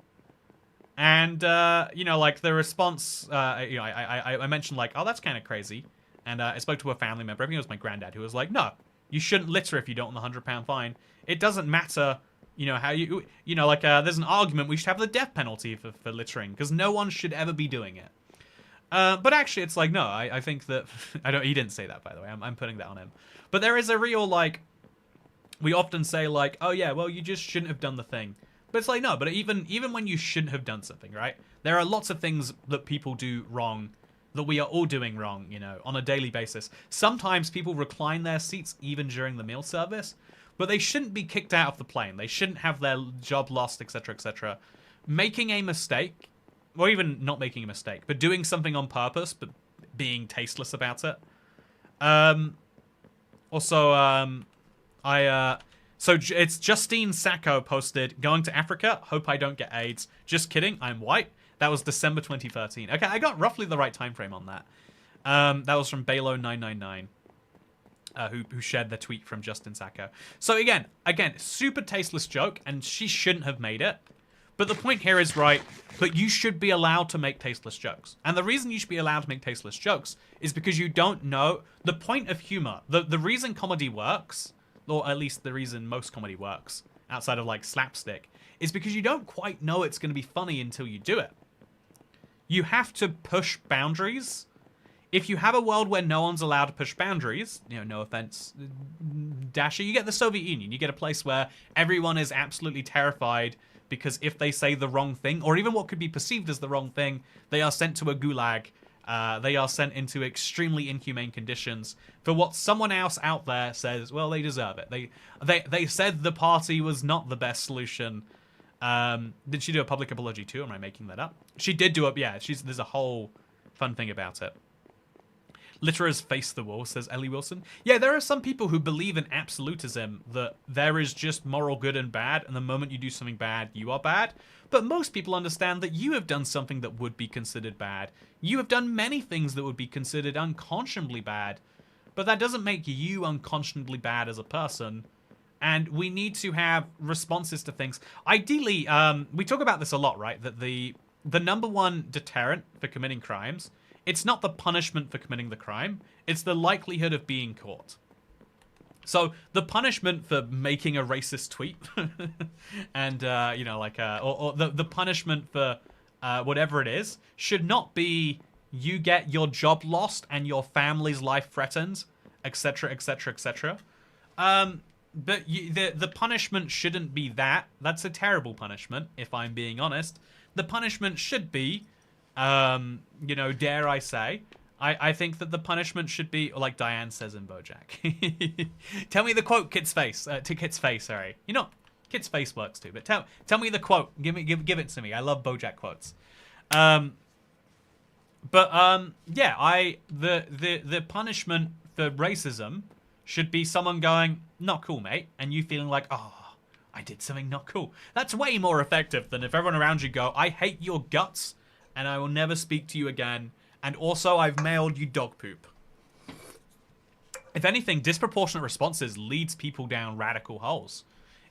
And the response, I mentioned oh, that's kind of crazy. And I spoke to a family member, I think it was my granddad, who was like, no, you shouldn't litter if you don't want the £100 fine. It doesn't matter, how there's an argument we should have the death penalty for littering, because no one should ever be doing it. But actually, it's no, I think that, he didn't say that, by the way, I'm putting that on him. But there is a real, we often say, oh yeah, well, you just shouldn't have done the thing. But it's no, but even when you shouldn't have done something, right? There are lots of things that people do wrong, that we are all doing wrong, on a daily basis. Sometimes people recline their seats even during the meal service, but they shouldn't be kicked out of the plane. They shouldn't have their job lost, etc., etc. Making a mistake, or even not making a mistake, but doing something on purpose, but being tasteless about it. So it's Justine Sacco posted, going to Africa, hope I don't get AIDS. Just kidding, I'm white. That was December 2013. Okay, I got roughly the right time frame on that. That was from Balo999, who shared the tweet from Justin Sacco. So again, super tasteless joke, and she shouldn't have made it. But the point here is, right, but you should be allowed to make tasteless jokes. And the reason you should be allowed to make tasteless jokes is because you don't know the point of humor. The reason comedy works, or at least the reason most comedy works, outside of slapstick, is because you don't quite know it's going to be funny until you do it. You have to push boundaries. If you have a world where no one's allowed to push boundaries, no offense, Dasher, you get the Soviet Union. You get a place where everyone is absolutely terrified because if they say the wrong thing, or even what could be perceived as the wrong thing, they are sent to a gulag. They are sent into extremely inhumane conditions for what someone else out there says, well, they deserve it. They said the party was not the best solution. Did she do a public apology too? Am I making that up? She did do it, yeah. There's a whole fun thing about it. Litterers face the wall, says Ellie Wilson. Yeah, there are some people who believe in absolutism, that there is just moral good and bad, and the moment you do something bad, you are bad. But most people understand that you have done something that would be considered bad. You have done many things that would be considered unconscionably bad, but that doesn't make you unconscionably bad as a person. And we need to have responses to things. Ideally, we talk about this a lot, right? That the number one deterrent for committing crimes, it's not the punishment for committing the crime, it's the likelihood of being caught. So the punishment for making a racist tweet, and or the punishment for whatever it is, should not be you get your job lost and your family's life threatened, etc., etc., etc. the punishment shouldn't be that. That's a terrible punishment, if I'm being honest. The punishment should be, you know, dare I say, I think that the punishment should be, like Diane says in BoJack. Tell me the quote, Kit's face. To Kit's face, sorry. You know, Kit's face works too, but tell me the quote. Give it to me. I love BoJack quotes. Yeah, the punishment for racism should be someone going, not cool, mate, and you feeling like, oh, I did something not cool. That's way more effective than if everyone around you go, I hate your guts, and I will never speak to you again, and also I've mailed you dog poop. If anything, disproportionate responses leads people down radical holes.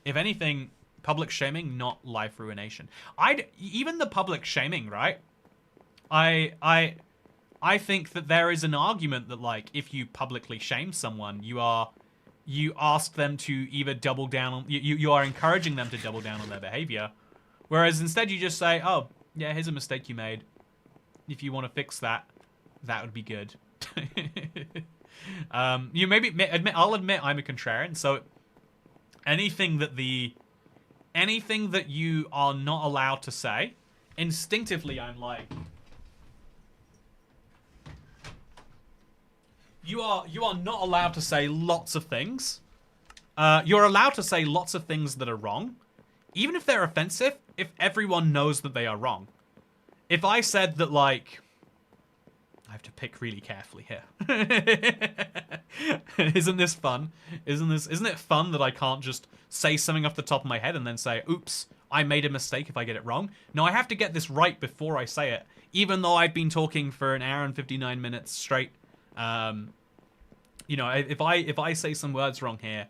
If anything, public shaming, not life ruination. Even the public shaming, right? I think that there is an argument that, like, if you publicly shame someone, you ask them to either double down on, you are encouraging them to double down on their behavior. Whereas instead you just say, oh, yeah, here's a mistake you made. If you want to fix that, that would be good. You maybe I'll admit I'm a contrarian, so anything that you are not allowed to say, instinctively I'm like, you are not allowed to say lots of things. You're allowed to say lots of things that are wrong, even if they're offensive, if everyone knows that they are wrong. If I said that, like, I have to pick really carefully here. Isn't this fun? Isn't it fun that I can't just say something off the top of my head and then say, oops, I made a mistake if I get it wrong? No, I have to get this right before I say it, even though I've been talking for an hour and 59 minutes straight. You know, if I say some words wrong here,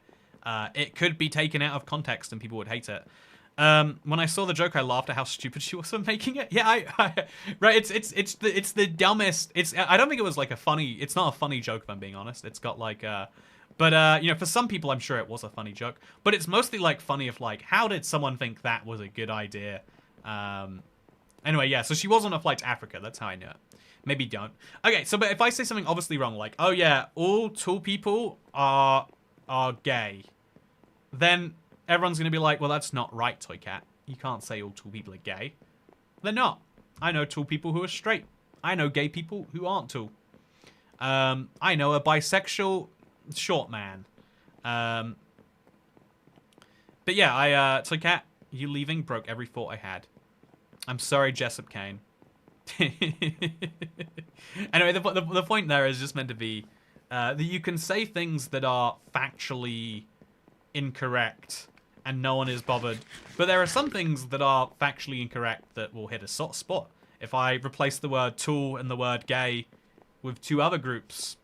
it could be taken out of context and people would hate it. When I saw the joke, I laughed at how stupid she was for making it. Yeah, right. It's the dumbest. I don't think it was like a funny. It's not a funny joke if I'm being honest. It's got like but you know, for some people, I'm sure it was a funny joke. But it's mostly like funny of like, how did someone think that was a good idea? Anyway, yeah. So she was on a flight to Africa. That's how I knew it. Maybe don't. Okay, so but if I say something obviously wrong, like, oh yeah, all tall people are gay, then everyone's going to be like, well, that's not right, Toy Cat. You can't say all tall people are gay. They're not. I know tall people who are straight. I know gay people who aren't tall. I know a bisexual short man. But yeah, Toy Cat, you leaving broke every thought I had. I'm sorry, Jessup Kane. Anyway, the point there is just meant to be that you can say things that are factually incorrect and no one is bothered, but there are some things that are factually incorrect that will hit a soft spot. If I replace the word tool and the word gay with two other groups,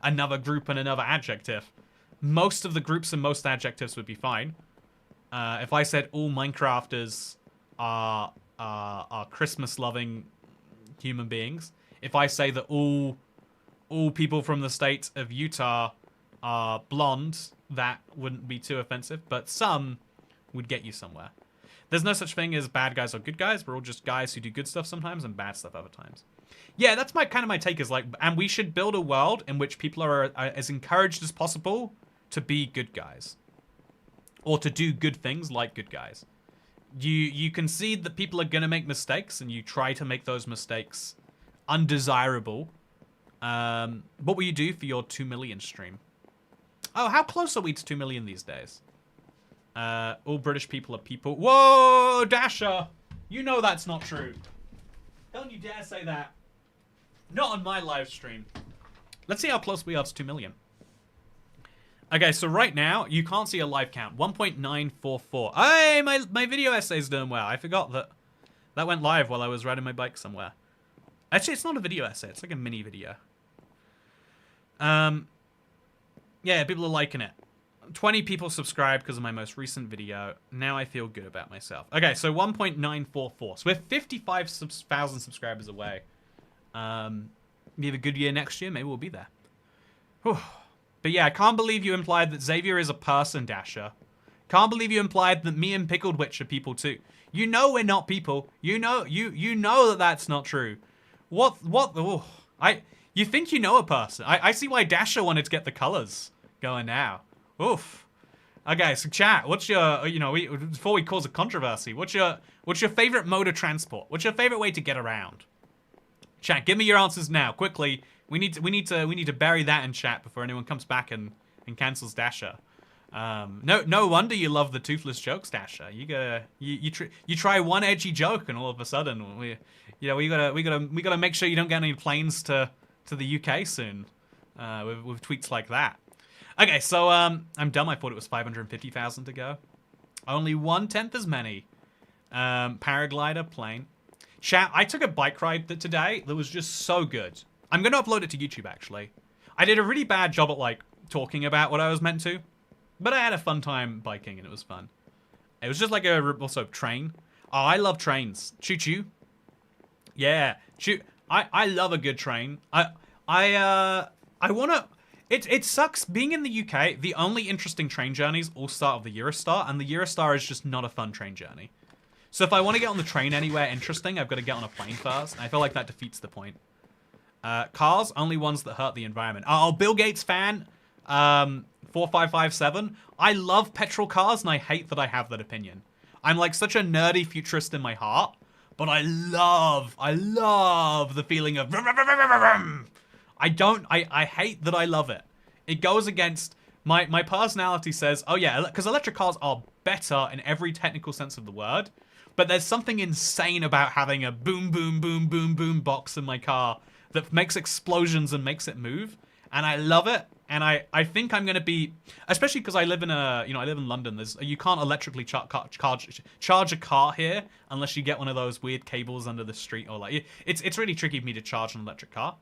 another group and another adjective, most of the groups and most adjectives would be fine. If I said all Minecrafters are Christmas-loving human beings, if I say that all people from the state of Utah are blonde, that wouldn't be too offensive, but some would get you somewhere. There's no such thing as bad guys or good guys. We're all just guys who do good stuff sometimes and bad stuff other times. Yeah, that's my take is like, and we should build a world in which people are as encouraged as possible to be good guys. Or to do good things like good guys. You concede that people are going to make mistakes and you try to make those mistakes undesirable. What will you do for your 2 million stream? Oh, how close are we to 2 million these days? All British people are people. Whoa, Dasher! You know that's not true. Don't you dare say that. Not on my live stream. Let's see how close we are to 2 million. Okay, so right now, you can't see a live count. 1.944. Hey, my video essay's doing well. I forgot that went live while I was riding my bike somewhere. Actually, it's not a video essay. It's like a mini video. Yeah, people are liking it. 20 people subscribed because of my most recent video. Now I feel good about myself. Okay, so 1.944. So we're 55,000 subscribers away. We have a good year next year. Maybe we'll be there. Whew. But yeah, I can't believe you implied that Xavier is a person, Dasher. Can't believe you implied that me and Pickled Witch are people too. You know we're not people. You know that that's not true. Oh, you think you know a person. I see why Dasher wanted to get the colors going now. Oof. Okay, so chat, what's your, before we cause a controversy, what's your favorite mode of transport? What's your favorite way to get around? Chat, give me your answers now, quickly. We need to bury that in chat before anyone comes back and cancels Dasher. No wonder you love the toothless jokes, Dasher. You try one edgy joke and all of a sudden we gotta make sure you don't get any planes to the UK soon with tweets like that. Okay, so I'm dumb. I thought it was 550,000 to go. Only 1/10 as many. Paraglider, plane. Chat, I took a bike ride today that was just so good. I'm going to upload it to YouTube, actually. I did a really bad job at, like, talking about what I was meant to. But I had a fun time biking, and it was fun. It was just like also train. Oh, I love trains. Choo-choo. Yeah. I love a good train. I want to... It sucks. Being in the UK, the only interesting train journeys all start with the Eurostar, and the Eurostar is just not a fun train journey. So if I want to get on the train anywhere interesting, I've got to get on a plane first. And I feel like that defeats the point. Cars, only ones that hurt the environment. Oh, Bill Gates fan, 4557. I love petrol cars, and I hate that I have that opinion. I'm like such a nerdy futurist in my heart, but I love the feeling of... I hate that I love it. It goes against... My personality says, oh yeah, because electric cars are better in every technical sense of the word, but there's something insane about having a boom, boom, boom, boom, boom box in my car that makes explosions and makes it move, and I love it. And I think I'm gonna be, especially because I live in I live in London. You can't electrically charge a car here unless you get one of those weird cables under the street, or like it's really tricky for me to charge an electric car.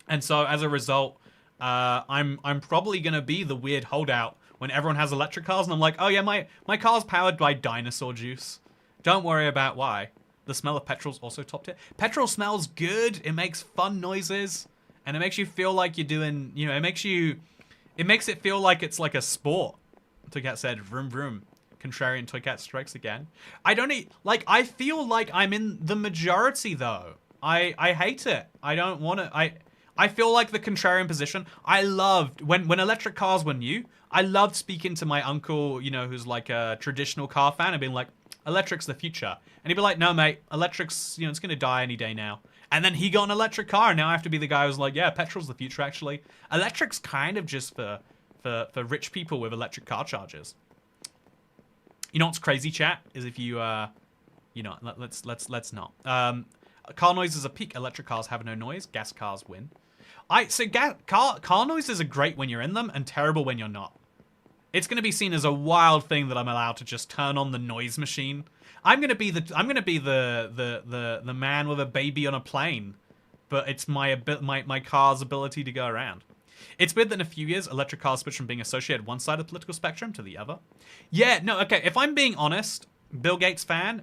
And so as a result, I'm probably gonna be the weird holdout when everyone has electric cars, and I'm like, oh yeah, my car's powered by dinosaur juice. Don't worry about why. The smell of petrol's also top tier. Petrol smells good. It makes fun noises, and it makes you feel like you're doing, it makes it feel like it's like a sport. Toycat said, vroom vroom. Contrarian Toycat strikes again. I feel like I'm in the majority though. I hate it. I don't want to, I feel like the contrarian position. I loved, when electric cars were new, I loved speaking to my uncle, who's like a traditional car fan, and being like, electric's the future. And he'd be like, no, mate, electric's, it's going to die any day now. And then he got an electric car, and now I have to be the guy who's like, yeah, petrol's the future, actually. Electric's kind of just for rich people with electric car chargers. You know what's crazy, chat? Is if you, let's not. Car noises are peak. Electric cars have no noise. Gas cars win. Car noises are great when you're in them and terrible when you're not. It's going to be seen as a wild thing that I'm allowed to just turn on the noise machine. I'm going to be the man with a baby on a plane, but it's my car's ability to go around. It's weird that in a few years, electric cars switch from being associated one side of the political spectrum to the other. Yeah, no, okay. If I'm being honest, Bill Gates fan,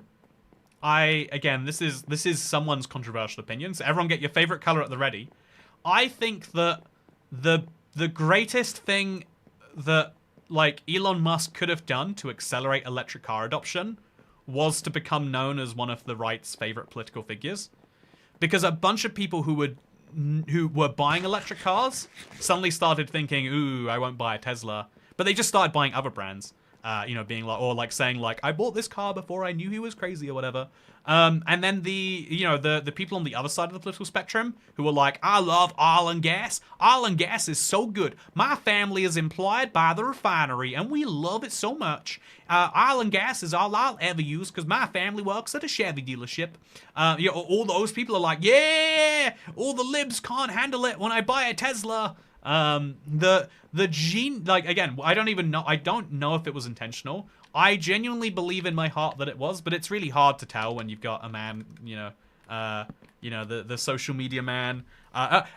again, this is someone's controversial opinion, so everyone get your favorite color at the ready. I think that the greatest thing that like Elon Musk could have done to accelerate electric car adoption was to become known as one of the right's favorite political figures, because a bunch of people who were buying electric cars suddenly started thinking, ooh, I won't buy a Tesla, but they just started buying other brands. Being like, or like saying like, I bought this car before I knew he was crazy or whatever. And then the people on the other side of the political spectrum who were like, I love oil and gas. Oil and gas is so good. My family is employed by the refinery and we love it so much. Oil and gas is all I'll ever use because my family works at a Chevy dealership. All those people are like, yeah, all the libs can't handle it when I buy a Tesla. Again, I don't know if it was intentional. I genuinely believe in my heart that it was, but it's really hard to tell when you've got a man, the social media man.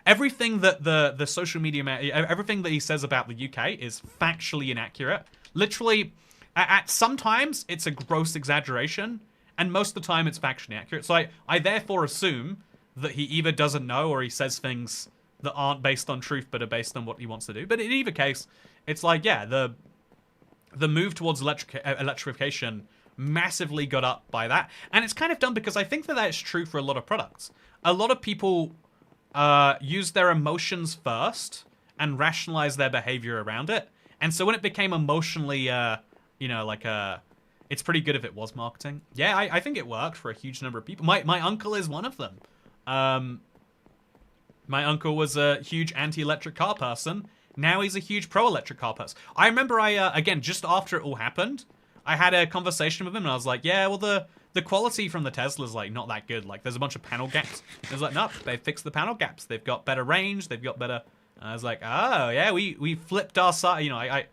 Everything that the social media man, everything that he says about the UK is factually inaccurate. Literally, at sometimes it's a gross exaggeration, and most of the time it's factually accurate. So I therefore assume that he either doesn't know or he says things that aren't based on truth but are based on what he wants to do. But in either case, it's like, yeah, the move towards electrification massively got up by that. And it's kind of done because I think that that's true for a lot of products. A lot of people use their emotions first and rationalize their behavior around it. And so when it became emotionally, it's pretty good if it was marketing. Yeah, I think it worked for a huge number of people. My uncle is one of them. My uncle was a huge anti-electric car person. Now he's a huge pro-electric car person. I remember again, just after it all happened, I had a conversation with him and I was like, yeah, well, the quality from the Tesla's like not that good. Like there's a bunch of panel gaps. I was like, no, they fixed the panel gaps. They've got better range. They've got better. And I was like, oh yeah, we flipped our side. You know, I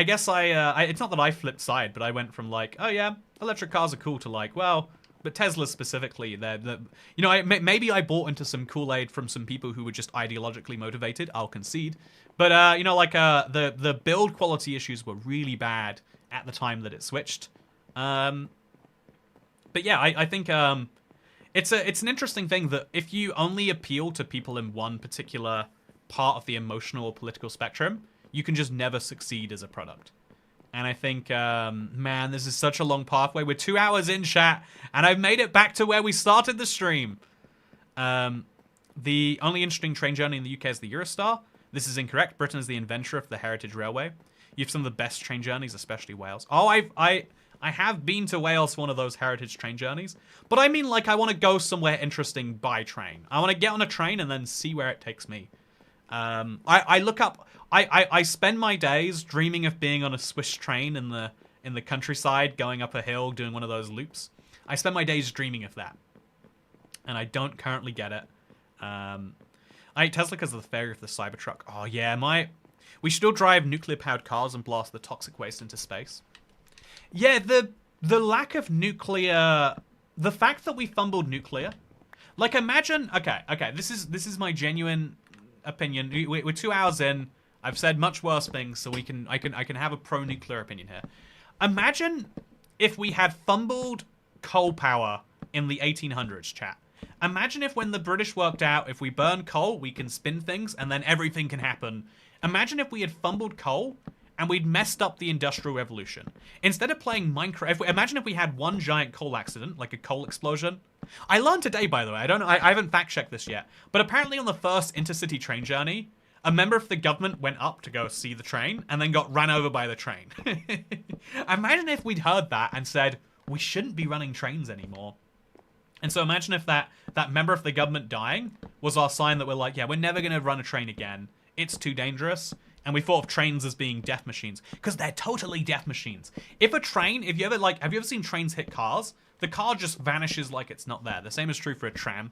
guess it's not that I flipped side, but I went from like, oh yeah, electric cars are cool to like, well, but Tesla specifically, maybe I bought into some Kool-Aid from some people who were just ideologically motivated. I'll concede, but the build quality issues were really bad at the time that it switched. But yeah, I think it's an interesting thing that if you only appeal to people in one particular part of the emotional or political spectrum, you can just never succeed as a product. And I think, man, this is such a long pathway. We're 2 hours in, chat, and I've made it back to where we started the stream. The only interesting train journey in the UK is the Eurostar. This is incorrect. Britain is the inventor of the Heritage Railway. You have some of the best train journeys, especially Wales. Oh, I have been to Wales for one of those heritage train journeys. But I mean, like, I want to go somewhere interesting by train. I want to get on a train and then see where it takes me. I spend my days dreaming of being on a Swiss train in the countryside, going up a hill, doing one of those loops. I spend my days dreaming of that. And I don't currently get it. I hate Tesla because of the failure of the Cybertruck. Oh yeah, we still drive nuclear-powered cars and blast the toxic waste into space. Yeah, the lack of nuclear, the fact that we fumbled nuclear. Like imagine, okay, this is my genuine opinion. We're 2 hours in. I've said much worse things, so I can have a pro-nuclear opinion here. Imagine if we had fumbled coal power in the 1800s, chat. Imagine if when the British worked out if we burn coal, we can spin things and then everything can happen. Imagine if we had fumbled coal and we'd messed up the Industrial Revolution. Instead of playing Minecraft, imagine if we had one giant coal accident, like a coal explosion. I learned today, by the way, I haven't fact-checked this yet, but apparently on the first intercity train journey, a member of the government went up to go see the train and then got ran over by the train. Imagine if we'd heard that and said, we shouldn't be running trains anymore. And so imagine if that member of the government dying was our sign that we're like, yeah, we're never going to run a train again. It's too dangerous. And we thought of trains as being death machines. Because they're totally death machines. If a train, have you ever seen trains hit cars? The car just vanishes like it's not there. The same is true for a tram.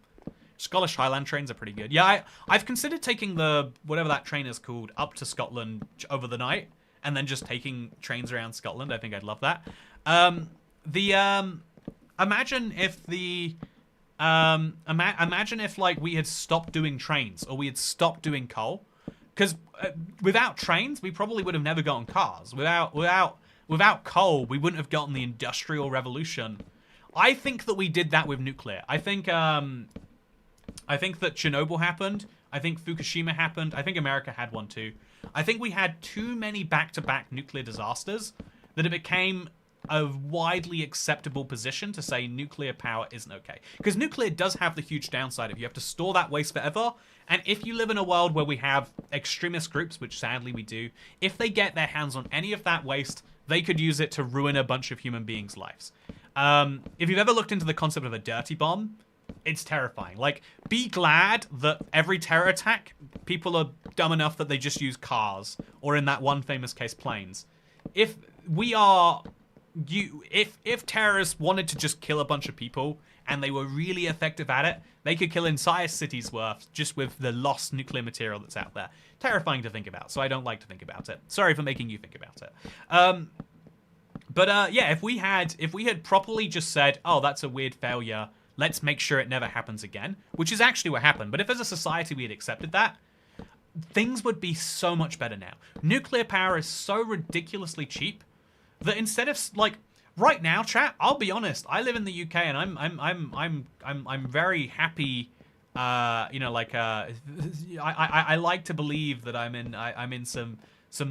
Scottish Highland trains are pretty good. Yeah, I've considered taking whatever that train is called, up to Scotland over the night. And then just taking trains around Scotland. I think I'd love that. Imagine if imagine if like we had stopped doing trains or we had stopped doing coal, because without trains we probably would have never gotten cars. Without coal we wouldn't have gotten the Industrial Revolution. I think that we did that with nuclear. I think that Chernobyl happened. I think Fukushima happened. I think America had one too. I think we had too many back-to-back nuclear disasters that it became a widely acceptable position to say nuclear power isn't okay. Because nuclear does have the huge downside of you have to store that waste forever. And if you live in a world where we have extremist groups, which sadly we do, if they get their hands on any of that waste, they could use it to ruin a bunch of human beings' lives. If you've ever looked into the concept of a dirty bomb, it's terrifying. like, be glad that every terror attack, people are dumb enough that they just use cars, or in that one famous case, planes. If terrorists wanted to just kill a bunch of people and they were really effective at it, they could kill entire cities worth just with the lost nuclear material that's out there. Terrifying to think about, so I don't like to think about it. Sorry for making you think about it. Yeah, if we had properly just said, oh, that's a weird failure, let's make sure it never happens again, which is actually what happened. But if as a society we had accepted that, things would be so much better now. Nuclear power is so ridiculously cheap that instead of like right now, chat, I'll be honest, I live in the UK and I'm very happy. I like to believe that I'm in some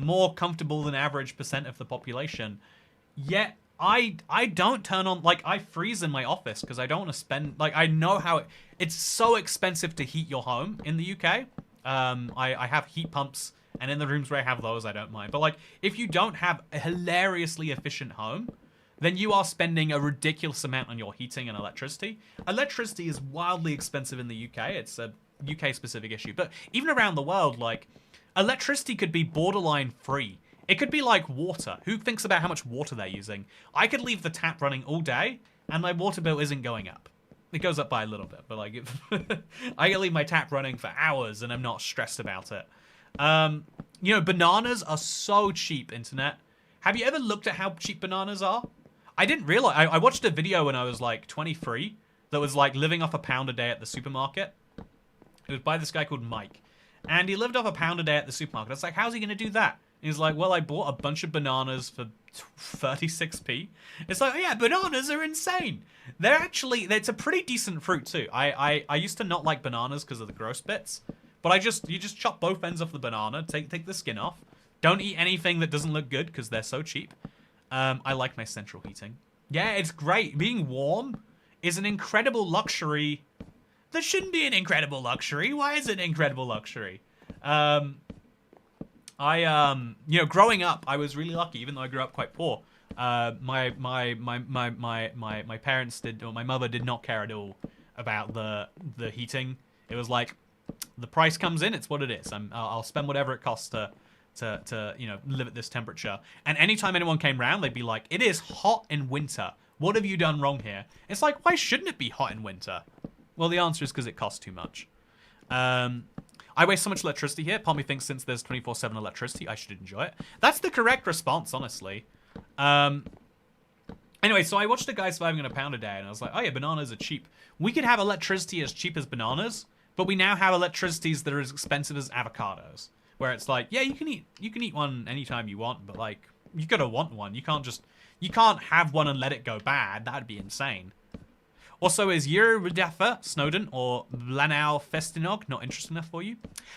more comfortable than average % of the population. Yet I don't turn on, like, I freeze in my office because I don't want to spend, like, I know how it's so expensive to heat your home in the UK. I have heat pumps And in the rooms where I have those, I don't mind. But like, if you don't have a hilariously efficient home, then you are spending a ridiculous amount on your heating and electricity. Electricity is wildly expensive in the UK. It's a UK specific issue. But even around the world, like, electricity could be borderline free. It could be like water. Who thinks about how much water they're using? I could leave the tap running all day and my water bill isn't going up. It goes up by a little bit, but like, if I can leave my tap running for hours and I'm not stressed about it. You know, bananas are so cheap, internet. Have you ever looked at how cheap bananas are? I didn't realize. I watched a video when I was like 23 that was like living off £1 a day at the supermarket. It was by this guy called Mike. And he lived off £1 a day at the supermarket. I was like, how's he going to do that? And he's like, well, I bought a bunch of bananas for 36p. It's like, oh, yeah, bananas are insane. They're actually, it's a pretty decent fruit too. I used to not like bananas because of the gross bits. But you just chop both ends off the banana, take the skin off. Don't eat anything that doesn't look good because they're so cheap. I like my central heating. Yeah, it's great. Being warm is an incredible luxury. That shouldn't be an incredible luxury. Why is it an incredible luxury? You know, growing up, I was really lucky, even though I grew up quite poor. My parents did, or my mother did not care at all about the heating. It was like, the price comes in, it's what it is. I'll spend whatever it costs to you know, live at this temperature. And anytime anyone came around, they'd be like, it is hot in winter. What have you done wrong here? It's like, why shouldn't it be hot in winter? Well, the answer is because it costs too much. I waste so much electricity here. Part of me thinks since there's 24/7 electricity, I should enjoy it. That's the correct response, honestly. Anyway, so I watched a guy surviving on £1 a day, and I was like, oh yeah, bananas are cheap. We could have electricity as cheap as bananas, but we now have electricities that are as expensive as avocados. Where it's like, yeah, you can eat one anytime you want, but like, you gotta want one. You can't have one and let it go bad. That'd be insane. Also, is Yuridafa Snowden or Blanau Festinog not interesting enough for you?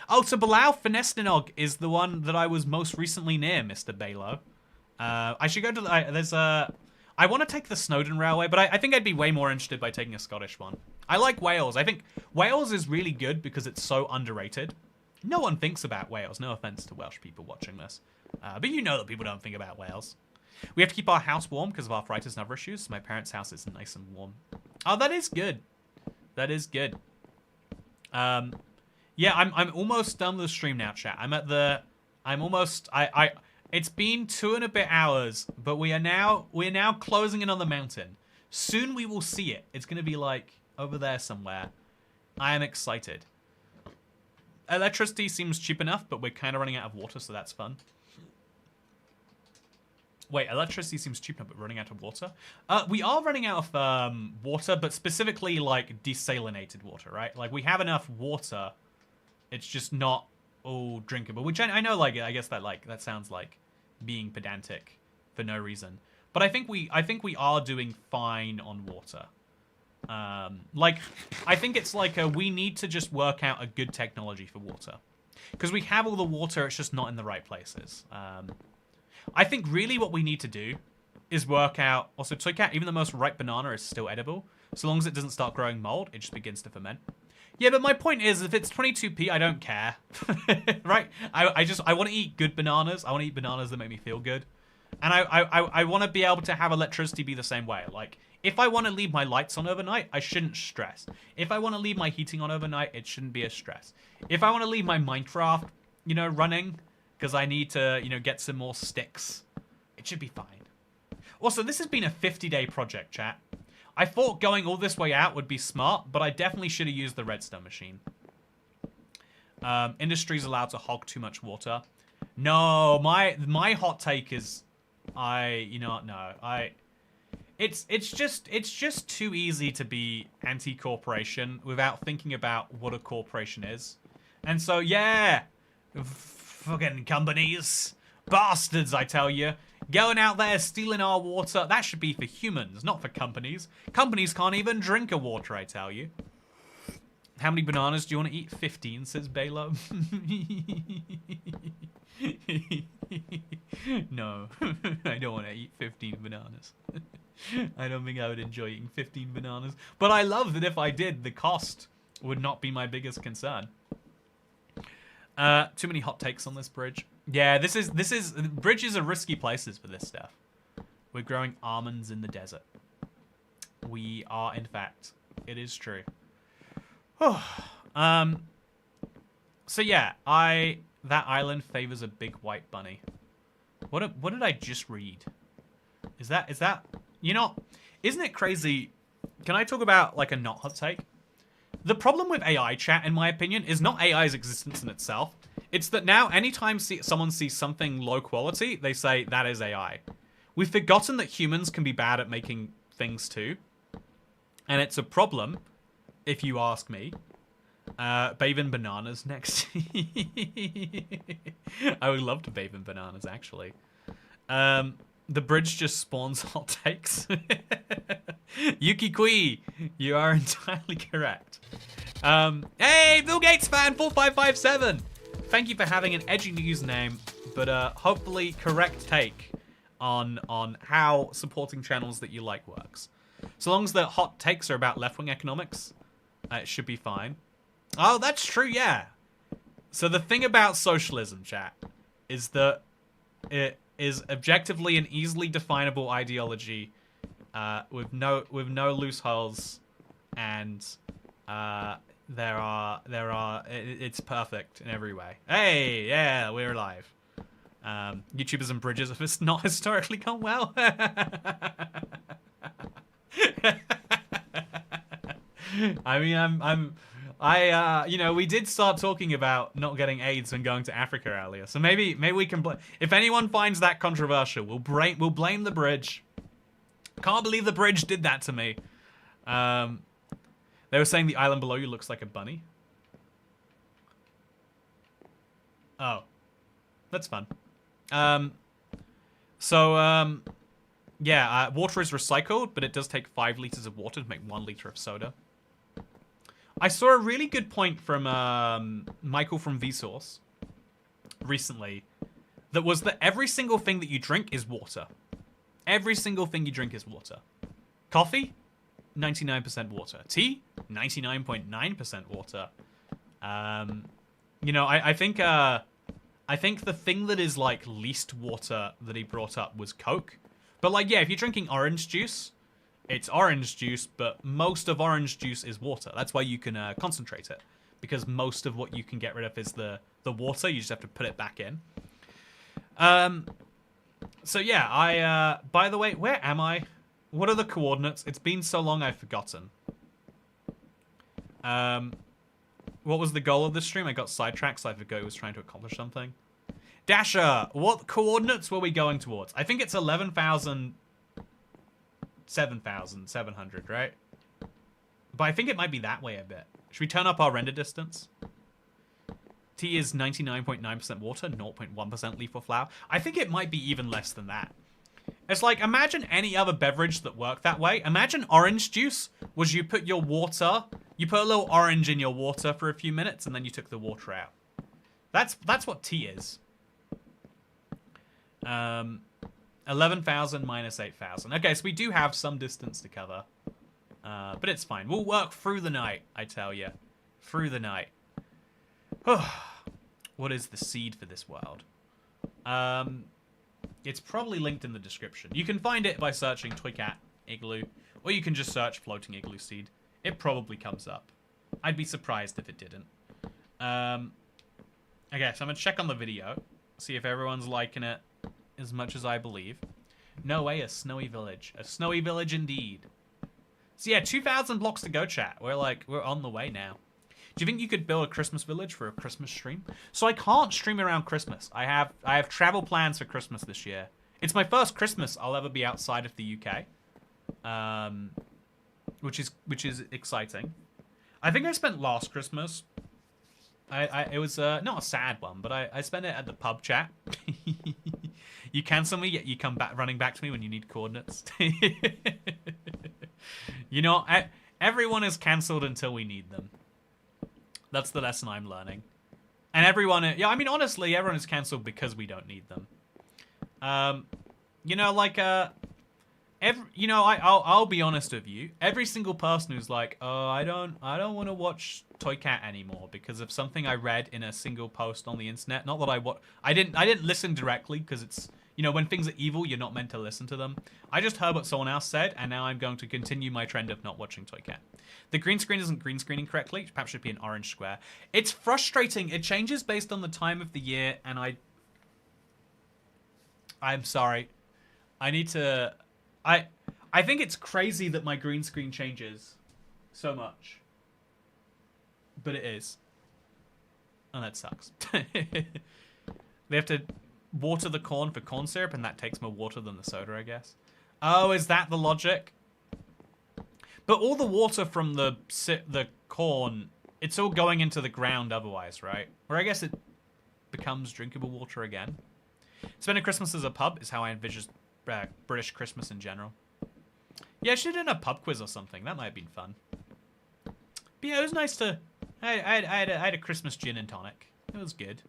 Oh, so Blanau Festinog is the one that I was most recently near, Mr. Balo. I should go to the... I want to take the Snowdon Railway, but I think I'd be way more interested by taking a Scottish one. I like Wales. I think Wales is really good because it's so underrated. No one thinks about Wales. No offense to Welsh people watching this. But you know that people don't think about Wales. We have to keep our house warm because of arthritis and other issues. So my parents' house is nice and warm. Oh, that is good. That is good. Yeah, I'm almost done with the stream now, chat. It's been 2 and a bit hours, but we're now closing in on the mountain. Soon we will see it. It's gonna be like over there somewhere. I am excited. Electricity seems cheap enough, but we're kind of running out of water, so that's fun. Wait, electricity seems cheap enough, but running out of water? We are running out of water, but specifically like desalinated water, right? Like we have enough water, it's just not all drinkable. Which I know, like I guess that sounds like being pedantic for no reason. But I think we are doing fine on water. Like I think it's like we need to just work out a good technology for water, because we have all the water, it's just not in the right places. I think really what we need to do is work out... Also, Toy Cat, even the most ripe banana is still edible. So long as it doesn't start growing mold, it just begins to ferment. Yeah, but my point is, if it's 22p, I don't care. Right? I want to eat good bananas. I want to eat bananas that make me feel good. And I want to be able to have electricity be the same way. Like, if I want to leave my lights on overnight, I shouldn't stress. If I want to leave my heating on overnight, it shouldn't be a stress. If I want to leave my Minecraft, you know, running... because I need to, you know, get some more sticks, it should be fine. Also, this has been a 50-day project, chat. I thought going all this way out would be smart, but I definitely should have used the redstone machine. Industry's allowed to hog too much water. No, my hot take is, it's just too easy to be anti-corporation without thinking about what a corporation is. And so, yeah, fucking companies. Bastards, I tell you. Going out there stealing our water. That should be for humans, not for companies. Companies can't even drink a water, I tell you. How many bananas do you want to eat? 15, says Balo. No, I don't want to eat 15 bananas. I don't think I would enjoy eating 15 bananas. But I love that if I did, the cost would not be my biggest concern. Too many hot takes on this bridge. Yeah, bridges are risky places for this stuff. We're growing almonds in the desert. We are, in fact. It is true. So yeah, that island favors a big white bunny. What did I just read? Is that you know, isn't it crazy? Can I talk about like a not hot take? The problem with AI chat, in my opinion, is not AI's existence in itself. It's that now anytime someone sees something low quality, they say that is AI. We've forgotten that humans can be bad at making things too. And it's a problem, if you ask me. Bathe in bananas next. I would love to bathe in bananas, actually. The bridge just spawns hot takes. Yuki Kui, you are entirely correct. Hey, Bill Gates fan 4557. Thank you for having an edgy username, but hopefully correct take on how supporting channels that you like works. So long as the hot takes are about left-wing economics, it should be fine. Oh, that's true, yeah. So the thing about socialism, chat, is that it is objectively an easily definable ideology with no loopholes, and it's perfect in every way. Hey, yeah, we're alive. YouTubers and bridges, if it's not historically gone well. I mean, you know, we did start talking about not getting AIDS when going to Africa earlier, so maybe we can. If anyone finds that controversial, we'll blame the bridge. Can't believe the bridge did that to me. They were saying the island below you looks like a bunny. Oh, that's fun. Yeah, water is recycled, but it does take 5 liters of water to make 1 liter of soda. I saw a really good point from Michael from Vsauce recently that was that every single thing that you drink is water. Every single thing you drink is water. Coffee, 99% water. Tea, 99.9% water. You know, I think the thing that is like least water that he brought up was Coke. But like, yeah, if you're drinking orange juice, it's orange juice, but most of orange juice is water. That's why you can concentrate it, because most of what you can get rid of is the water. You just have to put it back in. So yeah, by the way, where am I? What are the coordinates? It's been so long I've forgotten. What was the goal of this stream? I got sidetracked, so I forgot I was trying to accomplish something. Dasher, what coordinates were we going towards? I think it's 11,000... 7,700, right? But I think it might be that way a bit. Should we turn up our render distance? Tea is 99.9% water, 0.1% leaf or flour. I think it might be even less than that. It's like, imagine any other beverage that worked that way. Imagine orange juice was you put your water, you put a little orange in your water for a few minutes, and then you took the water out. That's what tea is. 11,000 minus 8,000. Okay, so we do have some distance to cover. But it's fine. We'll work through the night, I tell you. Through the night. What is the seed for this world? It's probably linked in the description. You can find it by searching Toycat Igloo, or you can just search floating igloo seed. It probably comes up. I'd be surprised if it didn't. Okay, so I'm gonna check on the video, see if everyone's liking it as much as I believe. No way, a snowy village. A snowy village indeed. So yeah, 2,000 blocks to go, chat. We're on the way now. Do you think you could build a Christmas village for a Christmas stream? So I can't stream around Christmas. I have travel plans for Christmas this year. It's my first Christmas I'll ever be outside of the UK. Which is exciting. I think I spent last Christmas. It was not a sad one, but I spent it at the pub, chat. You cancel me, yet you come back running back to me when you need coordinates. You know, everyone is cancelled until we need them. That's the lesson I'm learning. And everyone, yeah, I mean, honestly, everyone is cancelled because we don't need them. You know, like, I'll be honest with you. Every single person who's like, oh, I don't want to watch Toy Cat anymore because of something I read in a single post on the internet. Not that I didn't listen directly because it's, you know, when things are evil, you're not meant to listen to them. I just heard what someone else said, and now I'm going to continue my trend of not watching Toy Cat. The green screen isn't green screening correctly. It perhaps should be an orange square. It's frustrating. It changes based on the time of the year, and I'm sorry. I need to... I think it's crazy that my green screen changes so much. But it is. And that sucks. They have to water the corn for corn syrup, and that takes more water than the soda, I guess. Oh, is that the logic? But all the water from the corn, it's all going into the ground otherwise, right? Or I guess it becomes drinkable water again. Spending Christmas as a pub is how I envision British Christmas in general. Yeah, I should have done a pub quiz or something. That might have been fun. But yeah, it was nice to... I had a Christmas gin and tonic. It was good.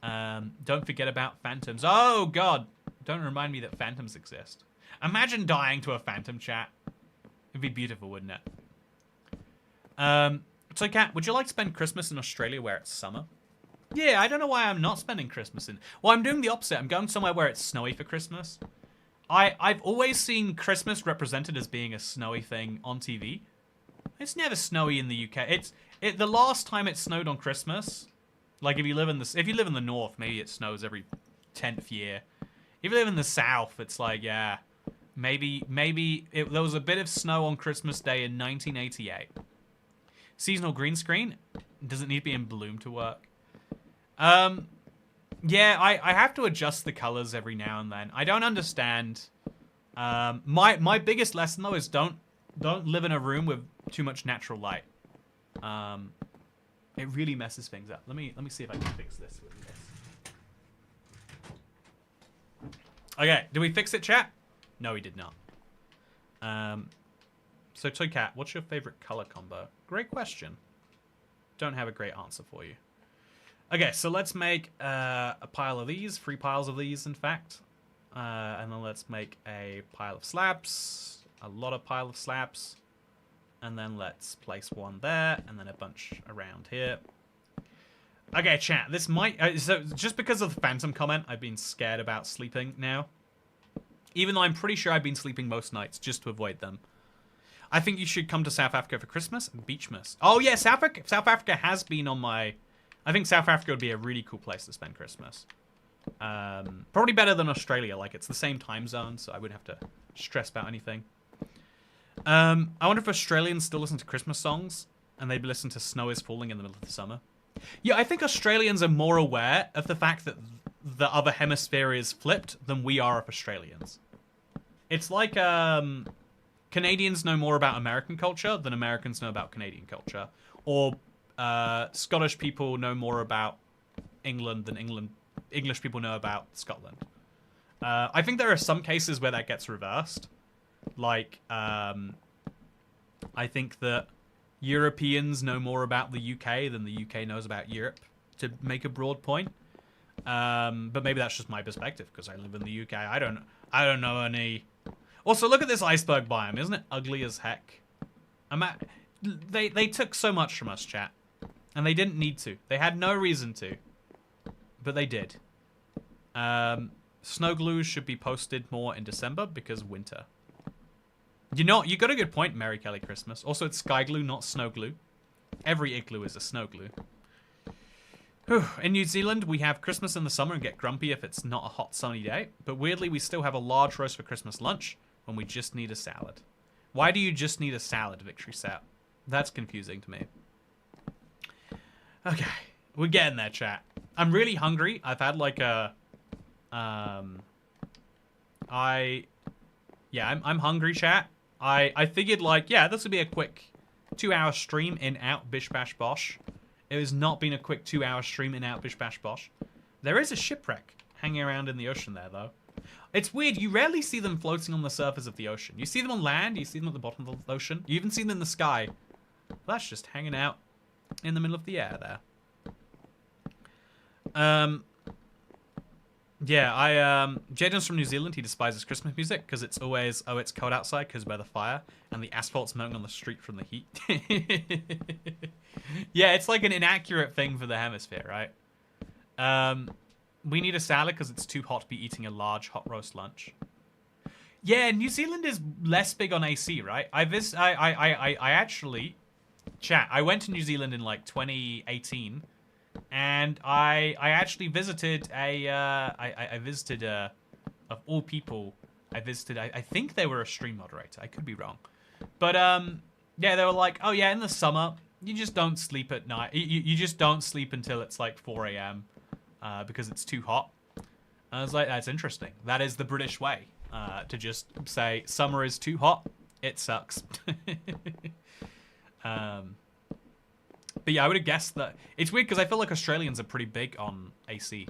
Don't forget about phantoms. Oh, God. Don't remind me that phantoms exist. Imagine dying to a phantom, chat. It'd be beautiful, wouldn't it? So, Kat, would you like to spend Christmas in Australia where it's summer? Yeah, I don't know why I'm not spending Christmas in... Well, I'm doing the opposite. I'm going somewhere where it's snowy for Christmas. I've always seen Christmas represented as being a snowy thing on TV. It's never snowy in the UK. The last time it snowed on Christmas, like if you live in the north, maybe it snows every 10th year. If you live in the south, it's like, yeah, maybe there was a bit of snow on Christmas Day in 1988. Seasonal green screen doesn't need to be in bloom to work. Yeah, I have to adjust the colors every now and then. I don't understand. My biggest lesson though is don't live in a room with too much natural light. It really messes things up. Let me see if I can fix this with this. Okay, did we fix it, chat? No, we did not. So Toy Cat, what's your favorite color combo? Great question. Don't have a great answer for you. Okay, so let's make a pile of these, 3 piles of these, in fact. And then let's make a pile of slabs, a lot of pile of slabs. And then let's place one there, and then a bunch around here. Okay, chat, this might... so just because of the phantom comment, I've been scared about sleeping now. Even though I'm pretty sure I've been sleeping most nights, just to avoid them. I think you should come to South Africa for Christmas and Beachmas. Oh yeah, South Africa has been on my... I think South Africa would be a really cool place to spend Christmas. Probably better than Australia. Like, it's the same time zone, so I wouldn't have to stress about anything. I wonder if Australians still listen to Christmas songs, and they'd listen to Snow is Falling in the middle of the summer. Yeah, I think Australians are more aware of the fact that the other hemisphere is flipped than we are of Australians. It's like, Canadians know more about American culture than Americans know about Canadian culture. Or... Scottish people know more about England than English people know about Scotland. I think there are some cases where that gets reversed. Like, I think that Europeans know more about the UK than the UK knows about Europe, to make a broad point. But maybe that's just my perspective, because I live in the UK. I don't know any... Also, look at this iceberg biome. Isn't it ugly as heck? They took so much from us, chat. And they didn't need to. They had no reason to. But they did. Snow glues should be posted more in December because winter. You got a good point, Merry Kelly Christmas. Also, it's SkyGloo, not snow glue. Every igloo is a snow glue. Whew. In New Zealand, we have Christmas in the summer and get grumpy if it's not a hot sunny day. But weirdly, we still have a large roast for Christmas lunch when we just need a salad. Why do you just need a salad, Victory Sat? That's confusing to me. Okay, we're getting there, chat. I'm really hungry. I've had like a... I'm hungry, chat. I figured like, yeah, this would be a quick 2-hour stream in out bish bash bosh. It has not been a quick 2-hour stream in out bish bash bosh. There is a shipwreck hanging around in the ocean there, though. It's weird. You rarely see them floating on the surface of the ocean. You see them on land. You see them at the bottom of the ocean. You even see them in the sky. That's just hanging out in the middle of the air there. Yeah, Jaden's from New Zealand. He despises Christmas music because it's always, oh, it's cold outside because by the fire and the asphalt's melting on the street from the heat. Yeah, it's like an inaccurate thing for the hemisphere, right? We need a salad because it's too hot to be eating a large hot roast lunch. Yeah, New Zealand is less big on AC, right? I actually, chat. I went to New Zealand in like 2018, and I actually visited I visited of all people, I visited. I think they were a stream moderator. I could be wrong, but yeah, they were like, oh yeah, in the summer you just don't sleep at night. You just don't sleep until it's like 4 a.m. Because it's too hot. I was like, that's interesting. That is the British way. To just say summer is too hot, it sucks. But yeah, I would have guessed that. It's weird because I feel like Australians are pretty big on AC.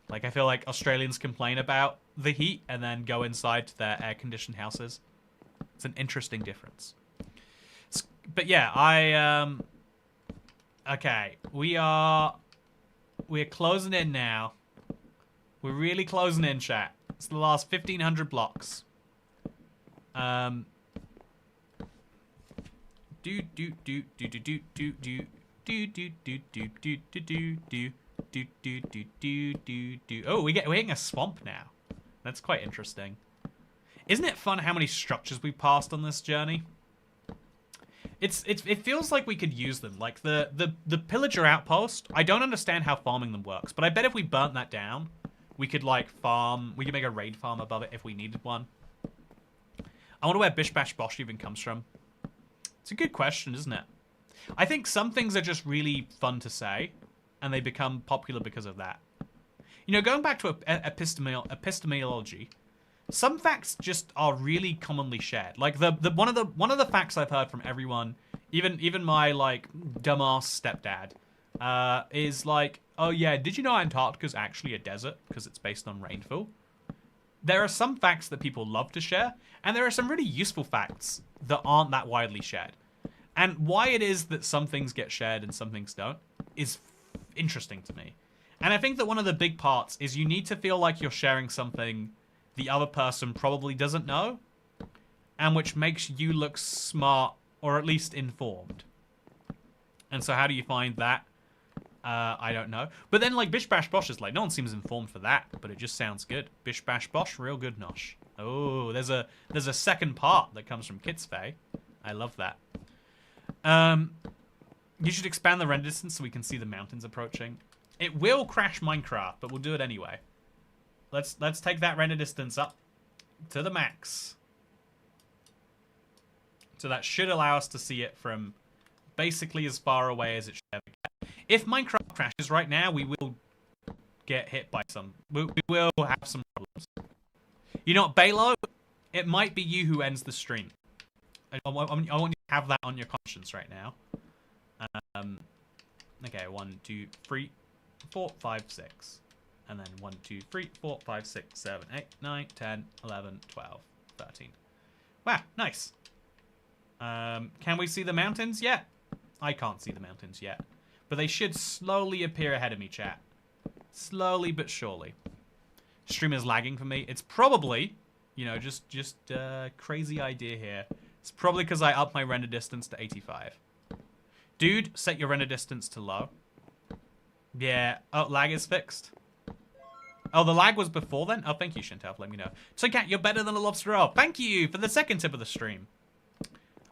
Like, I feel like Australians complain about the heat and then go inside to their air-conditioned houses. It's an interesting difference. But yeah, okay, we're closing in now. We're really closing in, chat. It's the last 1,500 blocks. Oh, we're getting a swamp now. That's quite interesting. Isn't it fun how many structures we've passed on this journey? It feels like we could use them. Like the pillager outpost. I don't understand how farming them works, but I bet if we burnt that down, we could like farm. We could make a raid farm above it if we needed one. I wonder where Bish Bash Bosh even comes from. It's a good question, isn't it? I think some things are just really fun to say, and they become popular because of that. You know, going back to epistemology, some facts just are really commonly shared. Like one of the facts I've heard from everyone, even my like dumbass stepdad, is like, oh yeah, did you know Antarctica's actually a desert because it's based on rainfall? There are some facts that people love to share, and there are some really useful facts that aren't that widely shared. And why it is that some things get shared and some things don't is interesting to me. And I think that one of the big parts is you need to feel like you're sharing something the other person probably doesn't know, and which makes you look smart or at least informed. And so how do you find that? I don't know. But then like Bish Bash Bosh is like, no one seems informed for that, but it just sounds good. Bish Bash Bosh, real good nosh. Oh, there's a second part that comes from Kitsfay. I love that. You should expand the render distance so we can see the mountains approaching. It will crash Minecraft, but we'll do it anyway. Let's take that render distance up to the max. So that should allow us to see it from basically as far away as it should ever get. If Minecraft crashes right now, we will get hit by some. We will have some problems. You know what, Balo? It might be you who ends the stream. I want you to have that on your conscience right now. Okay, 1, 2, 3, 4, 5, 6. And then 1, 2, 3, 4, 5, 6, 7, 8, 9, 10, 11, 12, 13. Wow, nice. Can we see the mountains yet? I can't see the mountains yet. But they should slowly appear ahead of me, chat. Slowly but surely. Stream is lagging for me. It's probably, you know, just crazy idea here. It's probably because I upped my render distance to 85. Dude, set your render distance to low. Yeah. Oh, lag is fixed. Oh, the lag was before then? Oh, thank you, Chantal, for letting me know. So, Cat, you're better than a lobster roll. Thank you for the second tip of the stream.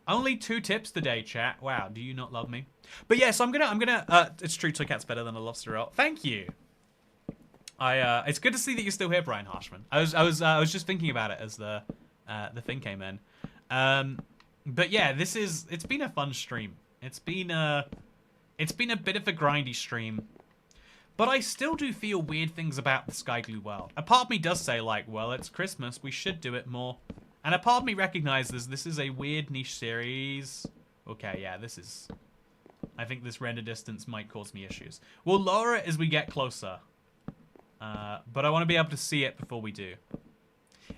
Only 2 tips today, chat. Wow, do you not love me? But yeah, so I'm gonna, it's true, Toy Cat's better than a lobster roll. Thank you. It's good to see that you're still here, Brian Harshman. I was just thinking about it as the thing came in. But yeah, it's been a fun stream. It's been a bit of a grindy stream. But I still do feel weird things about the SkyGloo world. A part of me does say, like, well, it's Christmas, we should do it more. And a part of me recognizes this is a weird niche series. Okay, yeah, I think this render distance might cause me issues. We'll lower it as we get closer. But I want to be able to see it before we do.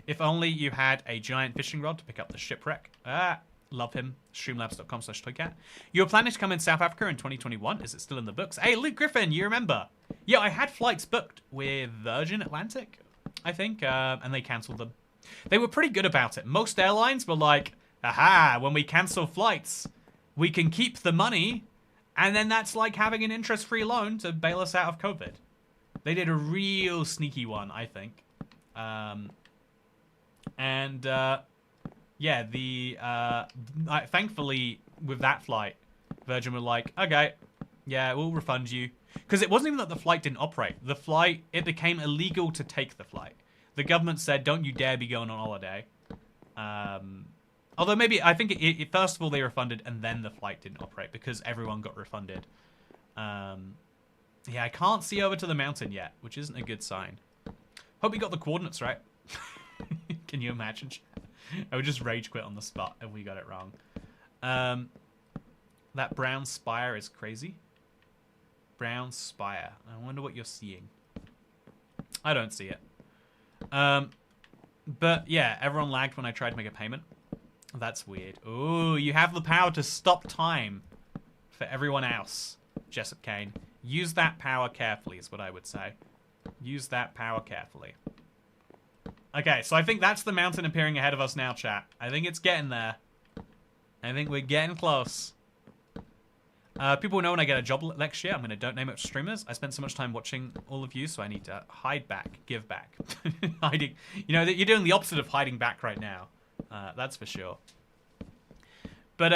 If only you had a giant fishing rod to pick up the shipwreck. Love him. Streamlabs.com/toycat. You were planning to come in South Africa in 2021. Is it still in the books? Hey, Luke Griffin, you remember? Yeah, I had flights booked with Virgin Atlantic, I think, and they cancelled them. They were pretty good about it. Most airlines were like, aha, when we cancel flights, we can keep the money, and then that's like having an interest-free loan to bail us out of COVID. They did a real sneaky one, I think. Yeah, thankfully, with that flight, Virgin were like, okay, yeah, we'll refund you. Because it wasn't even that the flight didn't operate. The flight, it became illegal to take the flight. The government said, don't you dare be going on holiday. Although maybe, I think first of all they refunded and then the flight didn't operate because everyone got refunded. Yeah, I can't see over to the mountain yet, which isn't a good sign. Hope we got the coordinates right. Can you imagine? I would just rage quit on the spot if we got it wrong. That brown spire is crazy. Brown spire. I wonder what you're seeing. I don't see it. But yeah, everyone lagged when I tried to make a payment. That's weird. Ooh, you have the power to stop time for everyone else, Jessup Kane. Use that power carefully is what I would say. Use that power carefully. Okay, so I think that's the mountain appearing ahead of us now, chat. I think it's getting there. I think we're getting close. People know when I get a job next year, I'm going to don't name it streamers. I spent so much time watching all of you, so I need to hide back, give back. Hiding. You know, you're doing the opposite of hiding back right now. That's for sure. But,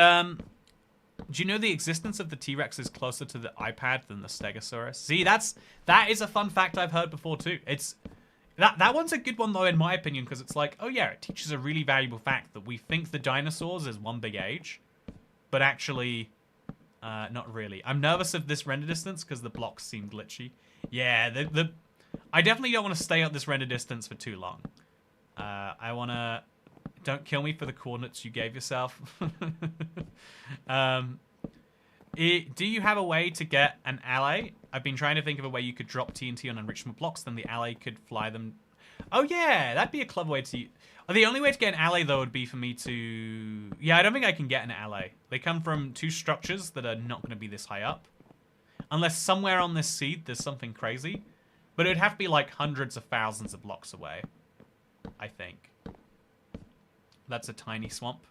do you know the existence of the T-Rex is closer to the iPad than the Stegosaurus? See, that is a fun fact I've heard before, too. That one's a good one, though, in my opinion, because it's like, oh, yeah, it teaches a really valuable fact that we think the dinosaurs is one big age, but actually... not really. I'm nervous of this render distance because the blocks seem glitchy. Yeah, I definitely don't want to stay at this render distance for too long. I want to... Don't kill me for the coordinates you gave yourself. Do you have a way to get an ally? I've been trying to think of a way you could drop TNT on enrichment blocks, then the ally could fly them. Oh yeah, that'd be a clever way to... The only way to get an ally, though, would be for me to... Yeah, I don't think I can get an ally. They come from two structures that are not going to be this high up. Unless somewhere on this seed there's something crazy. But it would have to be like hundreds of thousands of blocks away. I think. That's a tiny swamp.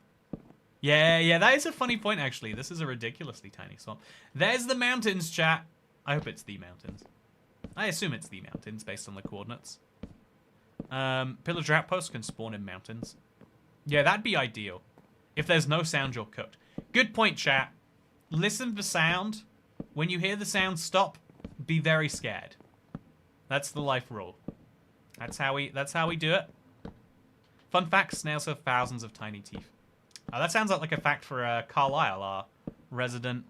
Yeah, that is a funny point, actually. This is a ridiculously tiny swamp. There's the mountains, chat. I hope it's the mountains. I assume it's the mountains, based on the coordinates. Pillager outposts can spawn in mountains. Yeah, that'd be ideal. If there's no sound, you're cooked. Good point, chat. Listen for sound. When you hear the sound stop, be very scared. That's the life rule. That's how we do it. Fun fact, snails have thousands of tiny teeth. That sounds like a fact for Carlisle, our resident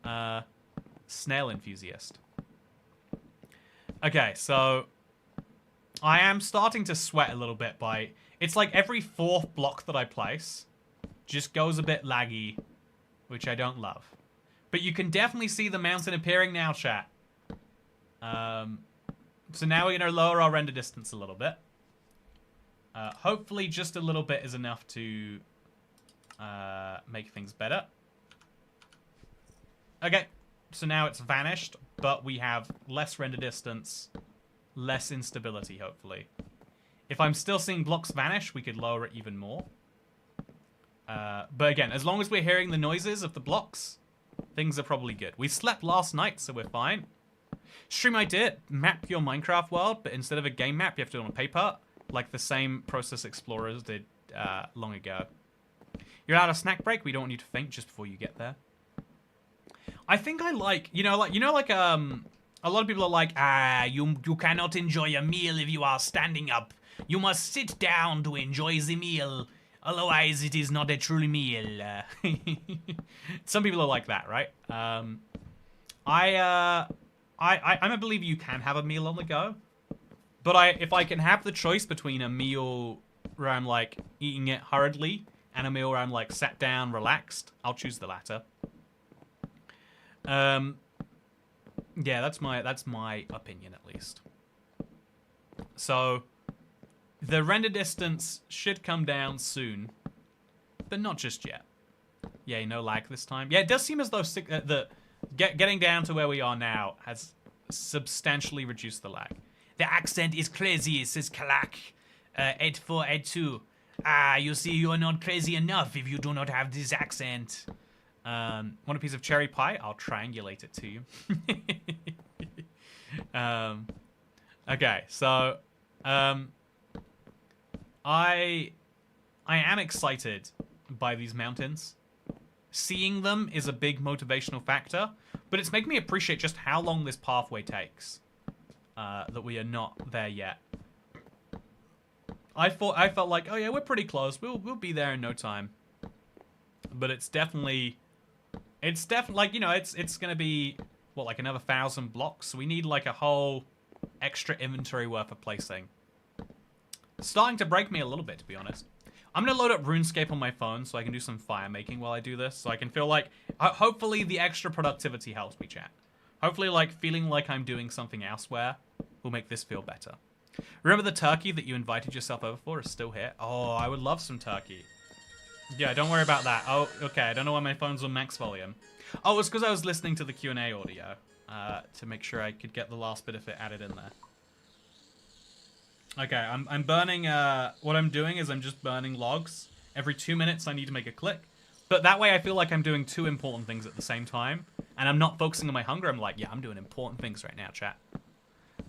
snail enthusiast. Okay, so I am starting to sweat a little bit by... It's like every fourth block that I place just goes a bit laggy, which I don't love. But you can definitely see the mountain appearing now, chat. So now we're going to lower our render distance a little bit. Hopefully just a little bit is enough to make things better. Okay, so now it's vanished, but we have less render distance, less instability, hopefully. If I'm still seeing blocks vanish, we could lower it even more. But again, as long as we're hearing the noises of the blocks, things are probably good. We slept last night, so we're fine. Stream idea, map your Minecraft world, but instead of a game map, you have to do it on paper, like the same process explorers did long ago. You're allowed a snack break, we don't want you to faint just before you get there. I think I like, a lot of people are like, you cannot enjoy a meal if you are standing up. You must sit down to enjoy the meal. Otherwise, it is not a true meal. Some people are like that, right? I'm a believer you can have a meal on the go. But if I can have the choice between a meal where I'm like eating it hurriedly and a meal where I'm like sat down, relaxed, I'll choose the latter. Yeah, that's my opinion at least. So the render distance should come down soon, but not just yet. Yeah, no lag this time. Yeah, it does seem as though getting down to where we are now has substantially reduced the lag. The accent is crazy, says Kalak. 8482. Ah, you see, you are not crazy enough if you do not have this accent. Want a piece of cherry pie? I'll triangulate it to you. Okay, so I am excited by these mountains. Seeing them is a big motivational factor, but it's making me appreciate just how long this pathway takes. That we are not there yet. I felt like, oh yeah, we're pretty close. We'll be there in no time. But it's definitely like, you know, it's gonna be what, like another 1,000 blocks. So we need like a whole extra inventory worth of placing. It's starting to break me a little bit, to be honest. I'm gonna load up RuneScape on my phone so I can do some fire making while I do this. So I can feel like, hopefully the extra productivity helps me, chat. Hopefully, like, feeling like I'm doing something elsewhere will make this feel better. Remember the turkey that you invited yourself over for is still here? Oh, I would love some turkey. Yeah, don't worry about that. Oh, okay, I don't know why my phone's on max volume. Oh, it's because I was listening to the Q&A audio to make sure I could get the last bit of it added in there. Okay, I'm burning, what I'm doing is I'm just burning logs. Every 2 minutes I need to make a click. But that way I feel like I'm doing two important things at the same time. And I'm not focusing on my hunger. I'm like, yeah, I'm doing important things right now, chat.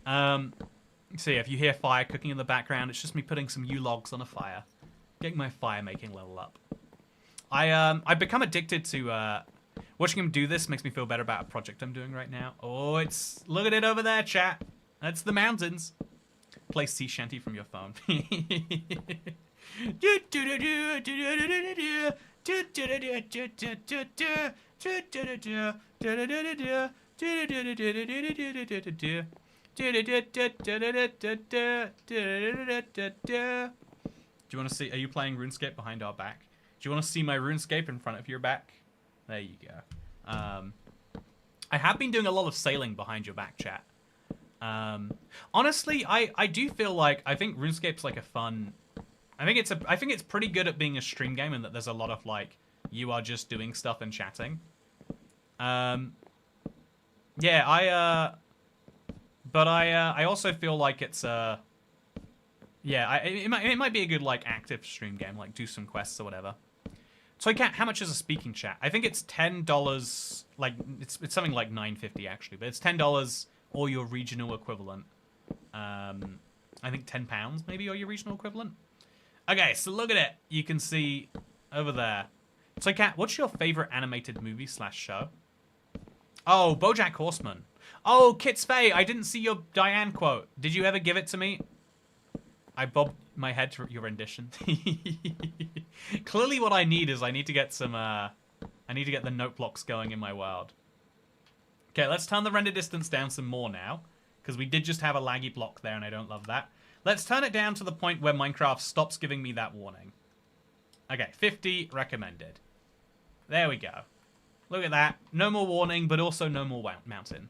So yeah, if you hear fire cooking in the background, it's just me putting some yew logs on a fire. Getting my fire making level up. I've become addicted to, watching him do this makes me feel better about a project I'm doing right now. Oh, look at it over there, chat. That's the mountains. Play sea shanty from your phone. Do you want to see? Are you playing RuneScape behind our back? Do you want to see my RuneScape in front of your back? There you go. I have been doing a lot of sailing behind your back, chat. Honestly, I do feel like I think RuneScape's like a fun. I think it's pretty good at being a stream game, and that there's a lot of like you are just doing stuff and chatting. Yeah, but I also feel like it's yeah, it might be a good like active stream game, like do some quests or whatever. So how much is a speaking chat? I think it's $10. Like it's something like $9.50 actually, but it's $10 or your regional equivalent. I think £10 maybe or your regional equivalent. Okay, so look at it. You can see over there. So Kat, what's your favorite animated movie / show? Oh, BoJack Horseman. Oh, Kits Faye, I didn't see your Diane quote. Did you ever give it to me? I bobbed my head to your rendition. Clearly what I need is I need to get some, I need to get the note blocks going in my world. Okay, let's turn the render distance down some more now, because we did just have a laggy block there and I don't love that. Let's turn it down to the point where Minecraft stops giving me that warning. Okay, 50 recommended. There we go. Look at that. No more warning, but also no more mountain.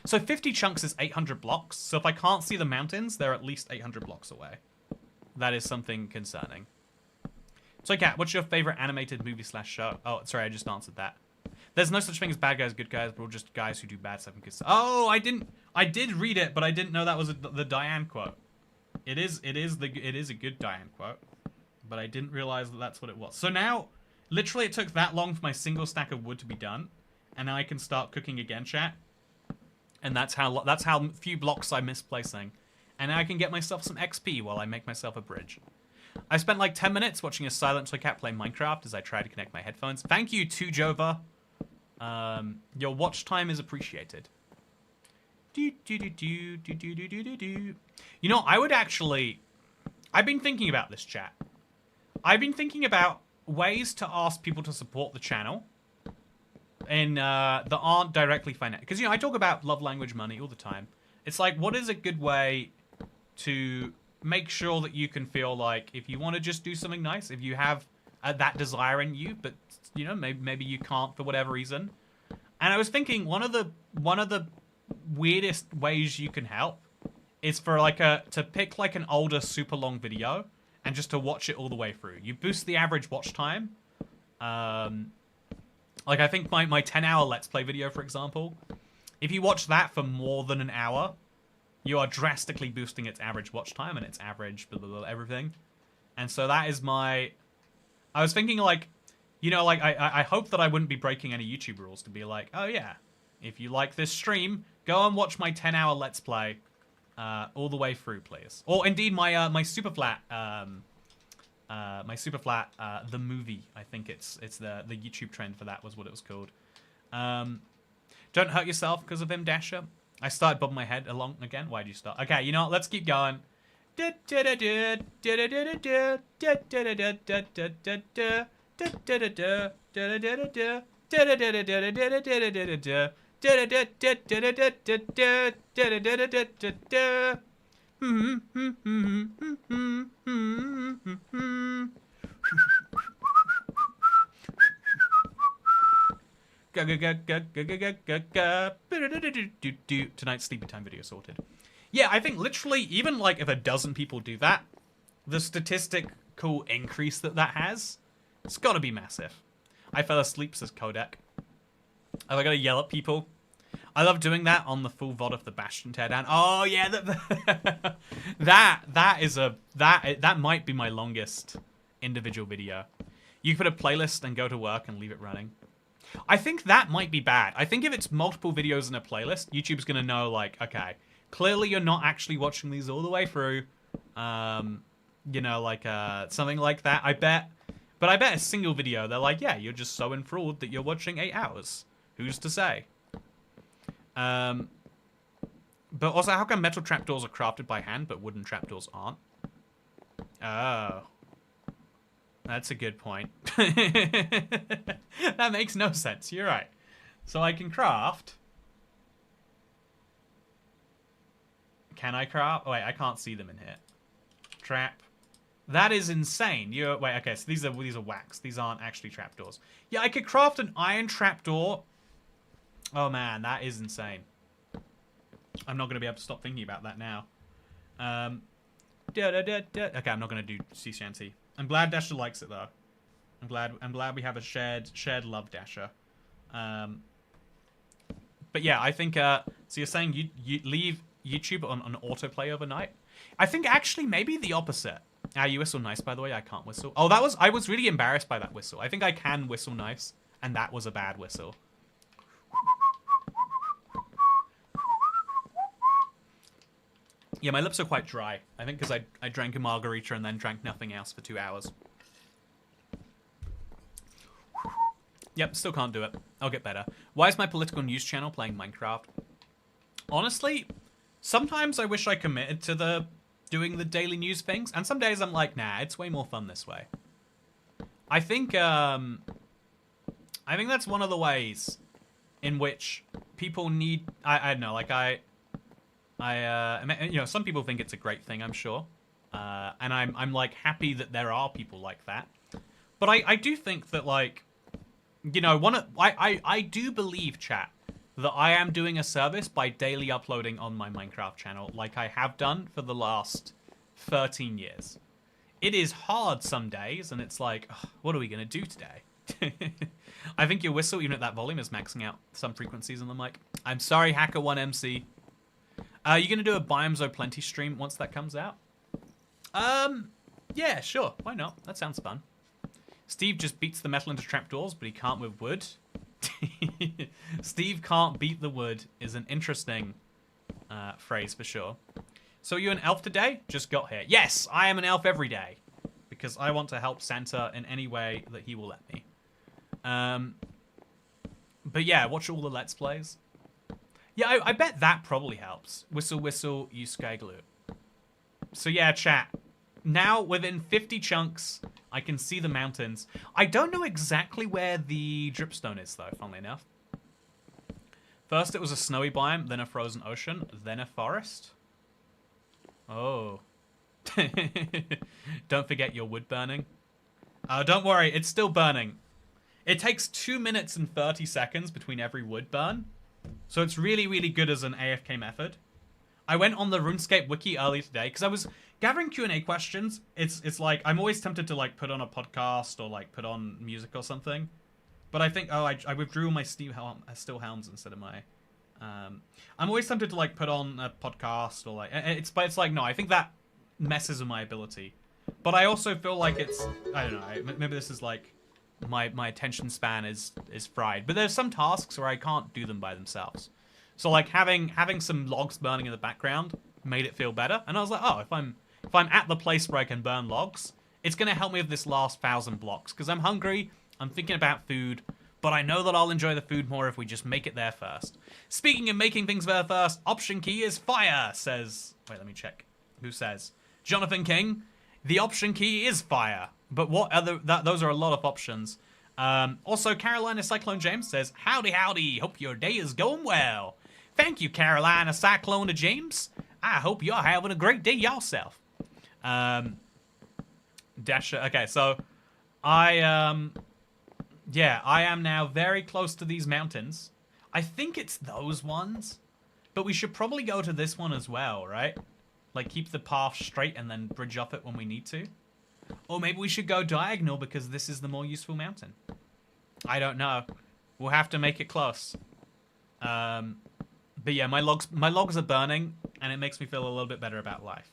So 50 chunks is 800 blocks. So if I can't see the mountains, they're at least 800 blocks away. That is something concerning. So Kat, what's your favorite animated movie / show? Oh, sorry, I just answered that. There's no such thing as bad guys, good guys. We're all just guys who do bad stuff and good stuff. Oh, I did read it, but I didn't know that was the Diane quote. It is a good Diane quote, but I didn't realize that that's what it was. So now, literally, it took that long for my single stack of wood to be done, and now I can start cooking again, chat. And that's how few blocks I'm misplacing, and now I can get myself some XP while I make myself a bridge. I spent like 10 minutes watching a silent toy cat play Minecraft as I try to connect my headphones. Thank you to Jova. Your watch time is appreciated. You know, I've been thinking about this, chat. I've been thinking about ways to ask people to support the channel and that aren't directly financial. Because, you know, I talk about love language money all the time. It's like, what is a good way to make sure that you can feel like if you want to just do something nice, if you have that desire in you, but, you know, maybe you can't for whatever reason. And I was thinking one of the weirdest ways you can help is for like to pick like an older super long video and just to watch it all the way through. You boost the average watch time Like, I think my 10-hour Let's Play video, for example, if you watch that for more than an hour, you are drastically boosting its average watch time and its average blah, blah, blah, everything. And so that is my... I was thinking, like, you know, like, I hope that I wouldn't be breaking any YouTube rules to be like, oh, yeah, if you like this stream, go and watch my 10-hour Let's Play all the way through, please. Or, indeed, my Super Flat... the movie, I think it's the YouTube trend for that was what it was called. Don't hurt yourself because of him, Dasher. I started bobbing my head along again. Why did you start? Okay, you know what? Let's keep going. Tonight's sleepy time video sorted. Yeah, I think literally, even like if a dozen people do that, the statistical increase that has, it's gotta be massive. I fell asleep, says Kodak. Have I gotta yell at people? I love doing that on the full VOD of the Bastion teardown. Oh yeah, that might be my longest individual video. You put a playlist and go to work and leave it running. I think that might be bad. I think if it's multiple videos in a playlist, YouTube's gonna know, like, okay, clearly you're not actually watching these all the way through. You know, like, something like that, I bet. But I bet a single video, they're like, yeah, you're just so enthralled that you're watching 8 hours. Who's to say? But also, how come metal trapdoors are crafted by hand, but wooden trapdoors aren't? Oh. That's a good point. That makes no sense. You're right. So I can craft. Can I craft? Oh, wait, I can't see them in here. Trap. That is insane. Wait, okay, so these are wax. These aren't actually trapdoors. Yeah, I could craft an iron trapdoor. Oh man, that is insane. I'm not going to be able to stop thinking about that now. Okay, I'm not going to do sea shanty. I'm glad Dasher likes it though. I'm glad we have a shared love, Dasher. But yeah, I think so you're saying you leave YouTube on autoplay overnight? I think actually maybe the opposite. You whistle nice, by the way. I can't whistle. Oh, I was really embarrassed by that whistle. I think I can whistle nice, and that was a bad whistle. Yeah, my lips are quite dry. I think because I drank a margarita and then drank nothing else for 2 hours. Yep, still can't do it. I'll get better. Why is my political news channel playing Minecraft? Honestly, sometimes I wish I committed to doing the daily news things, and some days I'm like, nah, it's way more fun this way. I think that's one of the ways in which people need. I don't know, like you know, some people think it's a great thing, I'm sure, and I'm like happy that there are people like that. But I do think that, like, you know, I do believe, chat, that I am doing a service by daily uploading on my Minecraft channel, like I have done for the last 13 years. It is hard some days, and it's like, ugh, what are we gonna do today? I think your whistle, even at that volume, is maxing out some frequencies on the mic. I'm sorry, Hacker1MC. You gonna do a Biomes O Plenty stream once that comes out? Yeah, sure. Why not? That sounds fun. Steve just beats the metal into trapdoors, but he can't with wood. Steve can't beat the wood is an interesting phrase for sure. So you an elf today? Just got here. Yes, I am an elf every day. Because I want to help Santa in any way that he will let me. But yeah, watch all the Let's Plays. Yeah, I bet that probably helps. Whistle, whistle, use SkyGloo. So yeah, chat. Now, within 50 chunks, I can see the mountains. I don't know exactly where the dripstone is, though, funnily enough. First, it was a snowy biome, then a frozen ocean, then a forest. Oh. Don't forget your wood burning. Don't worry, it's still burning. It takes 2 minutes and 30 seconds between every wood burn. So it's really, really good as an AFK method. I went on the RuneScape wiki earlier today because I was gathering Q&A questions, it's like, I'm always tempted to like put on a podcast or like put on music or something. But I think, I withdrew my still helms instead of my, I'm always tempted to like put on a podcast or like, it's like, no, I think that messes with my ability. But I also feel like it's, I don't know, maybe this is like, my attention span is fried. But there's some tasks where I can't do them by themselves. So like having some logs burning in the background made it feel better. And I was like, oh, if I'm at the place where I can burn logs, it's going to help me with this last 1,000 blocks. Because I'm hungry, I'm thinking about food, but I know that I'll enjoy the food more if we just make it there first. Speaking of making things there first, option key is fire, says... Wait, let me check. Who says? Jonathan King. The option key is fire. But what other... those are a lot of options. Also, Carolina Cyclone James says, howdy, howdy. Hope your day is going well. Thank you, Carolina Cyclone James. I hope you're having a great day yourself. Dasher. Okay, so yeah, I am now very close to these mountains. I think it's those ones, but we should probably go to this one as well, right? Like keep the path straight and then bridge up it when we need to. Or maybe we should go diagonal because this is the more useful mountain. I don't know. We'll have to make it close. But yeah, my logs are burning, and it makes me feel a little bit better about life.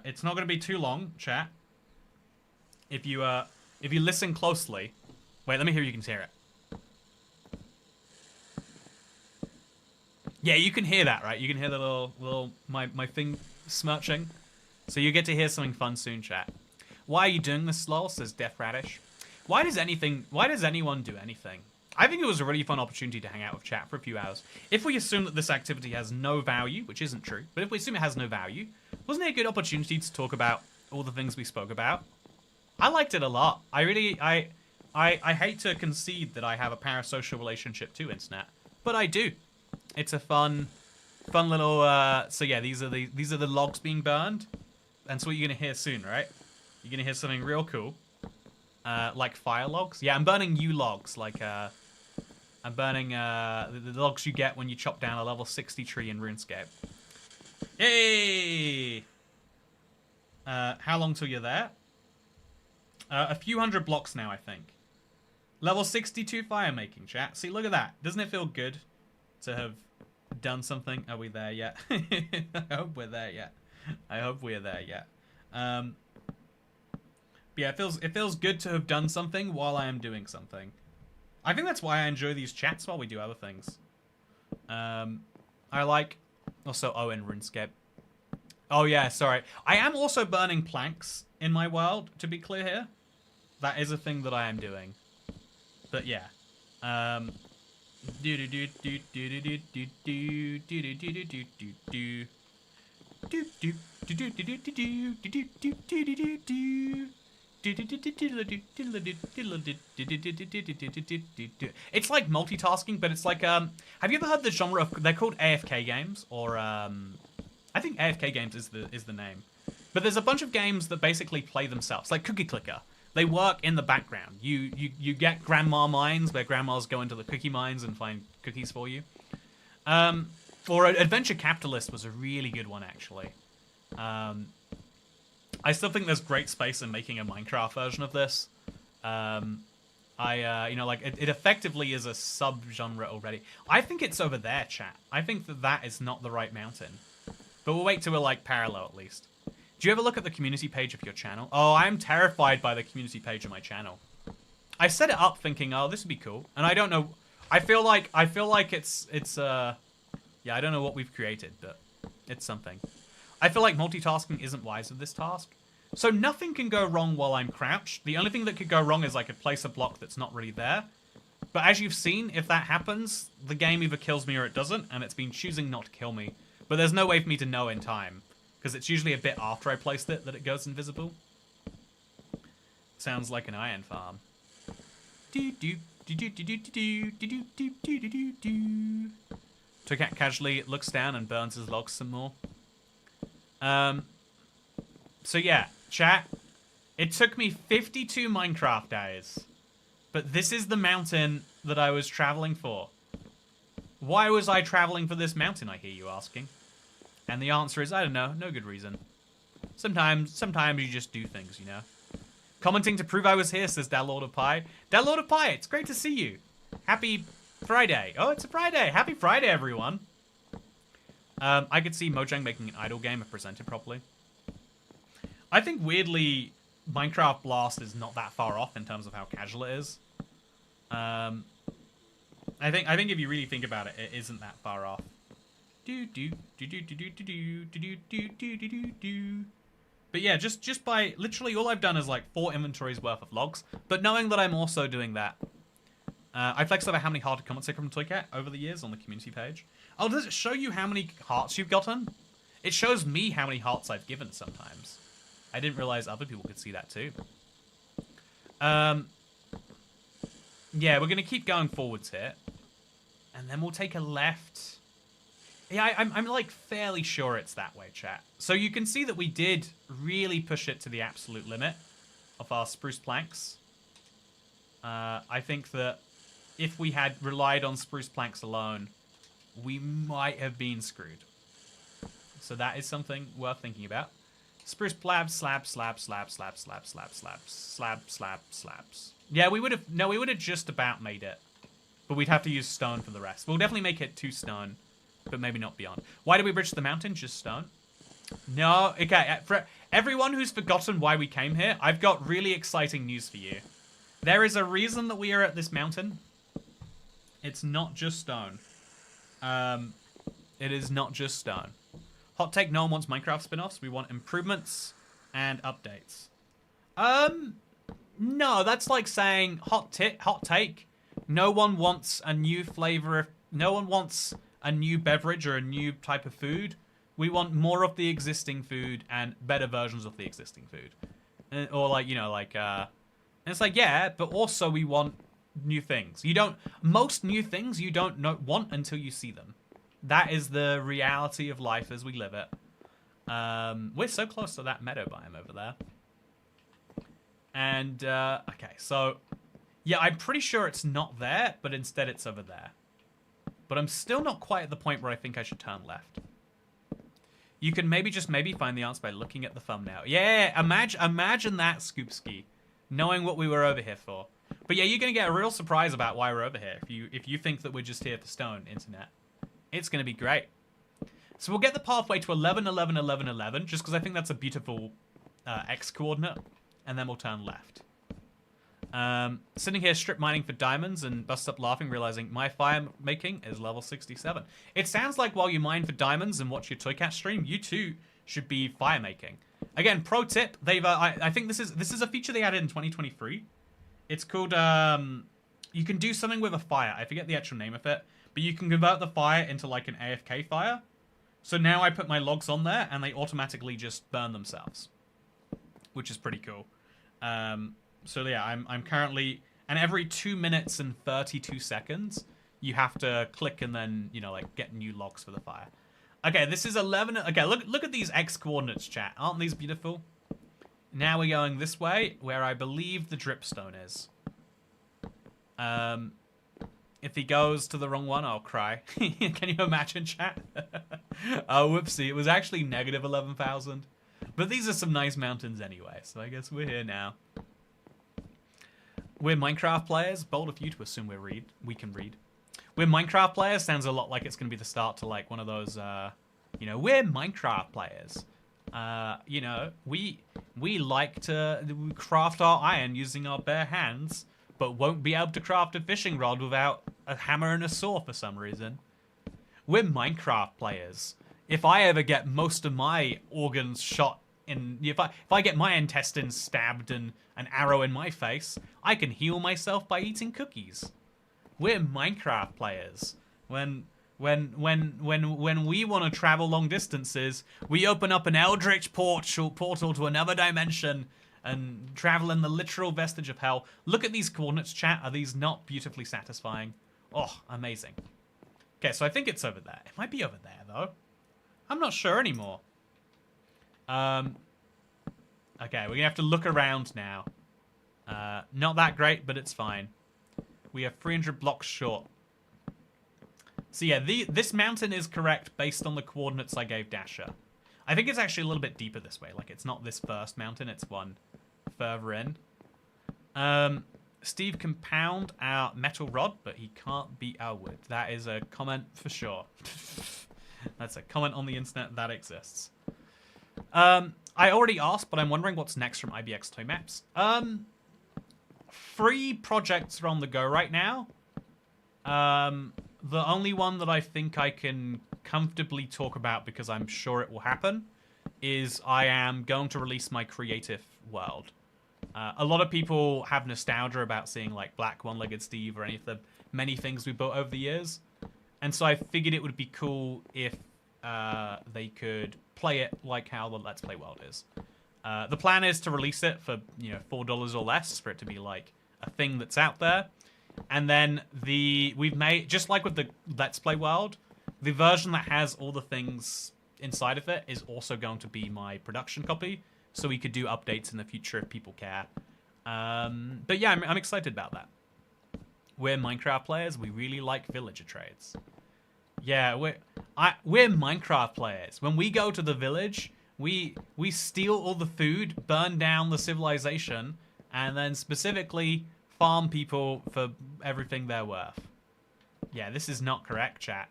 It's not going to be too long, chat. If you listen closely, wait, let me hear you can hear it. Yeah, you can hear that, right? You can hear the little my thing smirching. So you get to hear something fun soon, chat. Why are you doing this, lol? Says Death Radish. Why does anyone do anything? I think it was a really fun opportunity to hang out with chat for a few hours. If we assume that this activity has no value, which isn't true, but if we assume it has no value, wasn't it a good opportunity to talk about all the things we spoke about? I liked it a lot. I hate to concede that I have a parasocial relationship to internet, but I do. It's a fun little. So yeah, these are the logs being burned, and so what you're gonna hear soon, right? You're gonna hear something real cool, like fire logs. Yeah, I'm burning U logs, like I'm burning the logs you get when you chop down a level 60 tree in RuneScape. Yay! How long till you're there? A few hundred blocks now, I think. Level 62 fire making, chat. See, look at that. Doesn't it feel good to have done something? Are we there yet? I hope we're there yet. I hope we're there yet. Yeah, it feels good to have done something while I am doing something. I think that's why I enjoy these chats while we do other things. I like... Also, in RuneScape. Oh, yeah, sorry. I am also burning planks in my world, to be clear here. That is a thing that I am doing. But, yeah. It's like multitasking, but it's like have you ever heard the genre of, they're called AFK games, or I think AFK games is the name. But there's a bunch of games that basically play themselves, like Cookie Clicker. They work in the background. You get grandma mines where grandmas go into the cookie mines and find cookies for you. Or Adventure Capitalist was a really good one, actually. I still think there's great space in making a Minecraft version of this. You know, like, it effectively is a sub-genre already. I think it's over there, chat. I think that is not the right mountain. But we'll wait till we're, like, parallel, at least. Do you ever look at the community page of your channel? Oh, I'm terrified by the community page of my channel. I set it up thinking, oh, this would be cool. And I don't know... I feel like it's yeah, I don't know what we've created, but it's something. I feel like multitasking isn't wise with this task. So nothing can go wrong while I'm crouched. The only thing that could go wrong is I could place a block that's not really there. But as you've seen, if that happens, the game either kills me or it doesn't, and it's been choosing not to kill me. But there's no way for me to know in time, because it's usually a bit after I placed it that it goes invisible. Sounds like an iron farm. Tokat casually looks down and burns his logs some more. So yeah, chat. It took me 52 Minecraft days. But this is the mountain that I was traveling for. Why was I traveling for this mountain, I hear you asking? And the answer is, I don't know, no good reason. Sometimes you just do things, you know. Commenting to prove I was here, says Dalord of Pie. Dalord of Pie, it's great to see you. Happy Friday. Oh, it's a Friday. Happy Friday, everyone. I could see Mojang making an idle game if presented properly. I think, weirdly, Minecraft Blast is not that far off in terms of how casual it is. I think if you really think about it, it isn't that far off. But yeah, just by literally all I've done is like 4 inventories worth of logs. But knowing that I'm also doing that, I flexed over how many hearted comments I got from Toycat over the years on the community page. Oh, does it show you how many hearts you've gotten? It shows me how many hearts I've given sometimes. I didn't realize other people could see that too. Yeah, we're gonna keep going forwards here, and then we'll take a left. Yeah, I'm like fairly sure it's that way, chat. So you can see that we did really push it to the absolute limit of our spruce planks. I think that if we had relied on spruce planks alone, we might have been screwed. So that is something worth thinking about. Spruce slabs, slabs, slabs, slabs, slabs, slabs, slabs, slabs, slabs, slabs, slabs. Yeah, we would have just about made it. But we'd have to use stone for the rest. We'll definitely make it 2 stone, but maybe not beyond. Why did we bridge the mountain? Just stone? No, okay. For everyone who's forgotten why we came here, I've got really exciting news for you. There is a reason that we are at this mountain. It's not just stone. It is not just stone. Hot take, no one wants Minecraft spin-offs. We want improvements and updates. No, that's like saying hot take. No one wants a new flavor. No one wants a new beverage or a new type of food. We want more of the existing food and better versions of the existing food. Or like, you know, like, and it's like, yeah, but also we want new things. Most new things you don't want until you see them. That is the reality of life as we live it. We're so close to that meadow biome over there. And, okay, so, yeah, I'm pretty sure it's not there, but instead it's over there. But I'm still not quite at the point where I think I should turn left. You can maybe find the answer by looking at the thumbnail. Yeah, imagine that, Scoopski, knowing what we were over here for. But yeah, you're going to get a real surprise about why we're over here if you think that we're just here for stone, internet. It's going to be great. So we'll get the pathway to 11, 11, 11, 11, just because I think that's a beautiful X coordinate, and then we'll turn left. Sitting here strip mining for diamonds and bust up laughing, realizing my fire making is level 67. It sounds like while you mine for diamonds and watch your Toycat stream, you too should be fire making. Again, pro tip, I think this is a feature they added in 2023. It's called, you can do something with a fire. I forget the actual name of it, but you can convert the fire into like an AFK fire. So now I put my logs on there and they automatically just burn themselves, which is pretty cool. So yeah, I'm currently, and every 2 minutes and 32 seconds, you have to click and then, you know, like get new logs for the fire. Okay, this is 11. Okay, look at these X coordinates, chat. Aren't these beautiful? Now we're going this way, where I believe the dripstone is. If he goes to the wrong one, I'll cry. Can you imagine, chat? Oh, whoopsie. It was actually negative 11,000. But these are some nice mountains anyway, so I guess we're here now. We're Minecraft players. Bold of you to assume we can read. We're Minecraft players sounds a lot like it's going to be the start to like one of those, you know, we're Minecraft players. You know, we like to craft our iron using our bare hands, but won't be able to craft a fishing rod without a hammer and a saw for some reason. We're Minecraft players. If I ever get most of my organs shot in, if I get my intestines stabbed and an arrow in my face, I can heal myself by eating cookies. We're Minecraft players. When we want to travel long distances, we open up an eldritch portal to another dimension and travel in the literal vestige of hell. Look at these coordinates, chat. Are these not beautifully satisfying? Oh, amazing. Okay, so I think it's over there. It might be over there, though. I'm not sure anymore. Okay, we're going to have to look around now. Not that great, but it's fine. We are 300 blocks short. So yeah, this mountain is correct based on the coordinates I gave Dasher. I think it's actually a little bit deeper this way. Like, it's not this first mountain, it's one further in. Steve can pound our metal rod, but he can't beat our wood. That is a comment for sure. That's a comment on the internet that exists. I already asked, but I'm wondering what's next from IBX Toy Maps. 3 projects are on the go right now. The only one that I think I can comfortably talk about, because I'm sure it will happen, is I am going to release my creative world. A lot of people have nostalgia about seeing like Black One-Legged Steve or any of the many things we built over the years. And so I figured it would be cool if they could play it like how the Let's Play world is. The plan is to release it for, you know, $4 or less, for it to be like a thing that's out there. And then we've made, just like with the Let's Play world, the version that has all the things inside of it is also going to be my production copy. So we could do updates in the future if people care. But yeah, I'm excited about that. We're Minecraft players. We really like villager trades. Yeah, we're Minecraft players. When we go to the village, we steal all the food, burn down the civilization, and then specifically farm people for everything they're worth. Yeah, this is not correct, chat.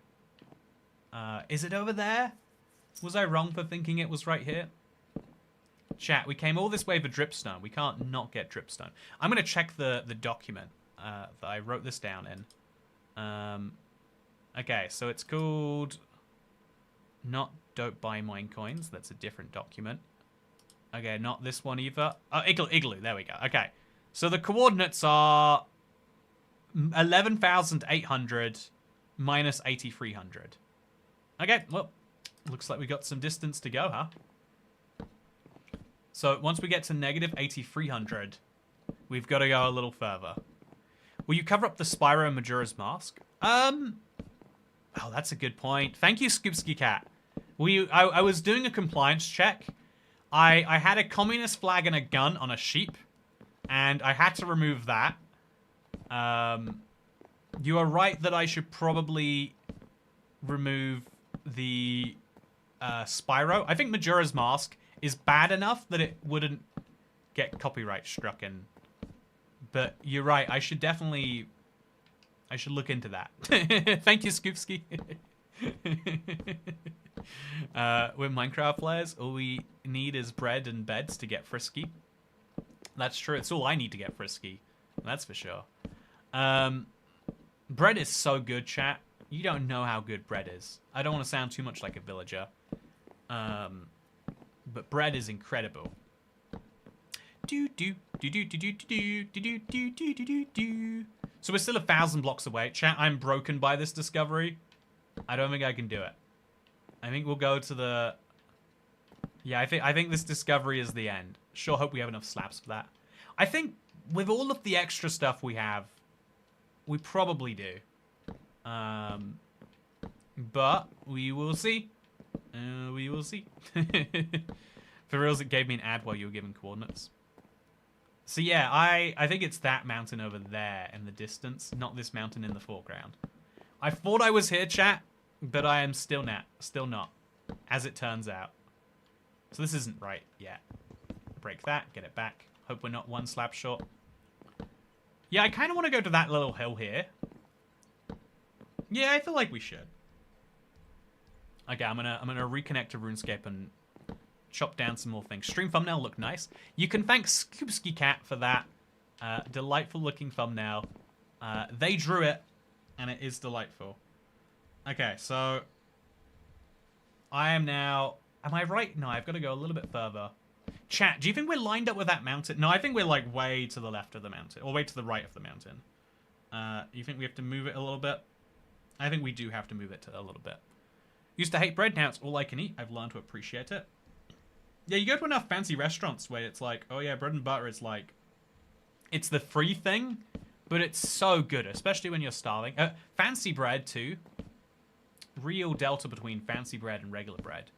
Is it over there? Was I wrong for thinking it was right here? Chat, we came all this way for dripstone. We can't not get dripstone. I'm going to check the document that I wrote this down in. Okay, so it's called Not Don't Buy Mine Coins. That's a different document. Okay, not this one either. Oh, Igloo. There we go. Okay, so the coordinates are 11,800 minus 8,300. Okay, well, looks like we got some distance to go, huh? So once we get to negative 8,300, we've got to go a little further. Will you cover up the Spyro Majora's Mask? Oh, that's a good point. Thank you, Scoopski Cat. I was doing a compliance check. I had a communist flag and a gun on a sheep, and I had to remove that. You are right that I should probably remove the Spyro. I think Majora's Mask is bad enough that it wouldn't get copyright struck in. But you're right, I should look into that. Thank you, Scoopski. We're Minecraft players. All we need is bread and beds to get frisky. That's true. It's all I need to get frisky. That's for sure. Bread is so good, chat. You don't know how good bread is. I don't want to sound too much like a villager. But bread is incredible. So we're still 1,000 blocks away. Chat, I'm broken by this discovery. I don't think I can do it. I think we'll go to the... Yeah, I think this discovery is the end. Sure hope we have enough slabs for that. I think with all of the extra stuff we have, we probably do. But we will see. We will see. For reals, it gave me an ad while you were giving coordinates. So yeah, I think it's that mountain over there in the distance, not this mountain in the foreground. I thought I was here, chat, but I am still not, as it turns out. So this isn't right yet. Break that, get it back. Hope we're not one slab short. Yeah, I kind of want to go to that little hill here. Yeah, I feel like we should. Okay, I'm gonna reconnect to RuneScape and chop down some more things. Stream thumbnail look nice. You can thank Scoopski Cat for that delightful looking thumbnail. They drew it, and it is delightful. Okay, so I am now... Am I right? No, I've got to go a little bit further. Chat, do you think we're lined up with that mountain? No, I think we're like way to the left of the mountain, or way to the right of the mountain. You think we have to move it a little bit? I think we do have to move it a little bit. Used to hate bread, now it's all I can eat. I've learned to appreciate it. Yeah, you go to enough fancy restaurants where it's like, oh yeah, bread and butter is like... It's the free thing, but it's so good, especially when you're starving. Fancy bread, too. Real delta between fancy bread and regular bread.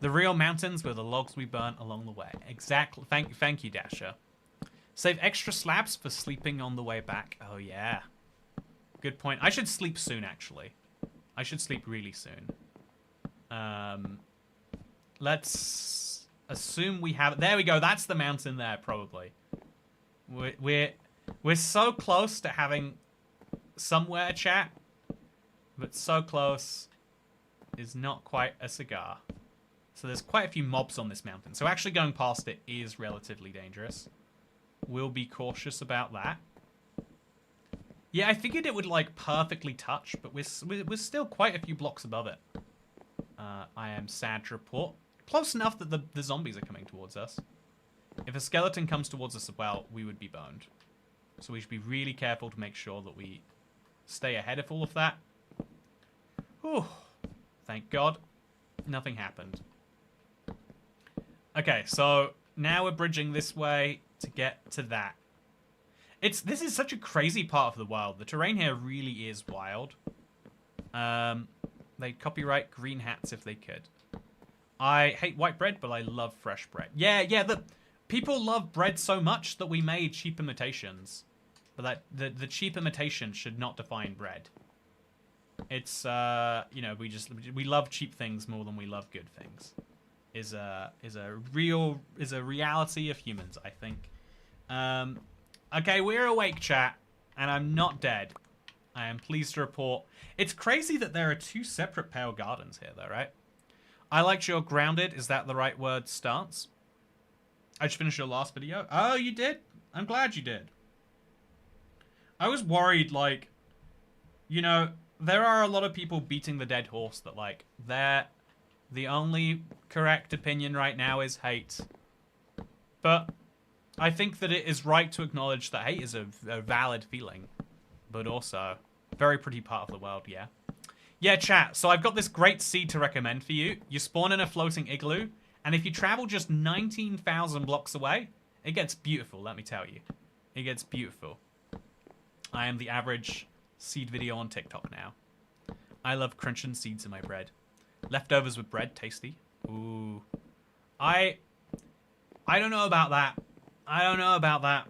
The real mountains were the logs we burnt along the way. Exactly. Thank you, Dasher. Save extra slabs for sleeping on the way back. Oh, yeah. Good point. I should sleep soon, actually. I should sleep really soon. Let's assume we have... There we go. That's the mountain there, probably. We're so close to having somewhere, chat. But so close is not quite a cigar. So there's quite a few mobs on this mountain. So actually going past it is relatively dangerous. We'll be cautious about that. Yeah, I figured it would, like, perfectly touch, but we're still quite a few blocks above it. I am sad to report. Close enough that the zombies are coming towards us. If a skeleton comes towards us as well, we would be boned. So we should be really careful to make sure that we stay ahead of all of that. Whew. Thank God. Nothing happened. Okay, so now we're bridging this way to get to that. This is such a crazy part of the world. The terrain here really is wild. They'd copyright green hats if they could. I hate white bread, but I love fresh bread. Yeah, people love bread so much that we made cheap imitations. But the cheap imitation should not define bread. It's you know, we love cheap things more than we love good things. Is a reality of humans, I think. Okay, we're awake, chat, and I'm not dead. I am pleased to report. It's crazy that there are two separate pale gardens here, though, right? I liked your grounded. Is that the right word? Stance. I just finished your last video. Oh, you did? I'm glad you did. I was worried, like, you know, there are a lot of people beating the dead horse that, like, the only correct opinion right now is hate. But I think that it is right to acknowledge that hate is a valid feeling. But also, very pretty part of the world, yeah. Yeah, chat, so I've got this great seed to recommend for you. You spawn in a floating igloo, and if you travel just 19,000 blocks away, it gets beautiful, let me tell you. It gets beautiful. I am the average seed video on TikTok now. I love crunching seeds in my bread. Leftovers with bread, tasty. Ooh. I don't know about that. I don't know about that.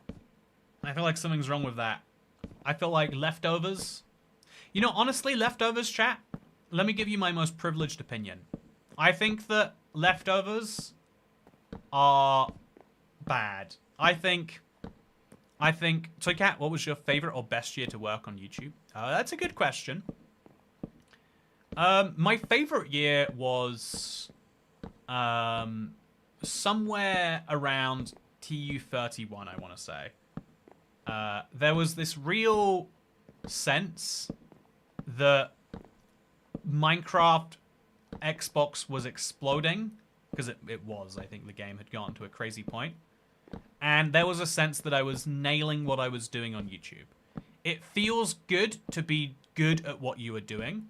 I feel like something's wrong with that. I feel like leftovers... You know, honestly, leftovers, chat, let me give you my most privileged opinion. I think that leftovers are bad. I think... So, Kat, what was your favorite or best year to work on YouTube? That's a good question. My favorite year was somewhere around TU31, I want to say. There was this real sense that Minecraft Xbox was exploding, because it was. I think the game had gotten to a crazy point. And there was a sense that I was nailing what I was doing on YouTube. It feels good to be good at what you are doing.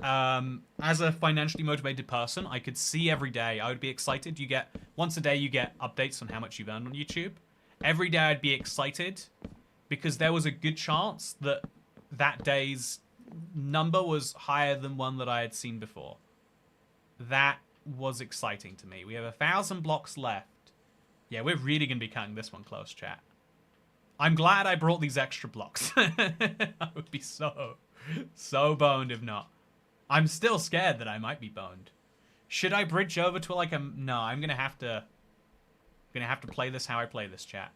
As a financially motivated person, I could see every day. I would be excited. Once a day, you get updates on how much you've earned on YouTube. Every day, I'd be excited because there was a good chance that that day's number was higher than one that I had seen before. That was exciting to me. We have 1,000 blocks left. Yeah, we're really going to be cutting this one close, chat. I'm glad I brought these extra blocks. I would be so boned if not. I'm still scared that I might be boned. Should I bridge over to like a... No, I'm going to have to play this how I play this, chat.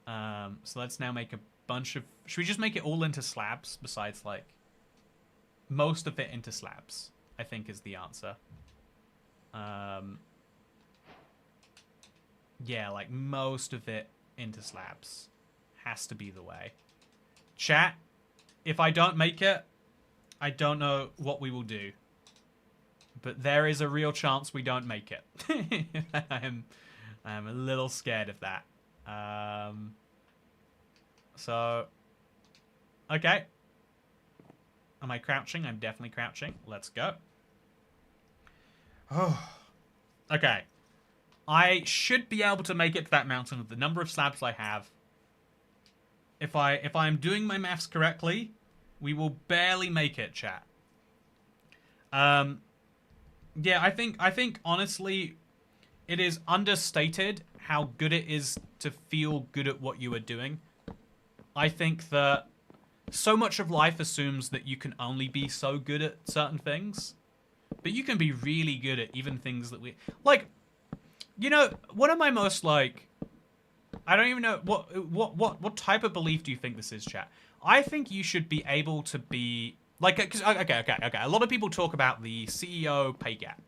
So let's now make a bunch of... Should we just make it all into slabs besides like... Most of it into slabs, I think is the answer. Yeah, like most of it into slabs. Has to be the way. Chat, if I don't make it, I don't know what we will do. But there is a real chance we don't make it. I'm a little scared of that. So, okay. Am I crouching? I'm definitely crouching. Let's go. Oh, okay. I should be able to make it to that mountain with the number of slabs I have. If I'm doing my maths correctly, we will barely make it, chat. Yeah, I think honestly, it is understated how good it is to feel good at what you are doing. I think that so much of life assumes that you can only be so good at certain things. but you can be really good at even things that we like. You know, one of my most like, I don't even know what type of belief do you think this is, chat? I think you should be able to be like, because okay. A lot of people talk about the CEO pay gap,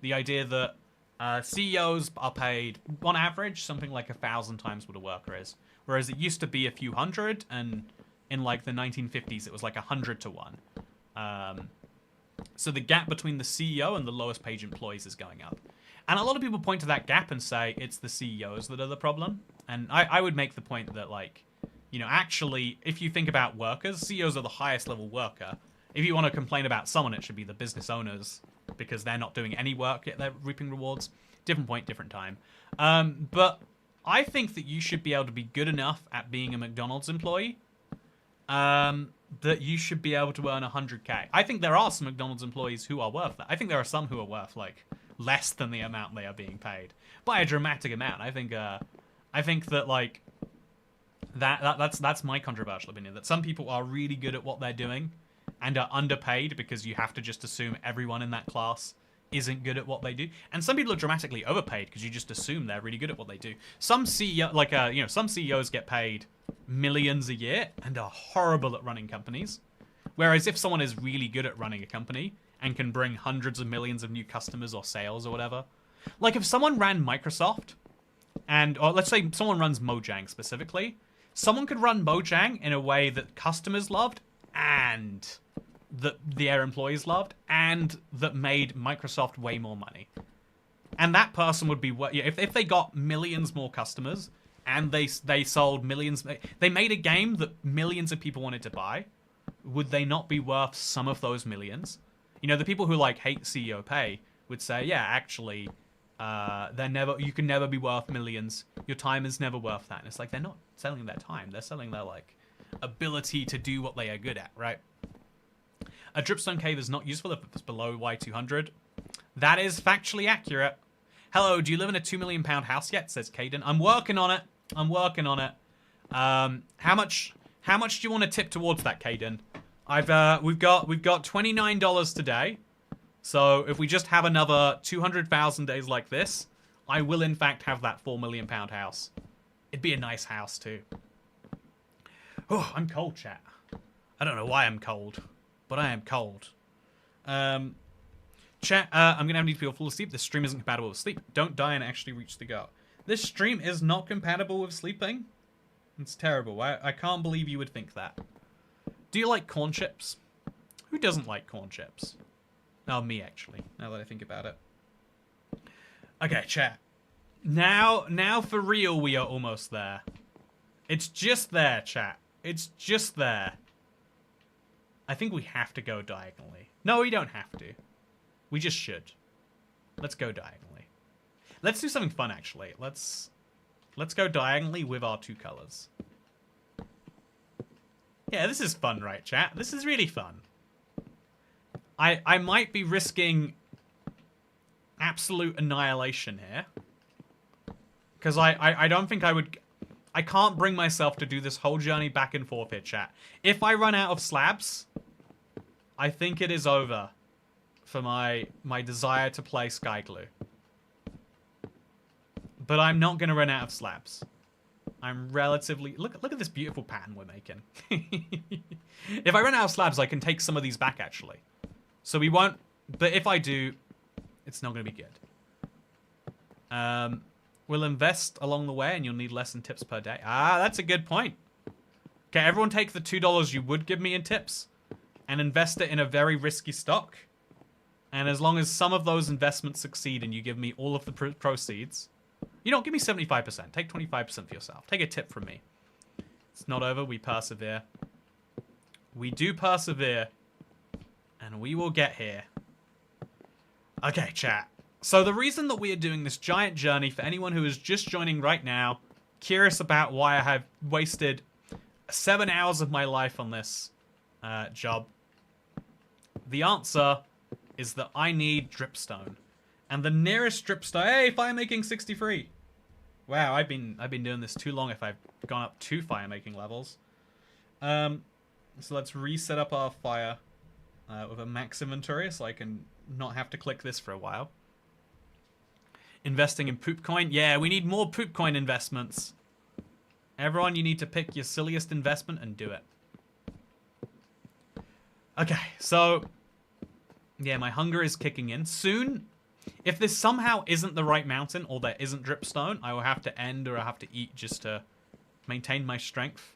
the idea that CEOs are paid on average something like 1,000 times what a worker is, whereas it used to be a few hundred, and in like the 1950s it was like 100 to 1. So the gap between the CEO and the lowest paid employees is going up. And a lot of people point to that gap and say it's the CEOs that are the problem. And I would make the point that, like, you know, actually, if you think about workers, CEOs are the highest level worker. If you want to complain about someone, it should be the business owners, because they're not doing any work yet they're reaping rewards. Different point, different time. But I think that you should be able to be good enough at being a McDonald's employee that you should be able to earn 100K. I think there are some McDonald's employees who are worth that. I think there are some who are worth, like, less than the amount they are being paid by a dramatic amount. I think that, like, that's my controversial opinion, that some people are really good at what they're doing and are underpaid because you have to just assume everyone in that class isn't good at what they do. And some people are dramatically overpaid because you just assume they're really good at what they do. Some CEO, like, you know, some CEOs get paid millions a year and are horrible at running companies. Whereas if someone is really good at running a company and can bring hundreds of millions of new customers or sales or whatever, like if someone ran Microsoft, or let's say someone runs Mojang specifically, someone could run Mojang in a way that customers loved and that their employees loved and that made Microsoft way more money. And that person would be, if they got millions more customers and they sold millions, they made a game that millions of people wanted to buy, would they not be worth some of those millions? You know, the people who like hate CEO pay would say, yeah, actually, you can never be worth millions. Your time is never worth that. And it's like, they're not selling their time. They're selling their, like, ability to do what they are good at, right? A dripstone cave is not useful if it's below Y200. That is factually accurate. Hello, do you live in a £2 million house yet? Says Caden. I'm working on it. I'm working on it. How much do you want to tip towards that, Caden? We've got $29 today. So if we just have another 200,000 days like this, I will in fact have that £4 million house. It'd be a nice house too. Oh, I'm cold, chat. I don't know why I'm cold, but I am cold. Chat, I'm gonna need to fall asleep. This stream isn't compatible with sleep. Don't die and actually reach the goal. This stream is not compatible with sleeping. It's terrible. I can't believe you would think that. Do you like corn chips? Who doesn't like corn chips? Oh, me actually, now that I think about it. Okay, chat. Now for real, we are almost there. It's just there, chat. It's just there. I think we have to go diagonally. No, we don't have to. We just should. Let's go diagonally. Let's do something fun, actually. Let's go diagonally with our two colors. Yeah, this is fun, right, chat? This is really fun. I might be risking absolute annihilation here. Because I don't think I would... I can't bring myself to do this whole journey back and forth here, chat. If I run out of slabs, I think it is over for my desire to play SkyGloo. But I'm not going to run out of slabs. I'm relatively... Look at this beautiful pattern we're making. If I run out of slabs, I can take some of these back, actually. So we won't... But if I do, it's not going to be good. We'll invest along the way, and you'll need less than tips per day. Ah, that's a good point. Okay, everyone take the $2 you would give me in tips and invest it in a very risky stock. And as long as some of those investments succeed and you give me all of the proceeds... You don't give me 75%. Take 25% for yourself. Take a tip from me. It's not over. We persevere. We do persevere. And we will get here. Okay, chat. So the reason that we are doing this giant journey, for anyone who is just joining right now, curious about why I have wasted 7 hours of my life on this job, the answer is that I need dripstone. And the nearest dripstone... Hey, fire making 63. Wow, I've been doing this too long if I've gone up 2 fire making levels. So let's reset up our fire with a max inventory so I can not have to click this for a while. Investing in poop coin. Yeah, we need more poop coin investments. Everyone, you need to pick your silliest investment and do it. Okay, so... yeah, my hunger is kicking in. Soon, if this somehow isn't the right mountain, or there isn't dripstone, I will have to end or I have to eat just to maintain my strength.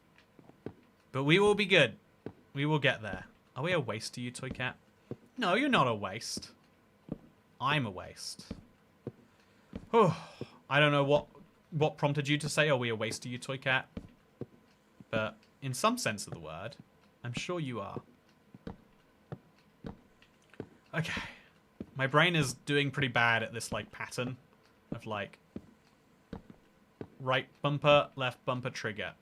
But we will be good. We will get there. Are we a waste to you, Toy Cat? No, you're not a waste. I'm a waste. Oh, I don't know what prompted you to say, are we a waste to you, Toy Cat? But in some sense of the word, I'm sure you are. Okay. My brain is doing pretty bad at this, like, pattern of, like, right bumper, left bumper, trigger.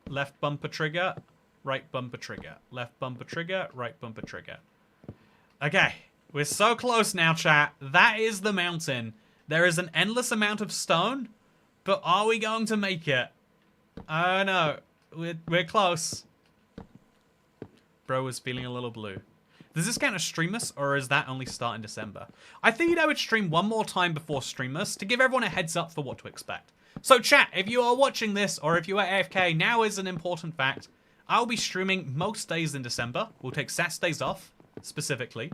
Left bumper, trigger, right bumper, trigger. Left bumper, trigger, right bumper, trigger. Okay. We're so close now, chat. That is the mountain. There is an endless amount of stone, but are we going to make it? I don't know. We're close. Bro was feeling a little blue. Does this count as Streamless, or is that only start in December? I figured I would stream one more time before Streamless to give everyone a heads up for what to expect. So chat, if you are watching this, or if you are AFK, now is an important fact. I'll be streaming most days in December. We'll take Saturdays off, specifically.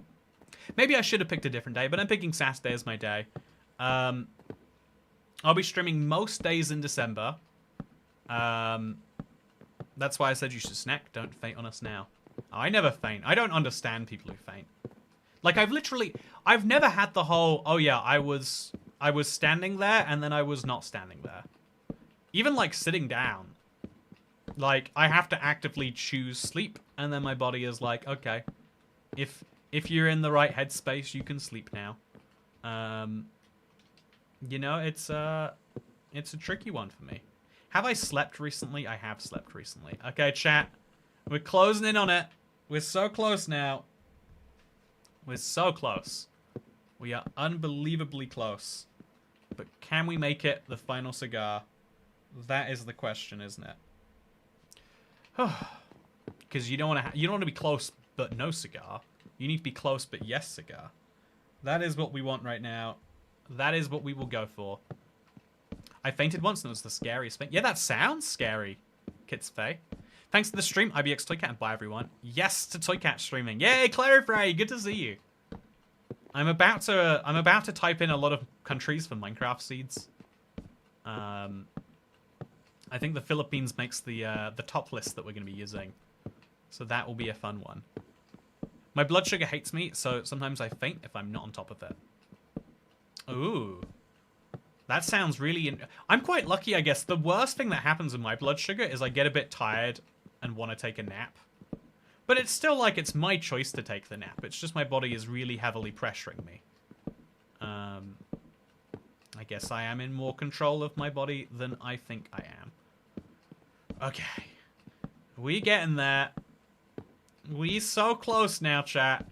Maybe I should have picked a different day, but I'm picking Saturday as my day. I'll be streaming most days in December. That's why I said you should snack. Don't faint on us now. I never faint. I don't understand people who faint. Like, I've never had the whole, oh yeah, I was standing there and then I was not standing there. Even like sitting down. Like, I have to actively choose sleep and then my body is like, okay, if you're in the right headspace, you can sleep now. You know, it's a tricky one for me. Have I slept recently? I have slept recently. Okay, chat. We're closing in on it. We're so close now. We're so close. We are unbelievably close. But can we make it the final cigar? That is the question, isn't it? Because you don't want to be close but no cigar. You need to be close but yes cigar. That is what we want right now. That is what we will go for. I fainted once and it was the scariest thing. Yeah, that sounds scary. Kits Faye. Thanks to the stream, IBX Toycat, and bye everyone. Yes to Toycat streaming. Yay, Clarifray, good to see you. I'm about to type in a lot of countries for Minecraft seeds. I think the Philippines makes the top list that we're going to be using. So that will be a fun one. My blood sugar hates me, so sometimes I faint if I'm not on top of it. Ooh. That sounds really... I'm quite lucky, I guess. The worst thing that happens with my blood sugar is I get a bit tired and want to take a nap. But it's still like it's my choice to take the nap. It's just my body is really heavily pressuring me. I guess I am in more control of my body than I think I am. Okay. We getting there. We so close now, chat.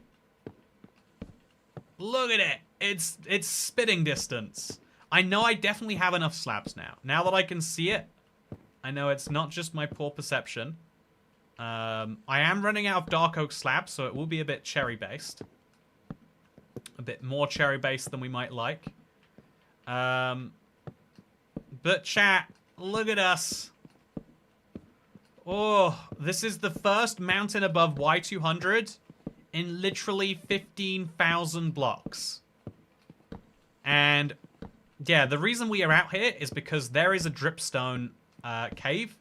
Look at it. It's spitting distance. I know I definitely have enough slabs now. Now that I can see it, I know it's not just my poor perception. I am running out of dark oak slabs, so it will be a bit cherry-based. A bit more cherry-based than we might like. But chat, look at us. Oh, this is the first mountain above Y200 in literally 15,000 blocks. And... yeah, the reason we are out here is because there is a dripstone cave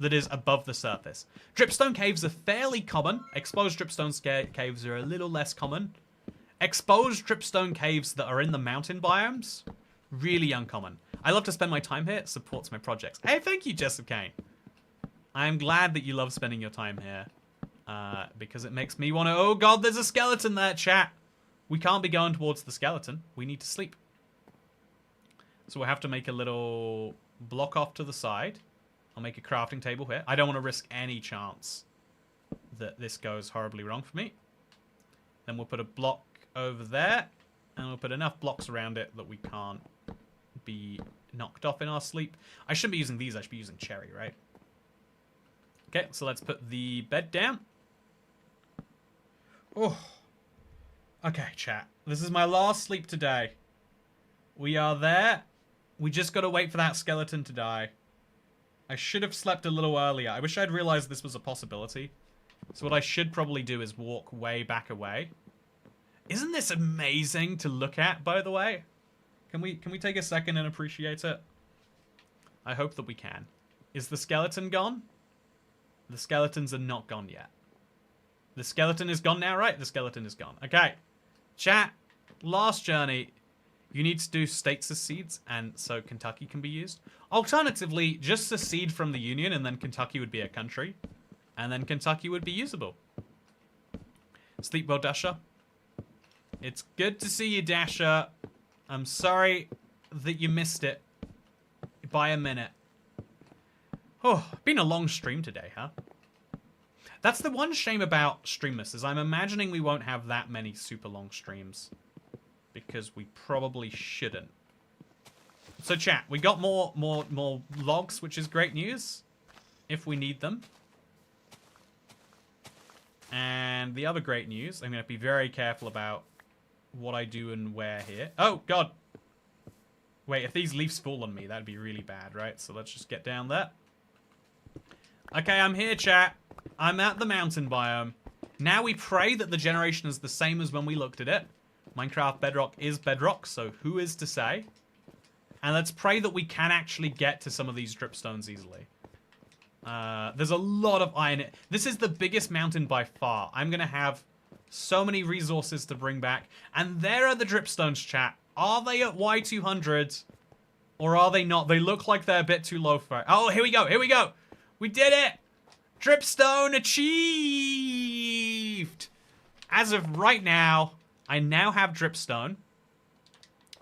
that is above the surface. Dripstone caves are fairly common. Exposed dripstone caves are a little less common. Exposed dripstone caves that are in the mountain biomes, really uncommon. I love to spend my time here. It supports my projects. Hey, thank you, Jessup Kane. I'm glad that you love spending your time here because it makes me want to... oh, God, there's a skeleton there, chat. We can't be going towards the skeleton. We need to sleep. So we'll have to make a little block off to the side. I'll make a crafting table here. I don't want to risk any chance that this goes horribly wrong for me. Then we'll put a block over there. And we'll put enough blocks around it that we can't be knocked off in our sleep. I shouldn't be using these. I should be using cherry, right? Okay, so let's put the bed down. Oh. Okay, chat. This is my last sleep today. We are there. We just gotta wait for that skeleton to die. I should have slept a little earlier. I wish I'd realized this was a possibility. So what I should probably do is walk way back away. Isn't this amazing to look at, by the way? Can we take a second and appreciate it? I hope that we can. Is the skeleton gone? The skeletons are not gone yet. The skeleton is gone now, right? The skeleton is gone. Okay. Chat. Last journey. You need to do states as seeds, and so Kentucky can be used. Alternatively, just secede from the Union, and then Kentucky would be a country. And then Kentucky would be usable. Sleep well, Dasher. It's good to see you, Dasher. I'm sorry that you missed it by a minute. Oh, been a long stream today, huh? That's the one shame about Streamless, is I'm imagining we won't have that many super long streams. Because we probably shouldn't. So chat, we got more logs, which is great news. If we need them. And the other great news, I'm going to be very careful about what I do and where here. Oh, God. Wait, if these leaves fall on me, that'd be really bad, right? So let's just get down there. Okay, I'm here, chat. I'm at the mountain biome. Now we pray that the generation is the same as when we looked at it. Minecraft Bedrock is Bedrock, so who is to say? And let's pray that we can actually get to some of these dripstones easily. There's a lot of iron. This is the biggest mountain by far. I'm going to have so many resources to bring back. And there are the dripstones, chat. Are they at Y200? Or are they not? They look like they're a bit too low for it. Oh, here we go. Here we go. We did it. Dripstone achieved. As of right now, I now have dripstone.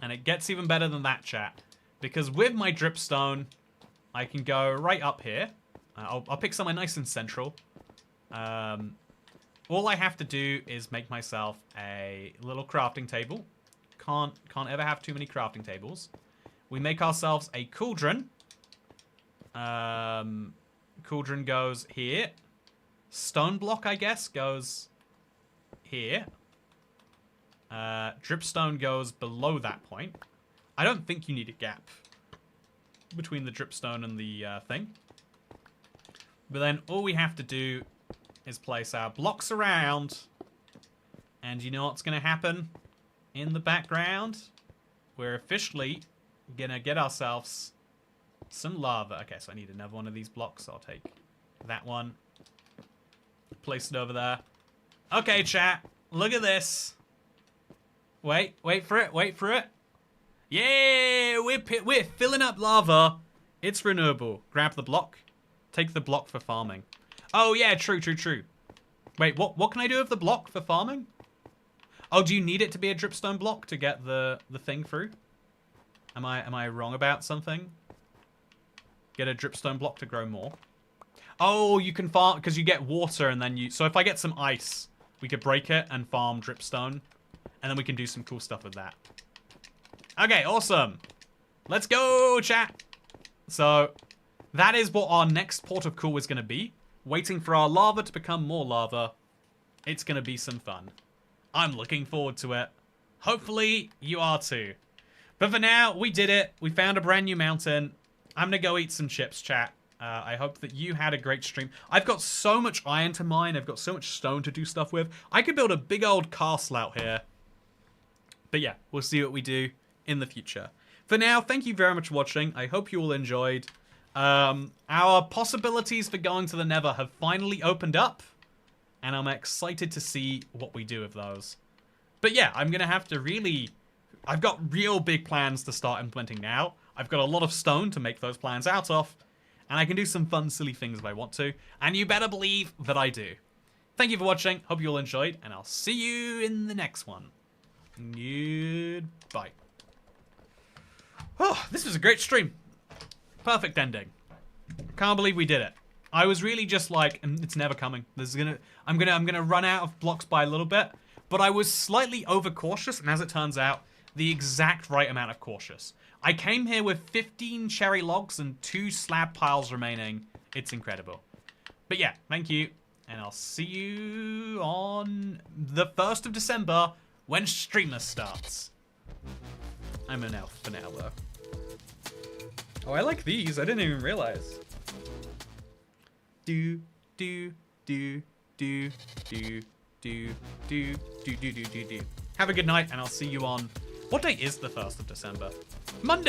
And it gets even better than that, chat. Because with my dripstone, I can go right up here. I'll pick somewhere nice and central. All I have to do is make myself a little crafting table. Can't ever have too many crafting tables. We make ourselves a cauldron. Cauldron goes here. Stone block, I guess, goes here. Dripstone goes below that point. I don't think you need a gap between the dripstone and the thing. But then all we have to do is place our blocks around. And you know what's going to happen in the background? We're officially going to get ourselves some lava. Okay, so I need another one of these blocks. I'll take that one. Place it over there. Okay, chat. Look at this. Wait for it, wait for it. Yeah, we're filling up lava. It's renewable. Grab the block. Take the block for farming. Oh yeah, true. Wait, what can I do with the block for farming? Oh, do you need it to be a dripstone block to get the thing through? Am I wrong about something? Get a dripstone block to grow more. Oh, you can farm because you get water and then you. So if I get some ice, we could break it and farm dripstone. And then we can do some cool stuff with that. Okay, awesome. Let's go, chat. So, that is what our next port of call is going to be. Waiting for our lava to become more lava. It's going to be some fun. I'm looking forward to it. Hopefully, you are too. But for now, we did it. We found a brand new mountain. I'm going to go eat some chips, chat. I hope that you had a great stream. I've got so much iron to mine. I've got so much stone to do stuff with. I could build a big old castle out here. But yeah, we'll see what we do in the future. For now, thank you very much for watching. I hope you all enjoyed. Our possibilities for going to the Nether have finally opened up. And I'm excited to see what we do with those. But yeah, I'm going to have to really... I've got real big plans to start implementing now. I've got a lot of stone to make those plans out of. And I can do some fun, silly things if I want to. And you better believe that I do. Thank you for watching. Hope you all enjoyed. And I'll see you in the next one. Goodbye. Oh, this was a great stream. Perfect ending. Can't believe we did it. I was really just like, it's never coming. I'm gonna run out of blocks by a little bit. But I was slightly overcautious, and as it turns out, the exact right amount of cautious. I came here with 15 cherry logs and 2 slab piles remaining. It's incredible. But yeah, thank you. And I'll see you on the 1st of December when Streamer starts. I'm an elf for now, though. Oh, I like these. I didn't even realize. Do, do, do, do, do, do, do, do, do, do, do, do. Have a good night, and I'll see you on... What day is the 1st of December? Monday!